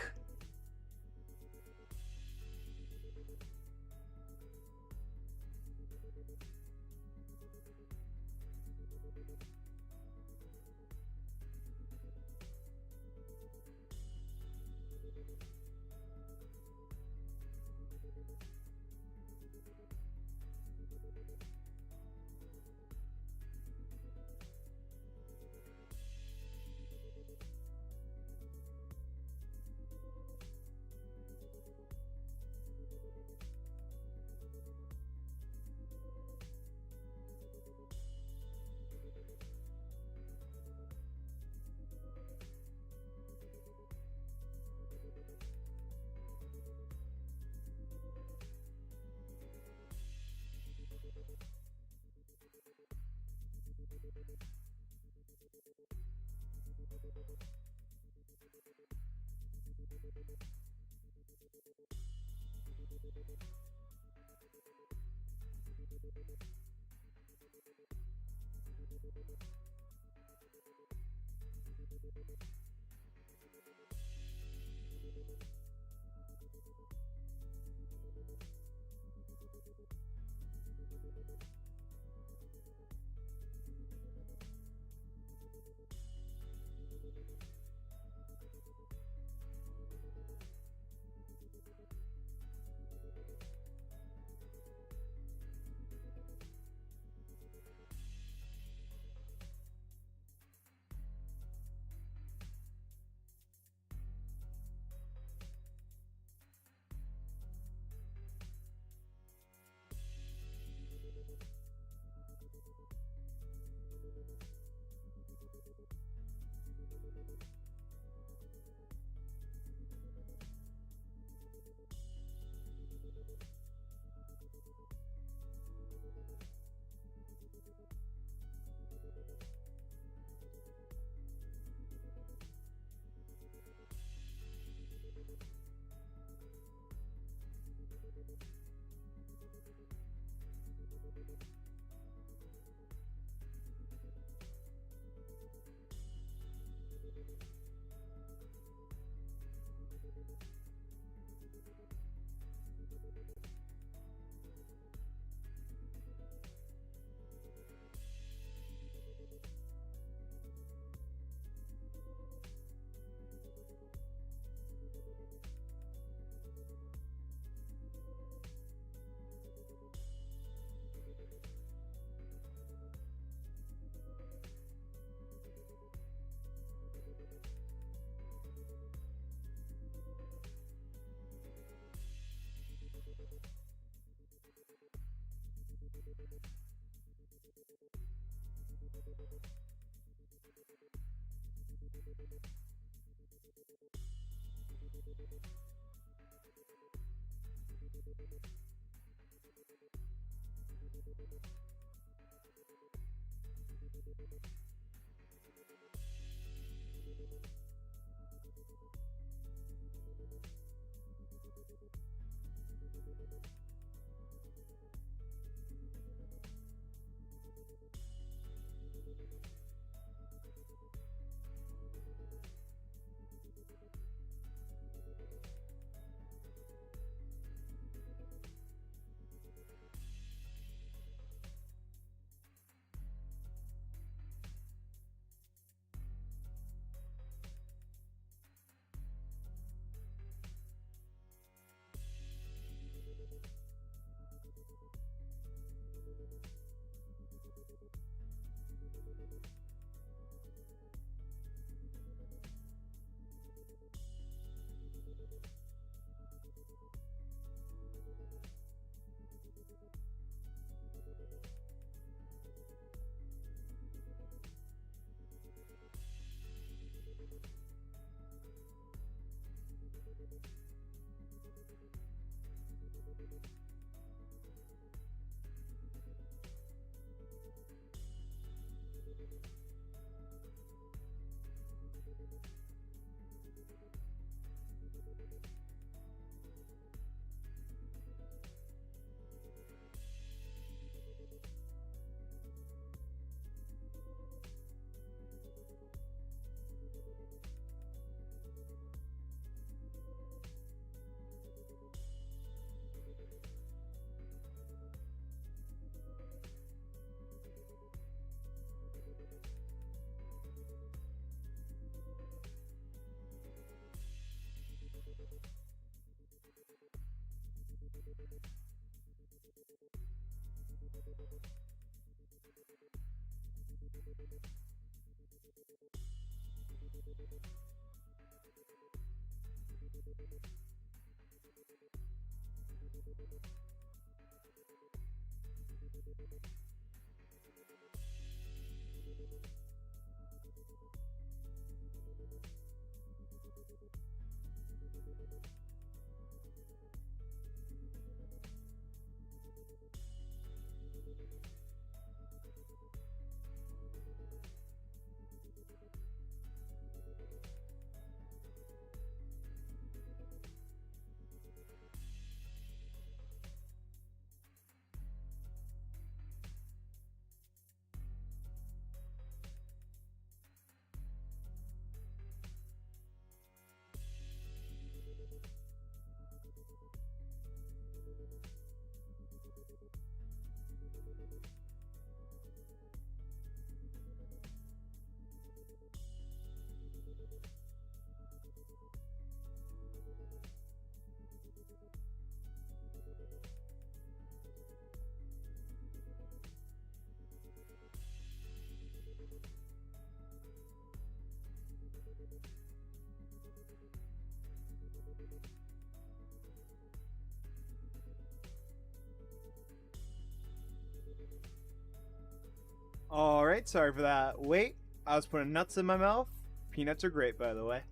S1: Alright, sorry for that. Wait, I was putting nuts in my mouth. Peanuts are great, by the way.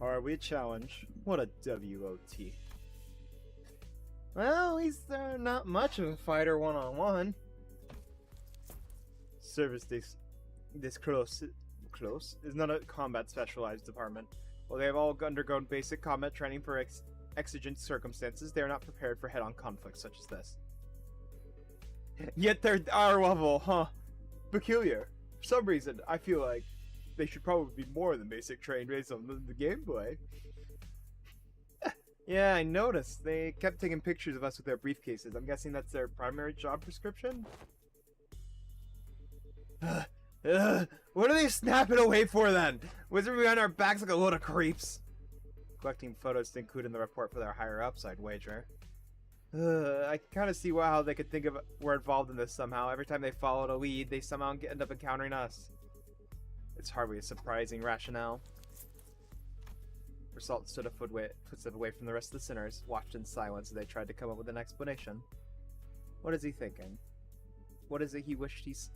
S1: Are we a challenge? What a WOT. Well, at least they're not much of a fighter one-on-one. Service this close is not a combat specialized department. While they have all undergone basic combat training for exigent circumstances, they are not prepared for head-on conflicts such as this. Yet they're our level, huh? Peculiar. For some reason, I feel like they should probably be more than basic trained based on the gameplay. Yeah, I noticed. They kept taking pictures of us with their briefcases. I'm guessing that's their primary job prescription? What are they snapping away for then? Wizard behind our backs like a load of creeps. Collecting photos to include in the report for their higher ups, I'd wager. I kind of see how they could think of we're involved in this somehow. Every time they followed a lead, they somehow end up encountering us. It's hardly a surprising rationale. Result stood a footstep away from the rest of the sinners, watched in silence as they tried to come up with an explanation. What is he thinking? What is it he wishes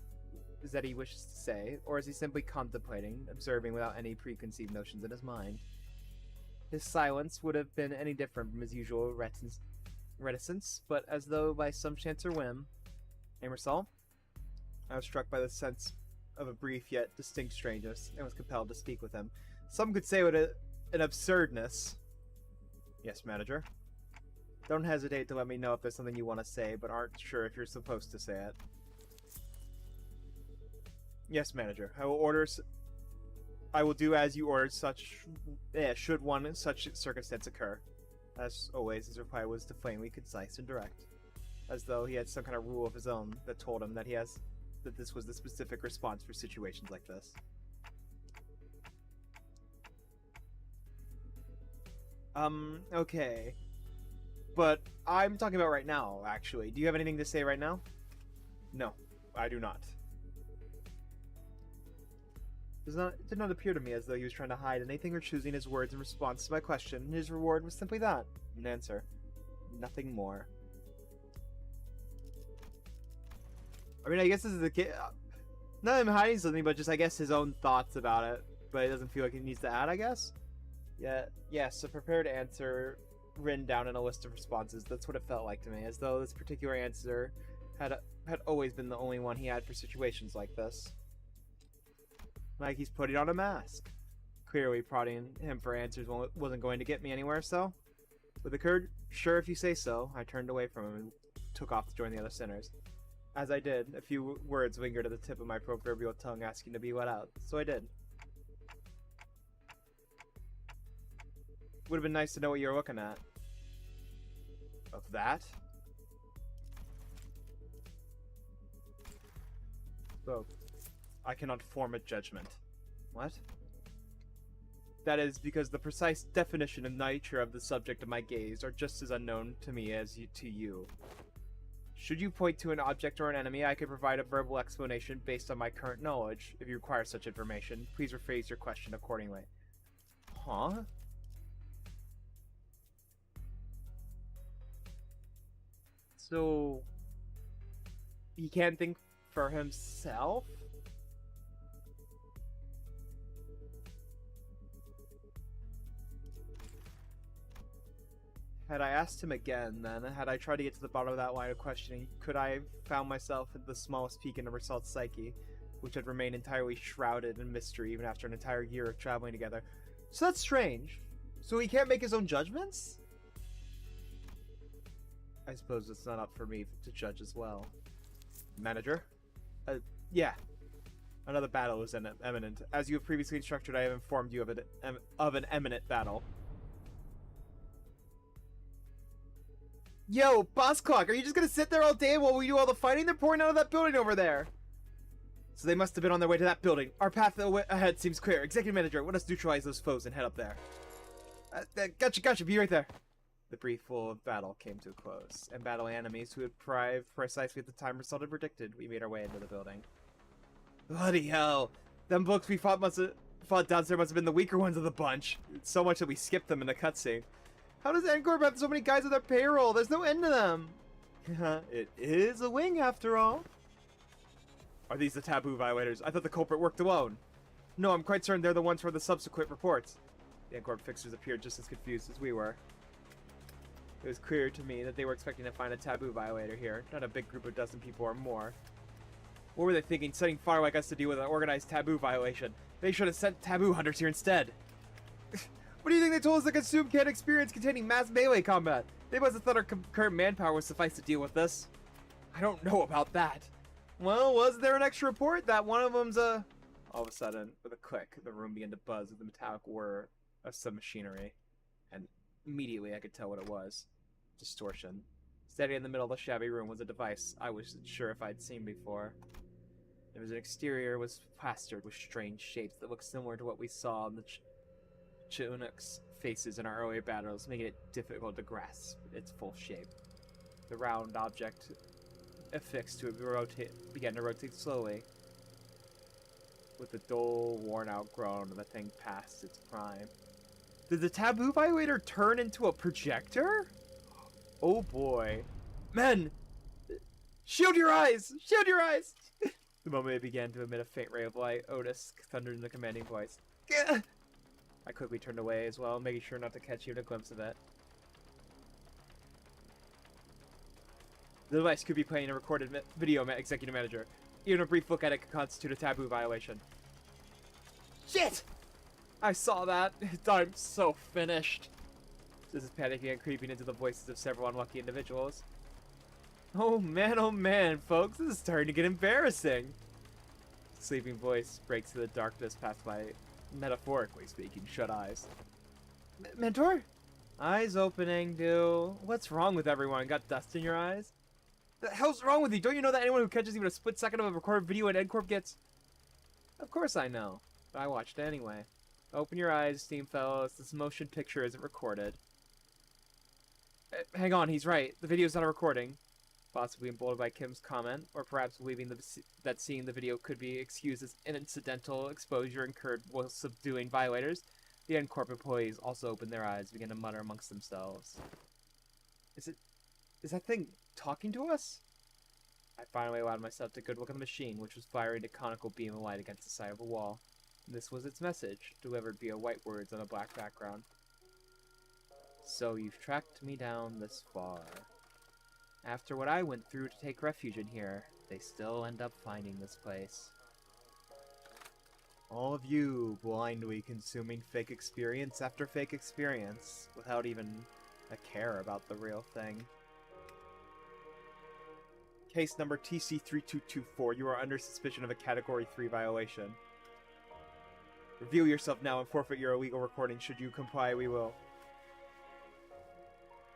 S1: to say, or is he simply contemplating, observing without any preconceived notions in his mind? His silence would have been any different from his usual reticence, but as though by some chance or whim, Emersal, I was struck by the sense of a brief yet distinct strangeness, and was compelled to speak with him. Some could say with an absurdness. Yes, manager. Don't hesitate to let me know if there's something you want to say, but aren't sure if you're supposed to say it. Yes, manager. I will do as you ordered. Should one such circumstance occur. As always, his reply was defiantly concise and direct, as though he had some kind of rule of his own that told him that this was the specific response for situations like this. Okay. But I'm talking about right now, actually. Do you have anything to say right now? No, I do not. It did not appear to me as though he was trying to hide anything or choosing his words in response to my question. His reward was simply that. An answer. Nothing more. I mean, I guess this is the kid. Not him hiding something, but just, I guess, his own thoughts about it. But it doesn't feel like he needs to add, I guess? Yeah, yes, a prepared answer written down in a list of responses. That's what it felt like to me, as though this particular answer had always been the only one he had for situations like this. Like he's putting on a mask. Clearly prodding him for answers wasn't going to get me anywhere, so? With a curt, sure if you say so, I turned away from him and took off to join the other sinners. As I did, a few words lingered at the tip of my proverbial tongue asking to be let out, so I did. Would have been nice to know what you were looking at. Of that? So, I cannot form a judgment. What? That is because the precise definition and nature of the subject of my gaze are just as unknown to me as to you. Should you point to an object or an enemy, I could provide a verbal explanation based on my current knowledge. If you require such information, please rephrase your question accordingly. Huh? So, he can't think for himself? Had I asked him again, then, had I tried to get to the bottom of that line of questioning, could I have found myself at the smallest peak in Emersal's psyche, which had remained entirely shrouded in mystery even after an entire year of traveling together. So that's strange. So he can't make his own judgments? I suppose it's not up for me to judge as well. Manager? Yeah. Another battle is imminent. As you have previously instructed, I have informed you of an imminent battle. Yo, Boss Clock, are you just gonna sit there all day while we do all the fighting? They're pouring out of that building over there. So they must have been on their way to that building. Our path ahead seems clear. Executive Manager, let us neutralize those foes and head up there. Gotcha, be right there. The brief full of battle came to a close, and battling enemies who had arrived precisely at the time result had predicted, we made our way into the building. Bloody hell. Them books we fought downstairs must have been the weaker ones of the bunch. It's so much that we skipped them in the cutscene. How does Encore have so many guys on their payroll? There's no end to them. It is a wing after all. Are these the taboo violators? I thought the culprit worked alone. No, I'm quite certain they're the ones for the subsequent reports. The N-Corp fixers appeared just as confused as we were. It was clear to me that they were expecting to find a taboo violator here, not a big group of dozen people or more. What were they thinking, sending fodder like us to deal with an organized taboo violation? They should have sent taboo hunters here instead. What do you think they told us the consumed can't experience containing mass melee combat? They must have thought our current manpower would suffice to deal with this. I don't know about that. Well, was there an extra report that one of them's a... All of a sudden, with a click, the room began to buzz with the metallic whir of some machinery. And immediately I could tell what it was. Distortion. Standing in the middle of the shabby room was a device I wasn't sure if I'd seen before. It was an exterior was plastered with strange shapes that looked similar to what we saw on the Chinook's faces in our earlier battles, making it difficult to grasp its full shape. The round object affixed to it began to rotate slowly. With the dull, worn-out groan, the thing passed its prime. Did the taboo violator turn into a projector? Oh boy. Men! Shield your eyes! Shield your eyes! The moment it began to emit a faint ray of light, Otis thundered in a commanding voice. Gah! I quickly turned away as well, making sure not to catch even a glimpse of it. The device could be playing a recorded video, Executive Manager. Even a brief look at it could constitute a taboo violation. Shit! I saw that. I'm so finished. This is panicking and creeping into the voices of several unlucky individuals. Oh man, folks, this is starting to get embarrassing. Sleeping voice breaks through the darkness past my, metaphorically speaking, shut eyes. Mentor? Eyes opening, dude. What's wrong with everyone? Got dust in your eyes? The hell's wrong with you? Don't you know that anyone who catches even a split second of a recorded video in N-Corp gets... Of course I know, but I watched it anyway. Open your eyes, esteemed fellows. This motion picture isn't recorded. Hang on, he's right. The video's not a recording. Possibly emboldened by Kim's comment, or perhaps believing that seeing the video could be excused as incidental exposure incurred while subduing violators, the N-Corp employees also opened their eyes and began to mutter amongst themselves. Is that thing talking to us? I finally allowed myself to good look at the machine, which was firing a conical beam of light against the side of a wall. This was its message, delivered via white words on a black background. So you've tracked me down this far. After what I went through to take refuge in here, they still end up finding this place. All of you blindly consuming fake experience after fake experience, without even a care about the real thing. Case number TC3224, you are under suspicion of a Category 3 violation. Reveal yourself now and forfeit your illegal recording. Should you comply, we will.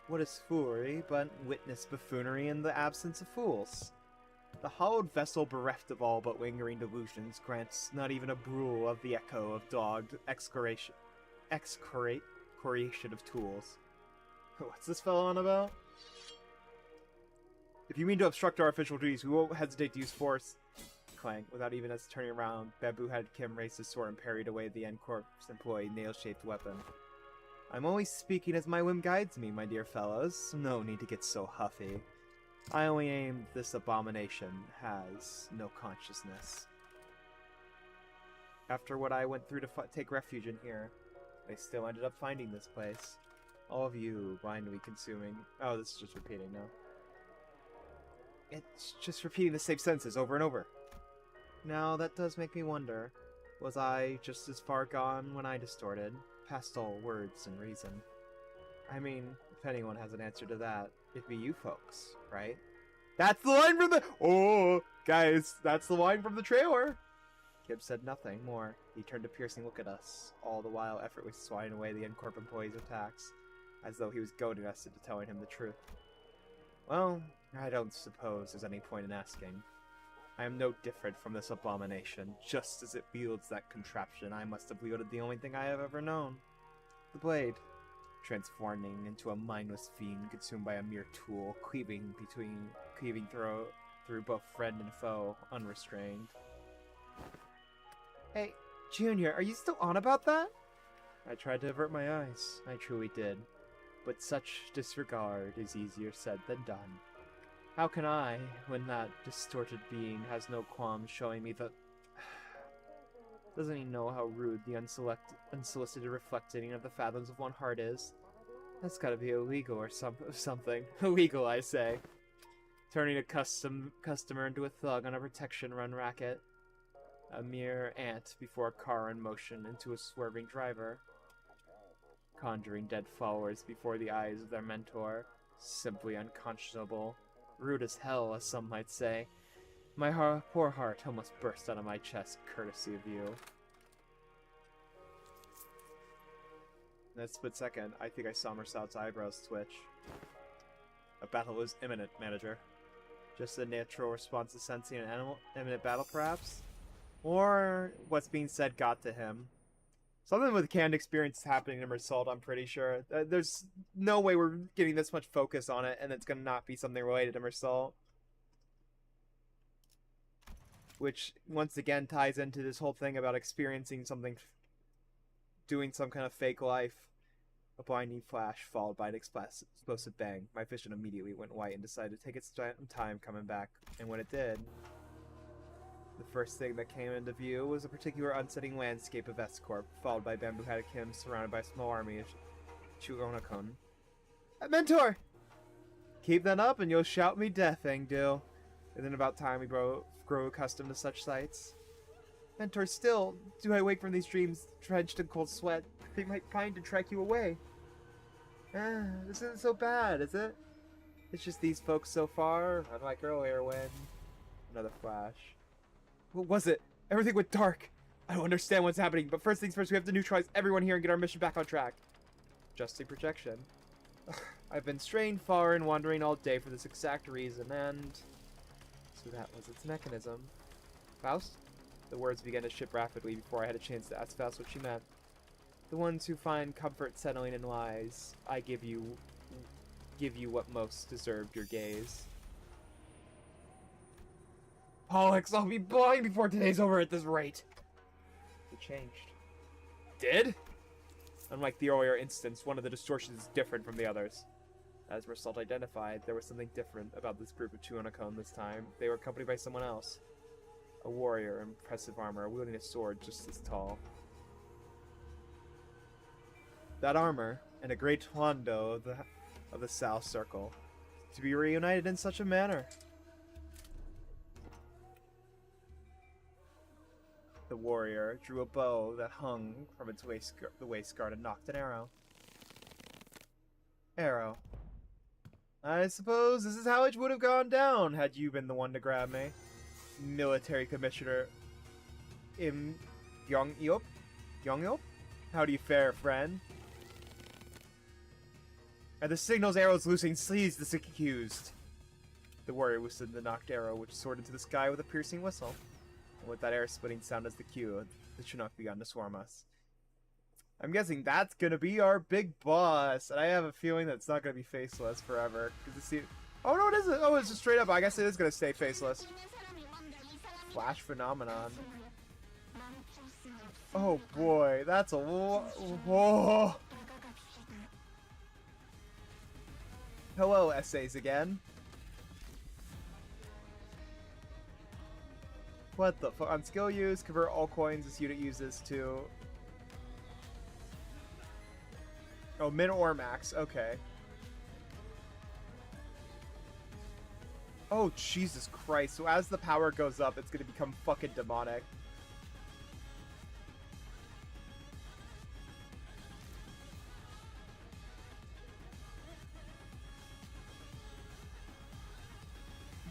S1: What is foolery but witness buffoonery in the absence of fools? The hollowed vessel bereft of all but lingering delusions grants not even a brule of the echo of dogged excoriation of tools. What's this fellow on about? If you mean to obstruct our official duties, we won't hesitate to use force. Clang. Without even us turning around, Bamboo-headed Kim raised his sword and parried away the N-Corp's employee nail-shaped weapon. I'm always speaking as my whim guides me, my dear fellows. No need to get so huffy. I only aim this abomination has no consciousness. After what I went through to take refuge in here, they still ended up finding this place. All of you blindly consuming... Oh, this is just repeating now. It's just repeating the same sentences over and over. Now, that does make me wonder. Was I just as far gone when I distorted, past all words and reason? I mean, if anyone has an answer to that, it'd be you folks, right? That's the line from the... Oh, guys, that's the line from the trailer! Gibb said nothing more. He turned a piercing look at us, all the while effortlessly swatting away the N-Corp employee's attacks, as though he was goading us into telling him the truth. Well, I don't suppose there's any point in asking. I am no different from this abomination. Just as it wields that contraption, I must have wielded the only thing I have ever known. The blade. Transforming into a mindless fiend consumed by a mere tool, cleaving through both friend and foe, unrestrained. Hey, Junior, are you still on about that? I tried to avert my eyes. I truly did. But such disregard is easier said than done. How can I, when that distorted being has no qualms showing me that... Doesn't he know how rude the unsolicited reflecting of the fathoms of one heart is? That's gotta be illegal or something. Illegal, I say. Turning a customer into a thug on a protection run racket. A mere ant before a car in motion into a swerving driver. Conjuring dead followers before the eyes of their mentor. Simply unconscionable. Rude as hell, as some might say. My poor heart almost burst out of my chest, courtesy of you. In that split second, I think I saw Mersaut's eyebrows twitch. A battle is imminent, manager. Just a natural response to sensing an imminent battle, perhaps? Or what's being said got to him. Something with canned experience is happening to Mersault, I'm pretty sure. There's no way we're getting this much focus on it, and it's gonna not be something related to Mersault. Which, once again, ties into this whole thing about experiencing something, doing some kind of fake life. A blinding flash, followed by an explosive bang. My vision immediately went white and decided to take its time coming back. And when it did, the first thing that came into view was a particular unsettling landscape of S-Corp, followed by bamboo-hatted Kim surrounded by a small army of Churonakon. Mentor! Keep that up and you'll shout me death, Engdu. Isn't it about time we grow accustomed to such sights? Mentor, still, do I wake from these dreams drenched in cold sweat? They might find and track you away. This isn't so bad, is it? It's just these folks so far, unlike earlier when... Another flash. What was it? Everything went dark. I don't understand what's happening, but first things first, we have to neutralize everyone here and get our mission back on track. Just a projection. I've been straying far and wandering all day for this exact reason, and... So that was its mechanism. Faust? The words began to ship rapidly before I had a chance to ask Faust what she meant. The ones who find comfort settling in lies, I give you what most deserved your gaze. Pollux, I'll be blind before today's over at this rate. It changed. Did? Unlike the earlier instance, one of the distortions is different from the others. As Mersault identified, there was something different about this group of Churonakon this time. They were accompanied by someone else. A warrior, impressive armor, wielding a sword just as tall. That armor, and a great Hondo of the South Circle, to be reunited in such a manner. The warrior drew a bow that hung from its the waistguard and nocked an arrow. Arrow. I suppose this is how it would have gone down had you been the one to grab me. Military Commissioner Im Yong-Yop? Yong-Yop? How do you fare, friend? At the signal's arrows loosing, seize the accused. The warrior whistled the knocked arrow, which soared into the sky with a piercing whistle. And with that air-splitting sound as the cue, the Chinook began to swarm us. I'm guessing that's gonna be our big boss, and I have a feeling that it's not gonna be faceless forever. Oh no, it isn't! Oh, it's just straight up. I guess it is gonna stay faceless. Flash phenomenon. Oh boy, that's a whoa. Hello, essays again. What the fuck? On skill use, convert all coins this unit uses to... Oh, min or max. Okay. Oh, Jesus Christ. So as the power goes up, it's gonna become fucking demonic.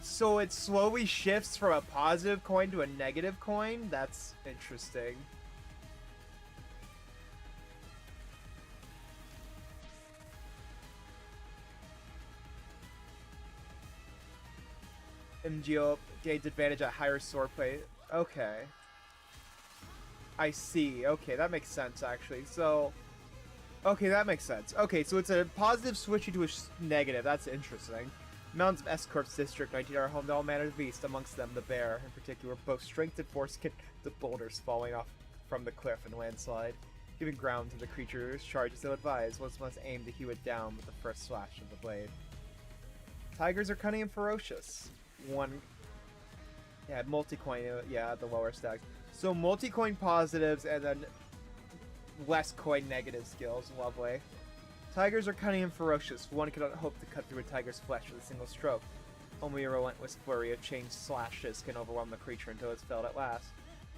S1: So it slowly shifts from a positive coin to a negative coin? That's interesting. MGO gains advantage at higher swordplay. Okay. I see. Okay, that makes sense, actually. So... Okay, that makes sense. Okay, so it's a positive switching to a negative. That's interesting. Mountains of S-Corp's district 19 are home to all manner of beasts, amongst them the bear, in particular. Both strength and force can the boulders falling off from the cliff and landslide, giving ground to the creature's charges ill-advised. One must aim to hew it down with the first slash of the blade. Tigers are cunning and ferocious. One. Yeah, multi-coin. Yeah, the lower stacks. So multi-coin positives and then less coin negative skills. Lovely. Tigers are cunning and ferocious. One cannot hope to cut through a tiger's flesh with a single stroke. Only a relentless flurry of chain slashes can overwhelm the creature until it's felled at last.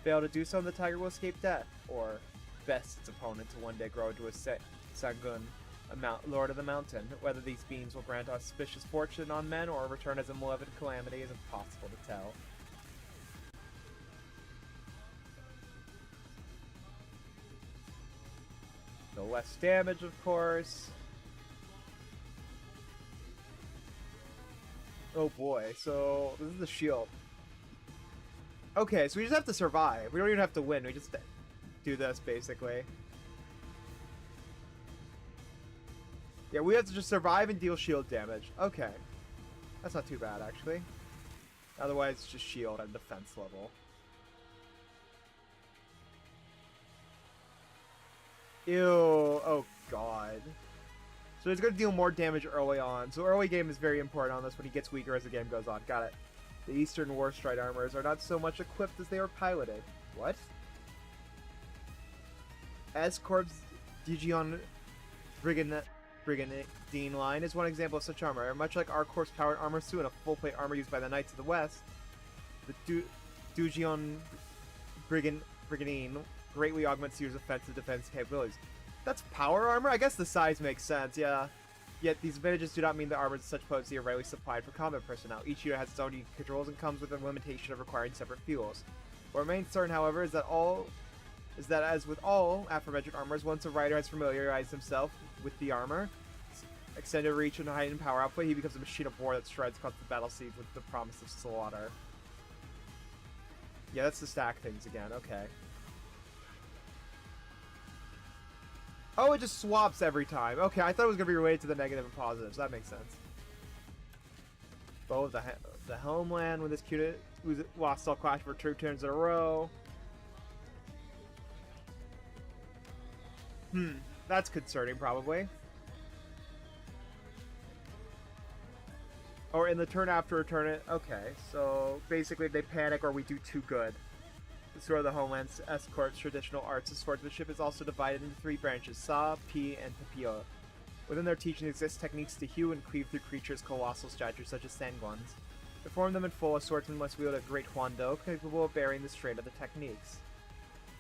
S1: Fail to do so, and the tiger will escape death, or best its opponent to one day grow into a Sangun, Lord of the Mountain. Whether these beings will grant auspicious fortune on men or return as a malevolent calamity is impossible to tell. No less damage, of course. Oh boy, so this is the shield. Okay, so we just have to survive. We don't even have to win, we just do this, basically. Yeah, we have to just survive and deal shield damage. Okay. That's not too bad, actually. Otherwise, it's just shield at defense level. Ew. Oh, God. So he's going to deal more damage early on. So early game is very important on this when he gets weaker as the game goes on. Got it. The Eastern Warstride armors are not so much equipped as they are piloted. What? S-Corp's Digion Brigandine line is one example of such armor. Much like our Corp's powered armor suit and a full-plate armor used by the Knights of the West, the Digion Brigandine greatly augments the user's offensive defense capabilities. That's power armor? I guess the size makes sense, yeah. Yet these advantages do not mean that armors of such potency are readily supplied for combat personnel. Each unit has its own unique controls and comes with a limitation of requiring separate fuels. What remains certain, however, is that as with all aforementioned armors, once a rider has familiarized himself with the armor, extended reach and heightened power output, he becomes a machine of war that strides across the battle scene with the promise of slaughter. Yeah, that's the stack things again, okay. Oh, it just swaps every time. Okay, I thought it was going to be related to the negative and positives. That makes sense. Bow of the Homeland with this cute who's lost all clash for 2 turns in a row. That's concerning, probably. Or in the turn after return it. Okay, so basically they panic or we do too good. The Sword of the Homeland's Escort's traditional arts of swordsmanship is also divided into 3 branches, Sa, Pi, and Papio. Within their teaching exist techniques to hew and cleave through creatures' colossal stature, such as Sanguans. To form them in full, a swordsman must wield a great Huando, capable of bearing the strain of the techniques.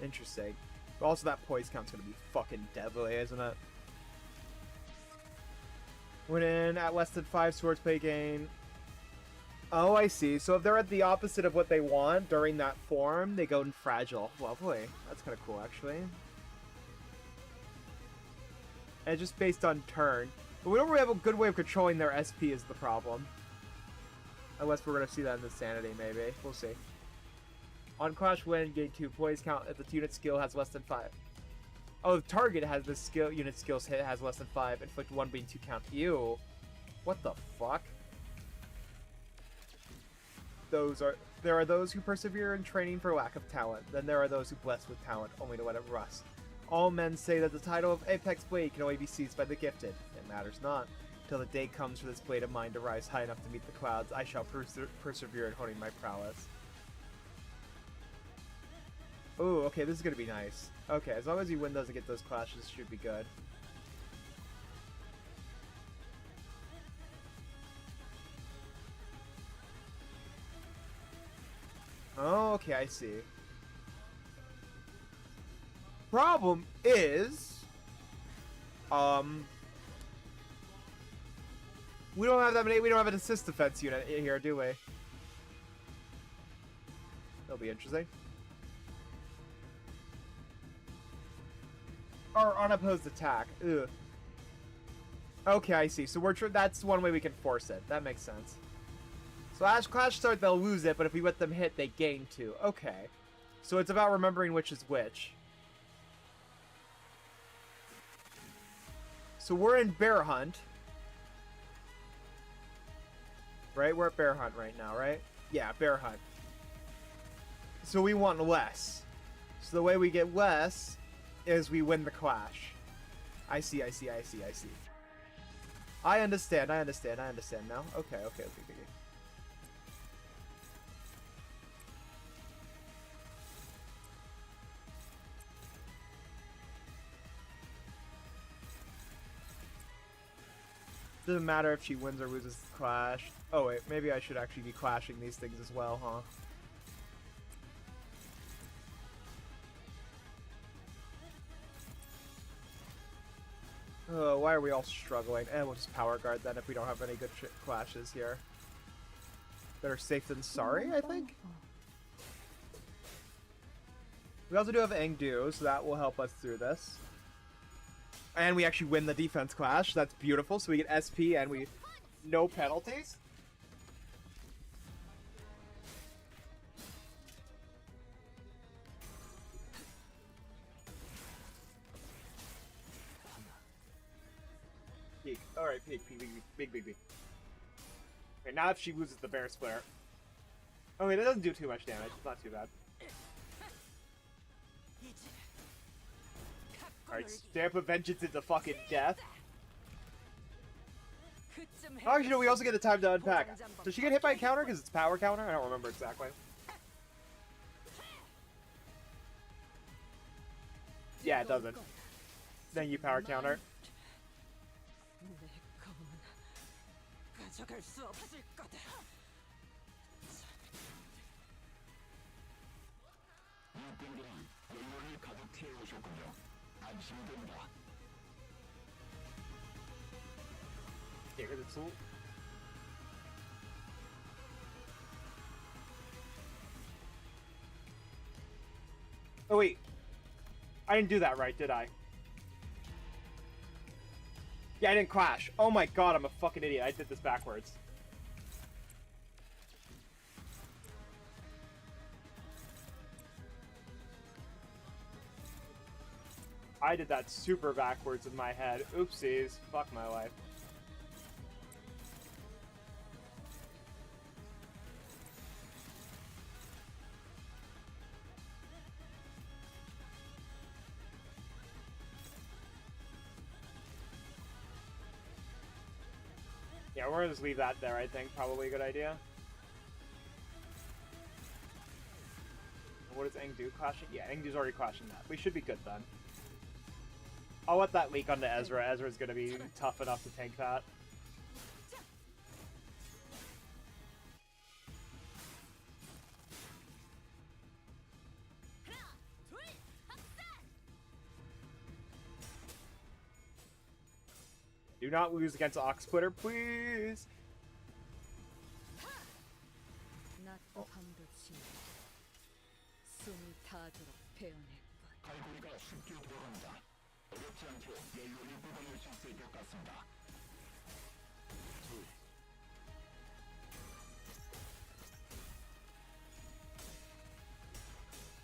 S1: Interesting. But also that poise count's gonna be fucking deadly, isn't it? When in at less than 5 swordsplay gain. Oh, I see. So if they're at the opposite of what they want during that form, they go in fragile. Lovely. That's kind of cool, actually. And just based on turn. But we don't really have a good way of controlling their SP is the problem. Unless we're going to see that in the sanity, maybe. We'll see. On Clash Win, gain 2 poise count if the unit skill has less than 5. Oh, the target has the unit skills hit has less than 5. Inflict 1 being 2 count. Ew. What the fuck? There are those who persevere in training for lack of talent. Then there are those who bless with talent, only to let it rust. All men say that the title of Apex Blade can only be seized by the gifted. It matters not. Till the day comes for this blade of mine to rise high enough to meet the clouds, I shall persevere in honing my prowess. Ooh, okay, this is gonna be nice. Okay, as long as you win those and get those clashes, should be good. Oh, okay, I see. Problem is, we don't have that many. We don't have an assist defense unit here, do we? That'll be interesting. Or unopposed attack. Ugh. Okay, I see. So that's one way we can force it. That makes sense. So as Clash start, they'll lose it, but if we let them hit, they gain 2. Okay. So it's about remembering which is which. So we're in Bear Hunt. Right? We're at Bear Hunt right now, right? Yeah, Bear Hunt. So we want less. So the way we get less is we win the Clash. I see. I understand now. Okay, okay. Doesn't matter if she wins or loses the clash. Oh wait, maybe I should actually be clashing these things as well, huh? Why are we all struggling? We'll just power guard then if we don't have any good clashes here. Better safe than sorry, I think? We also do have Engdu, so that will help us through this. And we actually win the defense clash. That's beautiful. So we get SP and we... no penalties. Peek. Alright, peek. Big. Okay, now if she loses the bear splitter. Oh wait, it doesn't do too much damage. It's not too bad. Alright, Stamp of Vengeance into fucking death. Oh, actually, no, we also get the time to unpack. Does she get hit by a counter because it's power counter? I don't remember exactly. Yeah, it doesn't. Thank you, power counter. Yeah, because it's... oh wait, I didn't do that right, did I? Yeah, I didn't clash. Oh my god, I'm a fucking idiot. I did this backwards. I did that super backwards in my head. Oopsies. Fuck my life. Yeah, we're gonna just leave that there, I think. Probably a good idea. What does Eng do? Clashing? Yeah, Engdu's already clashing that. We should be good then. I'll let that leak onto Ezra. Ezra's gonna be tough enough to tank that. Do not lose against Ox Splitter, please! Oh.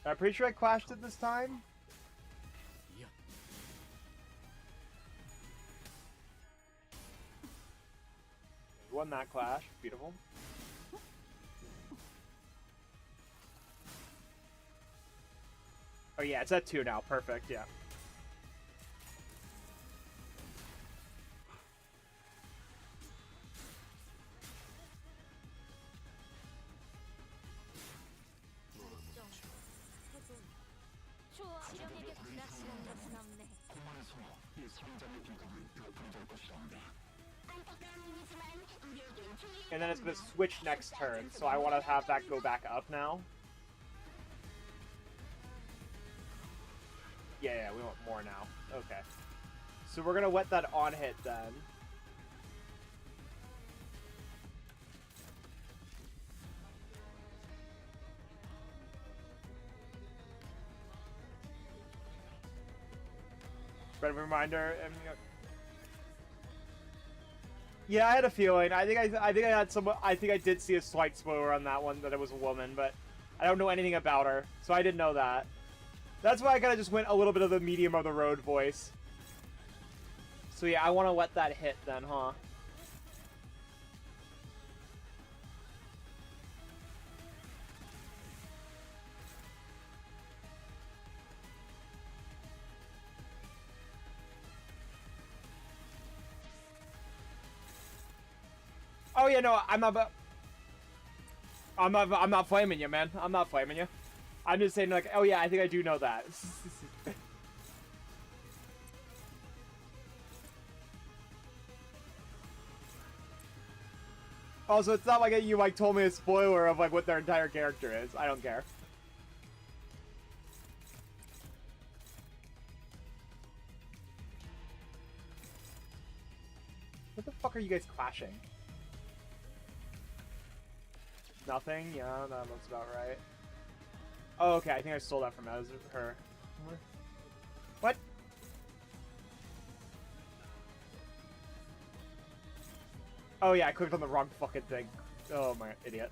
S1: I'm pretty sure I clashed it this time. Won that clash. Beautiful. Oh yeah, it's at 2 now. Perfect, yeah. And then it's going to switch next turn, so I want to have that go back up now. Yeah, we want more now. Okay. So we're going to wet that on hit then. But a reminder, and, you know, yeah, I had a feeling. I think I had some. I think I did see a slight spoiler on that one that it was a woman, but I don't know anything about her, so I didn't know that. That's why I kind of just went a little bit of the medium of the road voice. So yeah, I want to let that hit then, huh? Oh yeah, no, I'm not flaming you, man. I'm not flaming you. I'm just saying, like, oh yeah, I think I do know that. Also, it's not like you like told me a spoiler of like what their entire character is. I don't care. What the fuck are you guys clashing? Nothing? Yeah, that looks about right. Oh, okay, I think I stole that from her. What? Oh yeah, I clicked on the wrong fucking thing. Oh my idiot.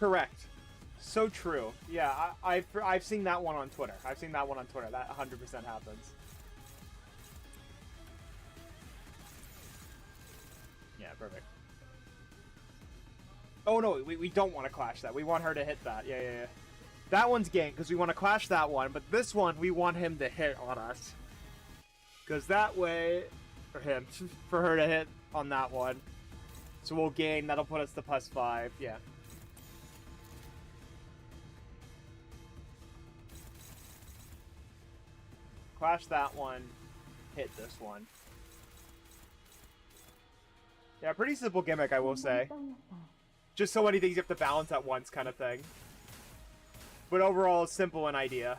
S1: Correct. So true. Yeah, I've seen that one on Twitter. I've seen that one on Twitter. That 100% happens. Yeah, perfect. Oh no, we don't want to clash that. We want her to hit that. Yeah, yeah, yeah. That one's ganked because we want to clash that one, but this one we want him to hit on us. Because that way, for him, for her to hit on that one. So we'll gain, that'll put us to +5, yeah. Clash that one, hit this one. Yeah, pretty simple gimmick, I will say. Just so many things you have to balance at once kind of thing. But overall, simple an idea.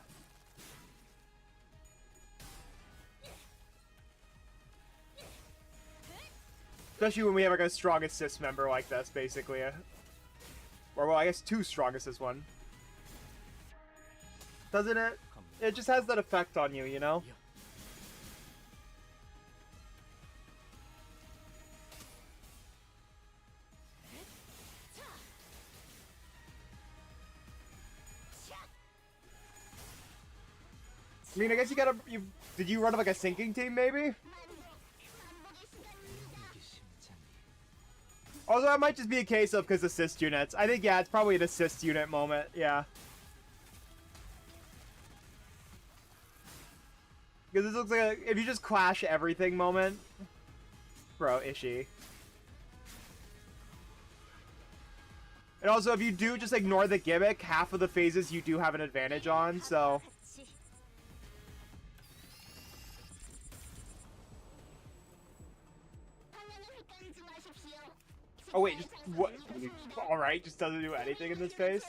S1: Especially when we have like a strong assist member like this, basically. Or, well, I guess 2 strong assist one. Doesn't it? It just has that effect on you, you know? I mean, I guess you gotta... did you run like a sinking team, maybe? Also, that might just be a case of because assist units. I think, yeah, it's probably an assist unit moment, yeah. Because this looks like a, if you just clash everything moment. Bro, Ishii. And also, if you do just ignore the gimmick, half of the phases you do have an advantage on, so... Oh wait, just what? Alright, just doesn't do anything in this phase?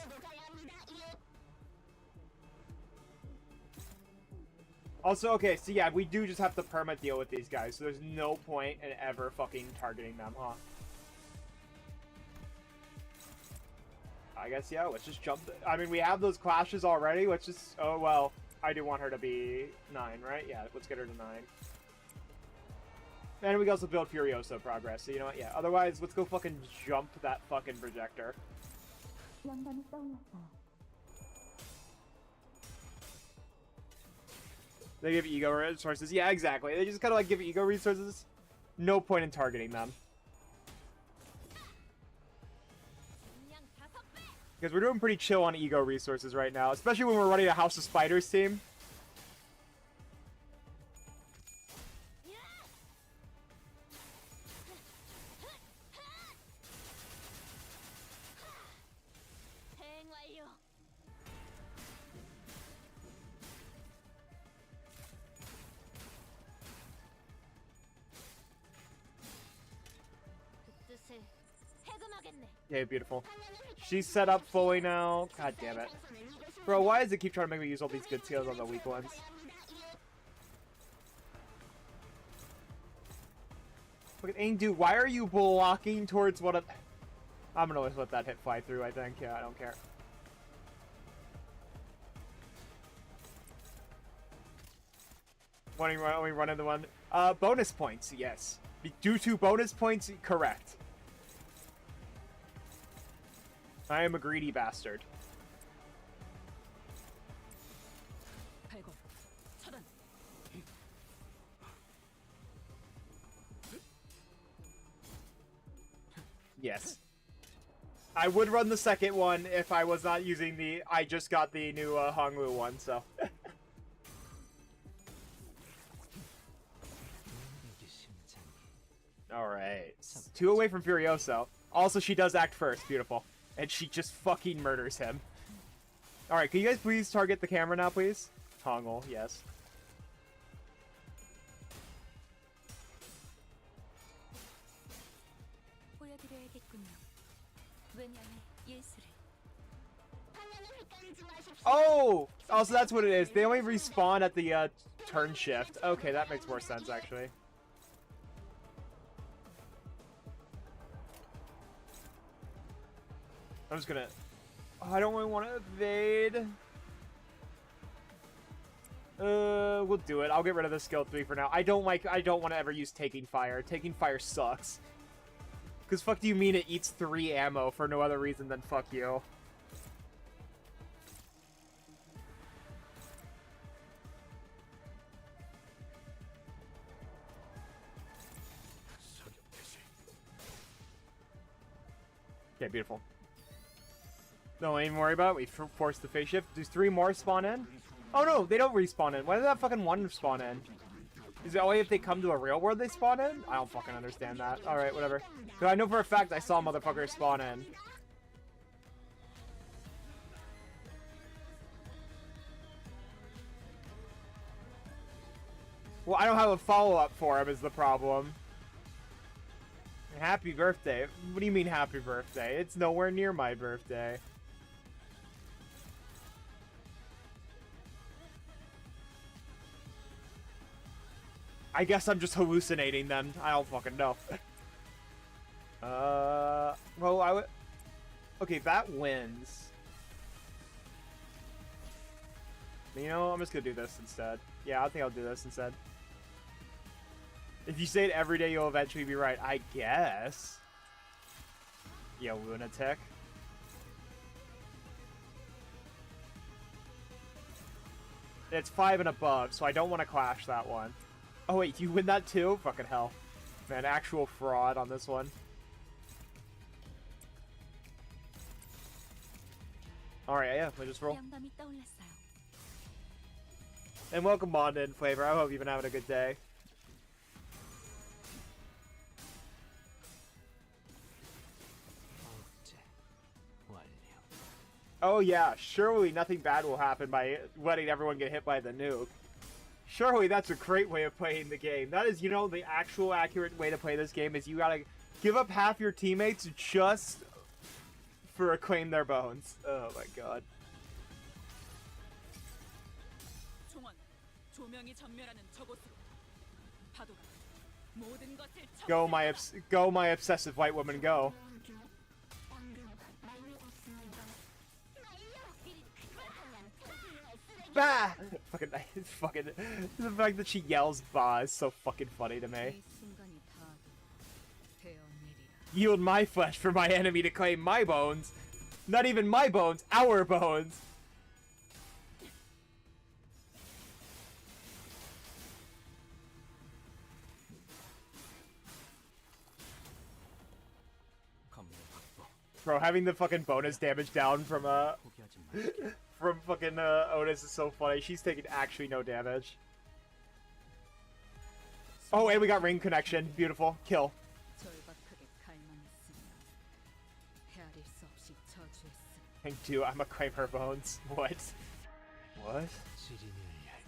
S1: Also, okay, so yeah, we do just have to perma deal with these guys, so there's no point in ever fucking targeting them, huh? I guess, yeah, let's just jump. I mean, we have those clashes already, let's just... Oh, well, I do want her to be 9, right? Yeah, let's get her to 9. And we can also build Furiosa progress, so you know what? Yeah, otherwise, let's go fucking jump that fucking projector. They give ego resources. Yeah, exactly. They just kind of like give ego resources. No point in targeting them. Because we're doing pretty chill on ego resources right now, especially when we're running a House of Spiders team. Yeah, beautiful. She's set up fully now. God damn it. Bro, why does it keep trying to make me use all these good skills on the weak ones? Look at Aang, dude, why are you blocking towards what a... I'm gonna let that hit fly through, I think. Yeah, I don't care. When we run into one. Bonus points, yes. Due to bonus points, correct. I am a greedy bastard. Yes. I would run the second one if I was not using the... I just got the new Hongwu one, so... 2 away from Furioso. Also, she does act first. Beautiful. And she just fucking murders him. Alright, can you guys please target the camera now, please? Toggle, yes.
S4: 보여드려야겠군요. 왜냐면 예술을.
S1: Oh! Oh, so that's what it is. They only respawn at the turn shift. Okay, that makes more sense, actually. I'm just gonna... Oh, I don't really want to evade. We'll do it. I'll get rid of the skill 3 for now. I don't want to ever use Taking Fire. Taking Fire sucks. Because fuck do you mean it eats 3 ammo for no other reason than fuck you? Okay, beautiful. Don't even worry about it. We forced the phase shift. Does 3 more spawn in? Oh no, they don't respawn in. Why did that fucking 1 spawn in? Is it only if they come to a real world they spawn in? I don't fucking understand that. Alright, whatever. But I know for a fact I saw motherfuckers spawn in. Well, I don't have a follow-up for him is the problem. Happy birthday. What do you mean happy birthday? It's nowhere near my birthday. I guess I'm just hallucinating then. I don't fucking know. Well, I would... Okay, that wins. You know, I'm just gonna do this instead. Yeah, I think I'll do this instead. If you say it every day, you'll eventually be right. I guess. Yeah, lunatic. It's 5 and above, so I don't want to clash that one. Oh wait, you win that too? Fucking hell. Man, actual fraud on this one. Alright, yeah, we'll just roll.
S4: 양감이 떠올랐어요.
S1: And welcome Bond in Flavor. I hope you've been having a good day.
S2: 억제 완료.
S1: Oh yeah, surely nothing bad will happen by letting everyone get hit by the nuke. Surely that's a great way of playing the game. That is, you know, the actual accurate way to play this game is you gotta give up half your teammates just for claim their bones. Oh my god.
S5: 총원, 조명이 전멸하는 저곳으로. 파도가 모든 것을
S1: Go my obsessive white woman, go. Bah! fucking, the fact that she yells "bah" is so fucking funny to me.
S5: 이 순간이 다 되어내리라.
S1: Yield my flesh for my enemy to claim my bones. Not even my bones, our bones.
S2: 검문 확보.
S1: Bro, having the fucking bonus damage down from
S2: 포기하지 마.
S1: from fucking Otis is so funny. She's taking actually no damage. Oh, and we got ring connection. Beautiful. Kill.
S5: 절박하게 갈망했으나 헤아릴 수 없이 저주했으니
S1: Thank you. I'm gonna claim her bones. What? What?
S2: 지리멸렬.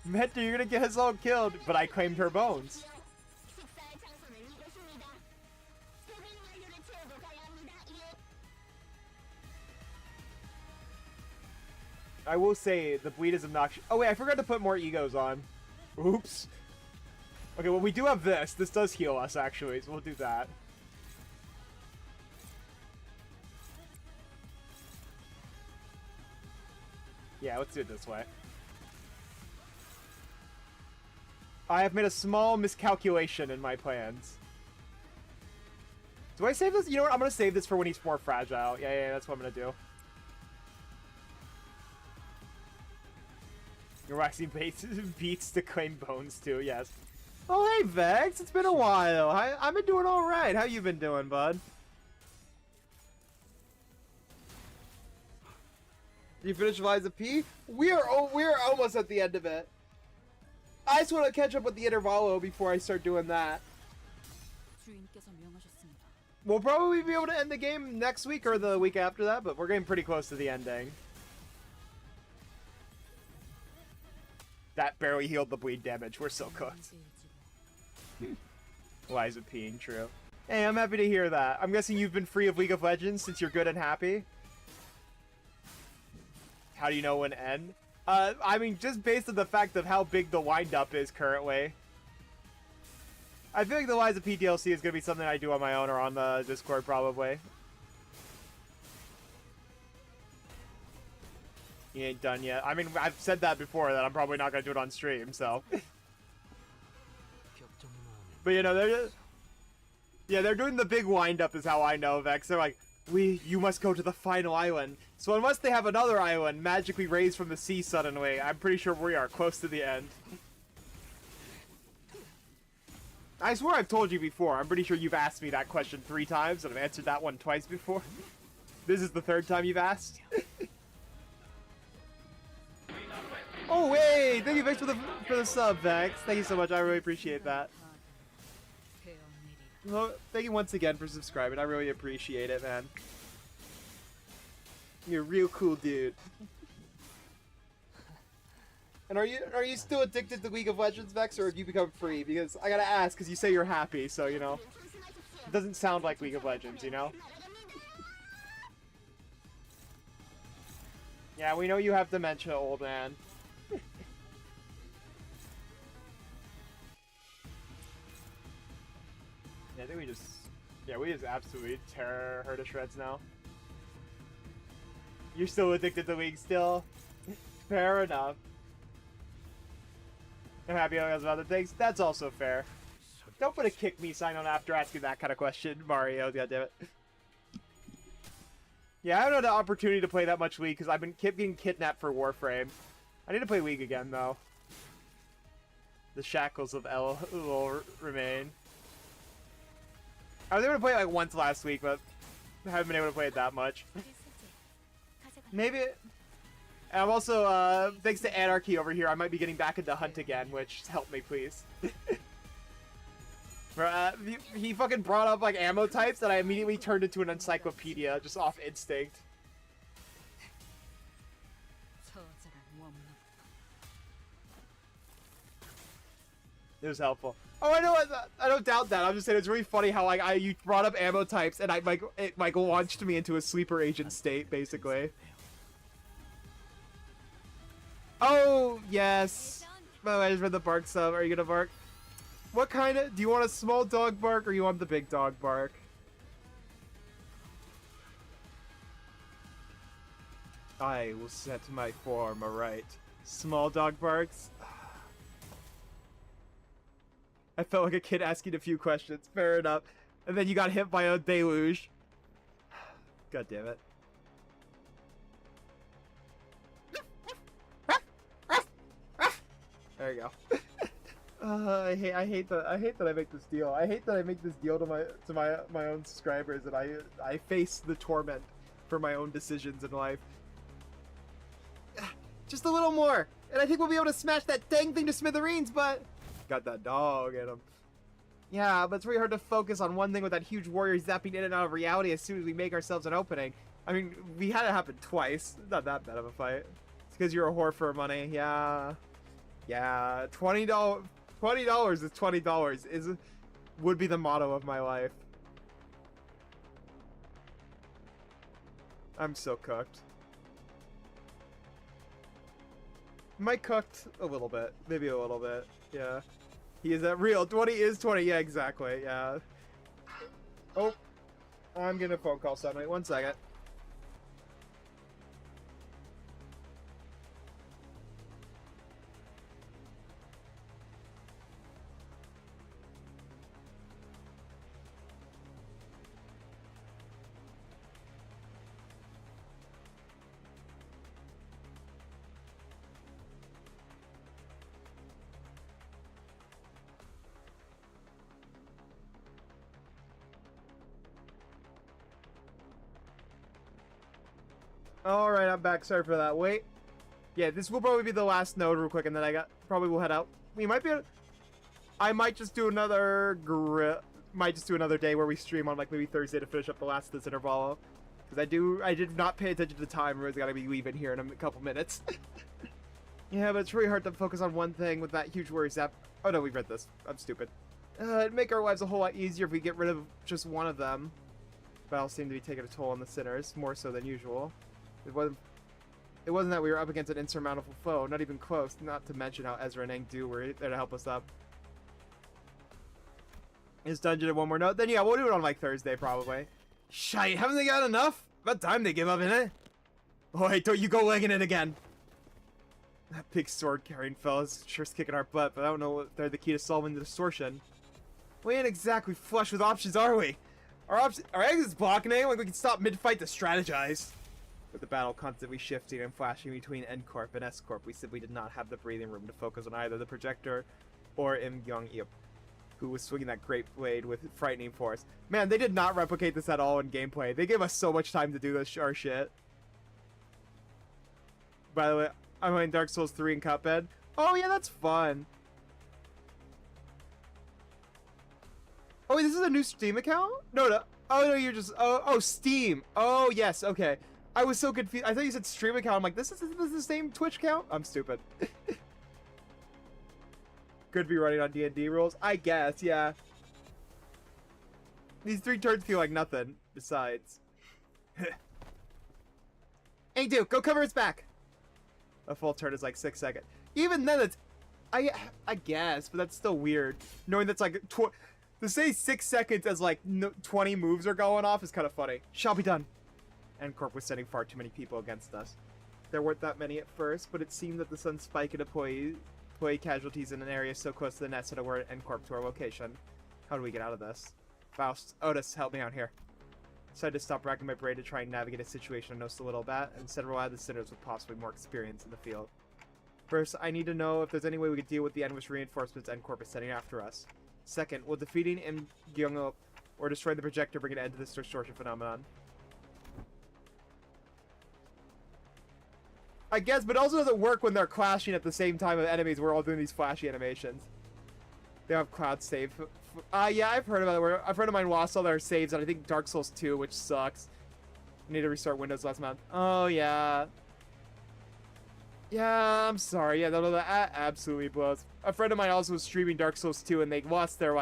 S1: Meta, you're gonna get us all killed, but I claimed her bones. I will say the bleed is obnoxious. Oh wait, I forgot to put more egos on. Oops. Okay, well we do have this. This does heal us actually, so we'll do that. Yeah, let's do it this way. I have made a small miscalculation in my plans. Do I save this? You know what? I'm gonna save this for when he's more fragile. Yeah, that's what I'm gonna do. Roxy beats to claim bones too, yes. Oh hey Vex, it's been a while. I've been doing alright. How you been doing, bud? You finished Liza P? We're almost at the end of it. I just want to catch up with the Intervalo before I start doing that.
S5: 주인께서 명하셨습니다.
S1: We'll probably be able to end the game next week or the week after that, but we're getting pretty close to the ending. That barely healed the bleed damage. We're so cooked. Liza peeing, true. Hey, I'm happy to hear that. I'm guessing you've been free of League of Legends since you're good and happy? How do you know when to end? I mean, just based on the fact of how big the wind-up is currently. I feel like the Liza P DLC is going to be something I do on my own or on the Discord, probably. He ain't done yet. I mean, I've said that before, that I'm probably not going to do it on stream, so... But, you know, they're doing the big wind-up is how I know, Vex. They're like, you must go to the final island. So unless they have another island magically raised from the sea suddenly, I'm pretty sure we are close to the end. I swear I've told you before. I'm pretty sure you've asked me that question 3 times, and I've answered that one twice before. This is the 3rd time you've asked. Oh, wait! Thank you, Vex, for the sub, Vex. Thank you so much. I really appreciate that. Well, thank you once again for subscribing. I really appreciate it, man. You're a real cool dude. And are you still addicted to League of Legends, Vex, or have you become free? Because I gotta ask, because you say you're happy, so, you know. It doesn't sound like League of Legends, you know? Yeah, we know you have dementia, old man. Yeah, I think we just absolutely tear her to shreds now. You're still addicted to League still? Fair enough. I'm happy I have other things. That's also fair. Don't put a kick me sign on after asking that kind of question, Mario, goddammit. Yeah, I haven't had the opportunity to play that much League because I've been getting kidnapped for Warframe. I need to play League again, though. The shackles of El will remain. I was able to play it like once last week, but I haven't been able to play it that much. Maybe... And I'm also, thanks to Anarchy over here, I might be getting back into Hunt again, which help me, please. He fucking brought up, like, ammo types, and I immediately turned into an encyclopedia, just off instinct. It was helpful. Oh, I don't doubt that. I'm just saying it's really funny how, like, you brought up ammo types, and it launched me into a sleeper agent state, basically. Oh, yes. By the way, I just read the bark sub. Are you gonna bark? What kind of... Do you want a small dog bark or you want the big dog bark? I will set my form aright. Small dog barks? I felt like a kid asking a few questions. Fair enough. And then you got hit by a deluge. God damn it. There you go. I hate that I make this deal. I hate that I make this deal to my own subscribers, and I face the torment for my own decisions in life. Just a little more, and I think we'll be able to smash that dang thing to smithereens. But got that dog in him. Yeah, but it's really hard to focus on one thing with that huge warrior zapping in and out of reality as soon as we make ourselves an opening. I mean, we had it happen twice. Not that bad of a fight. It's because you're a whore for money. Yeah. Yeah, $20 is $20 would be the motto of my life. I'm so cooked. Am I cooked? A little bit. Maybe a little bit. Yeah. He is that real. 20 is 20. Yeah, exactly. Yeah. Oh. I'm getting a phone call suddenly. 1 second. Alright, I'm back. Sorry for that. Wait. Yeah, this will probably be the last node real quick, and then probably will head out. We might be... I might just do another might just do another day where we stream on like maybe Thursday to finish up the last of this intervalo. Because I did not pay attention to the time. Everyone's got to be leaving here in a couple minutes. Yeah, but it's really hard to focus on one thing with that huge worry zap. Oh no, we read this. I'm stupid. It'd make our lives a whole lot easier if we get rid of just one of them. Battles seem to be taking a toll on the sinners, more so than usual. It wasn't that we were up against an insurmountable foe, not even close, not to mention how Ezra and Engdu were there to help us up. Is dungeon and one more note? Then yeah, we'll do it on like Thursday probably. Shite, haven't they got enough? About time they give up, innit? Oh, hey, don't you go legging it again. That big sword carrying fella's sure's kicking our butt, but I don't know if they're the key to solving the distortion. We ain't exactly flush with options, are we? Our exit's blocking it, like we can stop mid-fight to strategize. With the battle constantly shifting and flashing between N-Corp and S-Corp, we simply did not have the breathing room to focus on either the projector or Im Gyung-Eop, who was swinging that great blade with frightening force. Man, they did not replicate this at all in gameplay. They gave us so much time to do this our shit. By the way, I'm playing Dark Souls 3 in Cuphead. Oh yeah, that's fun. Oh, wait, this is a new Steam account? No. Oh, no, you're just... Oh, Steam. Oh, yes, okay. I was so confused. I thought you said stream account. I'm like, this is the same Twitch account? I'm stupid. Could be running on D&D rules. I guess, yeah. These 3 turns feel like nothing, besides. Hey, dude, go cover his back. A full turn is like 6 seconds. Even then, it's... I guess, but that's still weird. Knowing that's like... To say 6 seconds as like 20 moves are going off is kind of funny. Shall be done. N-Corp was sending far too many people against us. There weren't that many at first, but it seemed that the sun's spike in employee casualties in an area so close to the nest had alerted N-Corp to our location. How do we get out of this? Faust, Otis, help me out here. Decided to stop racking my brain to try and navigate a situation I know so little about, and instead rely on the sinners with possibly more experience in the field. First, I need to know if there's any way we could deal with the endless reinforcements N-Corp is sending after us. Second, will defeating Im Gyung-Eop or destroying the projector bring an end to this distortion phenomenon? I guess, but it also doesn't work when they're clashing at the same time with enemies. We're all doing these flashy animations. They have cloud save. Yeah, I've heard about it. A friend of mine lost all their saves on, I think, Dark Souls 2, which sucks. I need to restart Windows last month. Oh, yeah. Yeah, I'm sorry. Yeah, that absolutely blows. A friend of mine also was streaming Dark Souls 2, and they lost their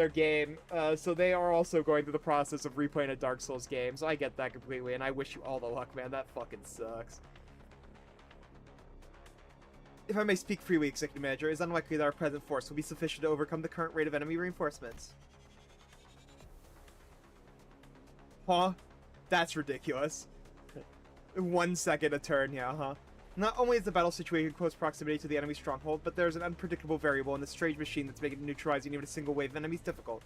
S1: game. So they are also going through the process of replaying a Dark Souls game. So I get that completely, and I wish you all the luck, man. That fucking sucks. If I may speak freely, Executive Manager, it is unlikely that our present force will be sufficient to overcome the current rate of enemy reinforcements. Huh? That's ridiculous. 1 second a turn, yeah, huh? Not only is the battle situation in close proximity to the enemy stronghold, but there's an unpredictable variable in this strange machine that's making neutralizing even a single wave of enemies difficult.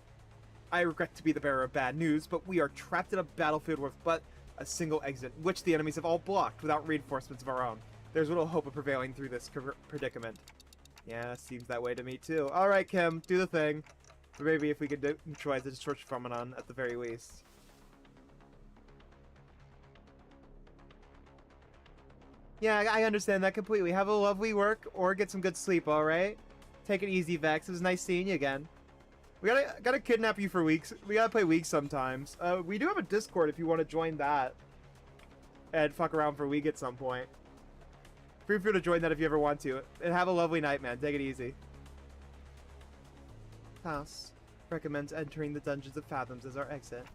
S1: I regret to be the bearer of bad news, but we are trapped in a battlefield with but a single exit, which the enemies have all blocked without reinforcements of our own. There's little hope of prevailing through this predicament. Yeah, seems that way to me too. Alright, Kim, do the thing. Or maybe if we could neutralize the distortion phenomenon at the very least. Yeah, I understand that completely. Have a lovely work, or get some good sleep, alright? Take it easy, Vex. It was nice seeing you again. We gotta kidnap you for weeks. We gotta play League sometimes. We do have a Discord if you want to join that. And fuck around for League at some point. Feel free to join that if you ever want to. And have a lovely night, man. Take it easy. House recommends entering the Dungeons of Fathoms as our exit.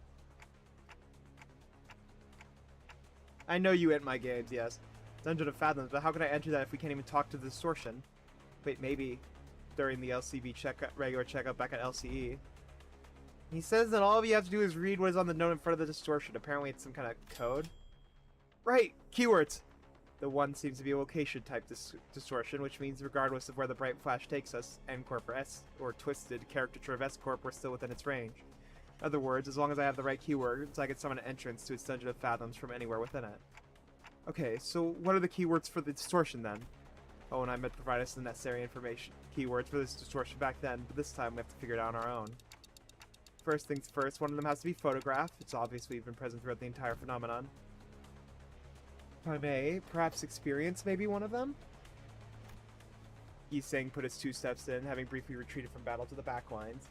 S1: I know you hit my games, yes. Dungeon of Fathoms, but how can I enter that if we can't even talk to the distortion? Wait, maybe during the LCB regular checkup back at LCE. He says that all you have to do is read what is on the note in front of the distortion. Apparently it's some kind of code. Right, keywords. The one seems to be a location type distortion, which means regardless of where the bright flash takes us, N-Corp or S or twisted caricature of S-Corp, we're still within its range. In other words, as long as I have the right keywords, I can summon an entrance to its Dungeon of Fathoms from anywhere within it. Okay, so what are the keywords for the distortion then? Oh, and I meant to provide us the necessary information. Keywords for this distortion back then, but this time we have to figure it out on our own. First things first, one of them has to be photographed. It's obviously been present throughout the entire phenomenon. If I may, perhaps experience maybe one of them? He's saying put his 2 steps in, having briefly retreated from battle to the back lines.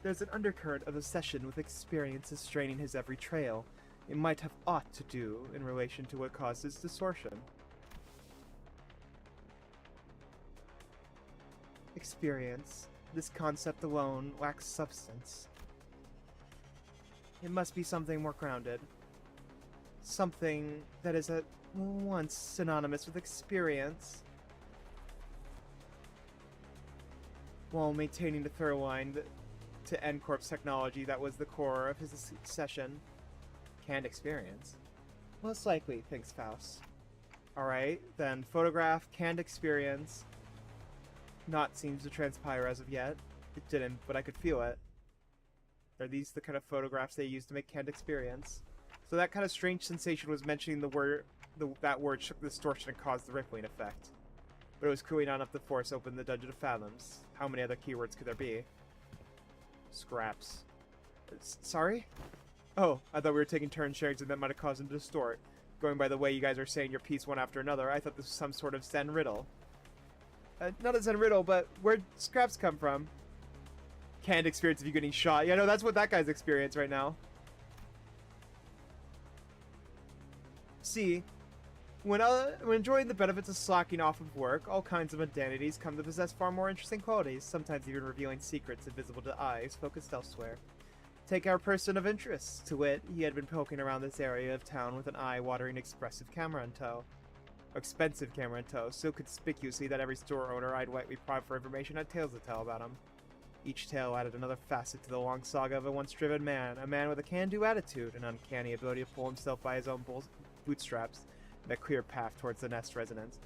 S1: There's an undercurrent of obsession with experiences straining his every trail. It might have aught to do in relation to what causes distortion. Experience. This concept alone lacks substance. It must be something more grounded. Something that is at once synonymous with experience, while maintaining the thorough line to N-Corp's technology that was the core of his obsession. Canned experience? Most likely, thinks Faust. Alright, then photograph, canned experience. Not seems to transpire as of yet. It didn't, but I could feel it. Are these the kind of photographs they use to make canned experience? So that kind of strange sensation was mentioning the word, that word shook the distortion and caused the rippling effect. But it was cooling on up the force opened the Dungeon of Fathoms. How many other keywords could there be? Scraps. Sorry? Oh, I thought we were taking turns sharing, and that might have caused him to distort. Going by the way you guys are saying your piece one after another, I thought this was some sort of Zen riddle. Not a Zen riddle, but where'd scraps come from? Canned experience of you getting shot. Yeah, no, that's what that guy's experience right now. See, when enjoying the benefits of slacking off of work, all kinds of mundanities come to possess far more interesting qualities, sometimes even revealing secrets invisible to eyes focused elsewhere. Take our person of interest, to wit, he had been poking around this area of town with an eye-watering expensive camera in tow, so conspicuously that every store owner I'd rightly prod for information had tales to tell about him. Each tale added another facet to the long saga of a once-driven man, a man with a can-do attitude, an uncanny ability to pull himself by his own bootstraps, and a clear path towards the Nest residence,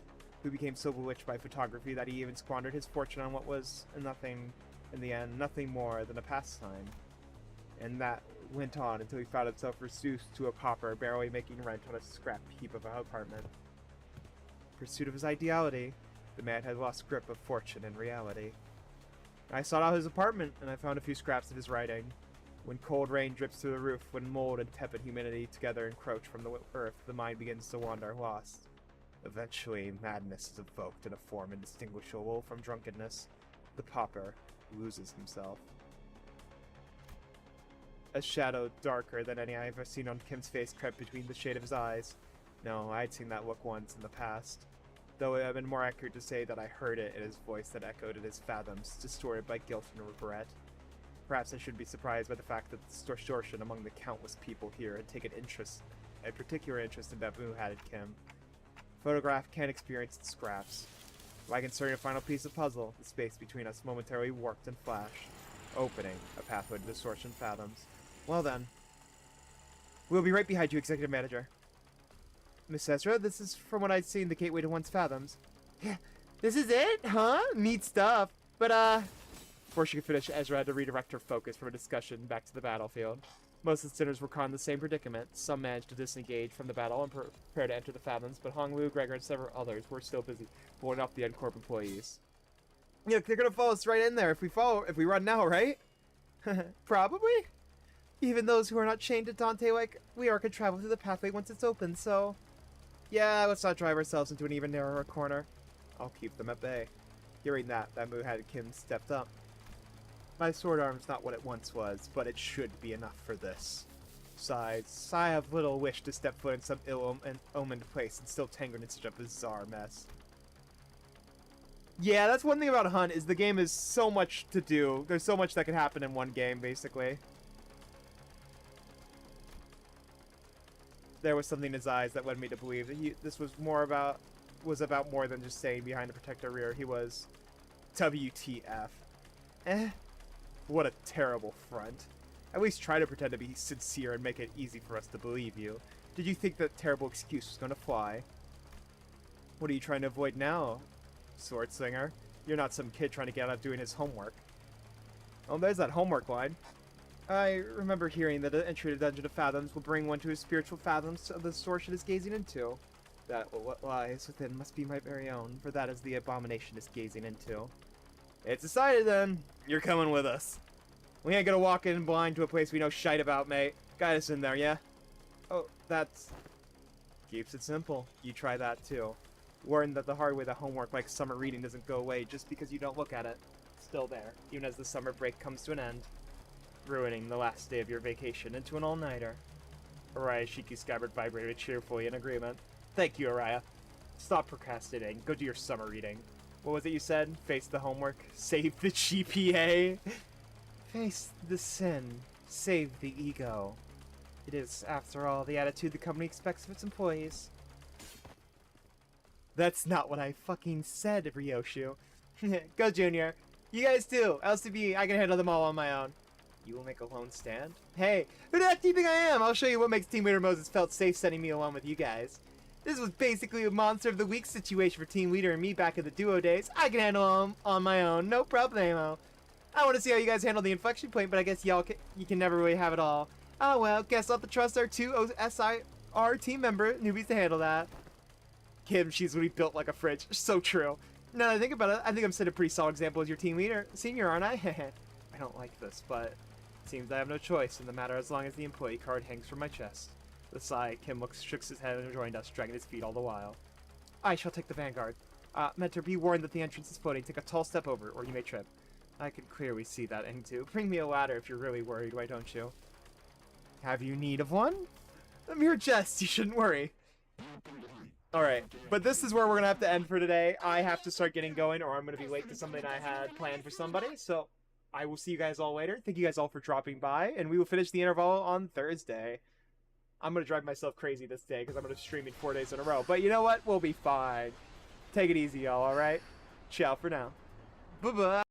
S1: who became so bewitched by photography that he even squandered his fortune on what was, in the end, nothing more than a pastime. And that went on until he found himself reduced to a pauper, barely making rent on a scrap heap of an apartment. In pursuit of his ideality, the man had lost grip of fortune and reality. I sought out his apartment, and I found a few scraps of his writing. When cold rain drips through the roof, when mold and tepid humidity together encroach from the earth, the mind begins to wander lost. Eventually, madness is evoked in a form indistinguishable from drunkenness. The pauper loses himself. A shadow darker than any I have ever seen on Kim's face crept between the shade of his eyes. No, I had seen that look once in the past. Though it would have been more accurate to say that I heard it in his voice that echoed in his fathoms, distorted by guilt and regret. Perhaps I should be surprised by the fact that the distortion among the countless people here had taken a particular interest in Babu-hatted Kim. Photograph can't experience its scraps. Like inserting a final piece of puzzle, the space between us momentarily warped and flashed, opening a pathway to distortion fathoms. Well then. We'll be right behind you, Executive Manager. Miss Ezra, this is from what I'd seen the gateway to one's fathoms. Yeah, this is it, huh? Neat stuff. But, before she could finish, Ezra had to redirect her focus from a discussion back to the battlefield. Most of the sinners were caught in the same predicament. Some managed to disengage from the battle and prepare to enter the fathoms, but Hong Lu, Gregor, and several others were still busy blowing off the N-Corp employees. Yeah, they're gonna follow us right in there if we run now, right? Probably. Even those who are not chained to Dante like we are can travel through the pathway once it's open, so... Yeah, let's not drive ourselves into an even narrower corner. I'll keep them at bay. Hearing that Babu-hatted Kim stepped up. My sword arm's not what it once was, but it should be enough for this. Besides, I have little wish to step foot in some ill-omened place and still tangled in such a bizarre mess. Yeah, that's one thing about Hunt, is the game is so much to do. There's so much that can happen in one game, basically. There was something in his eyes that led me to believe that this was about more than just staying behind to protect our rear. He was WTF. What a terrible front. At least try to pretend to be sincere and make it easy for us to believe you. Did you think that terrible excuse was going to fly? What are you trying to avoid now, sword slinger? You're not some kid trying to get out doing his homework. Oh, there's that homework line. I remember hearing that the entry to the Dungeon of Fathoms will bring one to his spiritual fathoms of the distortion is gazing into. That what lies within must be my very own, for that is the abomination is gazing into. It's decided then. You're coming with us. We ain't gonna walk in blind to a place we know shite about, mate. Guide us in there, yeah? Oh, that's... Keeps it simple. You try that too. Learn that the hard way that homework like summer reading doesn't go away just because you don't look at it. It's still there, even as the summer break comes to an end. ruining the last day of your vacation into an all-nighter. Araya's cheeky scabbard vibrated cheerfully in agreement. Thank you, Araya. Stop procrastinating. Go do your summer reading. What was it you said? Face the homework. Save the GPA. Face the sin. Save the ego. It is, after all, the attitude the company expects of its employees. That's not what I fucking said, Ryoshu. Go, Junior. You guys too. LCB, I can handle them all on my own. You will make a lone stand? Hey, who the heck do you think I am? I'll show you what makes Team Leader Moses felt safe sending me along with you guys. This was basically a Monster of the Week situation for Team Leader and me back in the duo days. I can handle them on my own. No problemo. I want to see how you guys handle the inflection point, but I guess you can never really have it all. Oh well, guess I'll have to trust our two SIR team member newbies to handle that. Kim, she's really built like a fridge. So true. Now that I think about it, I think I'm setting a pretty solid example as your team leader. Senior, aren't I? I don't like this, but it seems I have no choice in the matter as long as the employee card hangs from my chest. With a sigh, Kim shook his head and joined us, dragging his feet all the while. I shall take the vanguard. Mentor, be warned that the entrance is floating. Take a tall step over, or you may trip. I can clearly see that into. Bring me a ladder if you're really worried, why don't you? Have you need of one? A mere jest, you shouldn't worry. Alright, but this is where we're gonna have to end for today. I have to start getting going, or I'm gonna be late to something I had planned for somebody, so I will see you guys all later. Thank you guys all for dropping by, and we will finish the interval on Thursday. I'm gonna drive myself crazy this day, because I'm gonna stream it 4 days in a row, but you know what? We'll be fine. Take it easy, y'all, alright? Ciao for now. Bye-bye.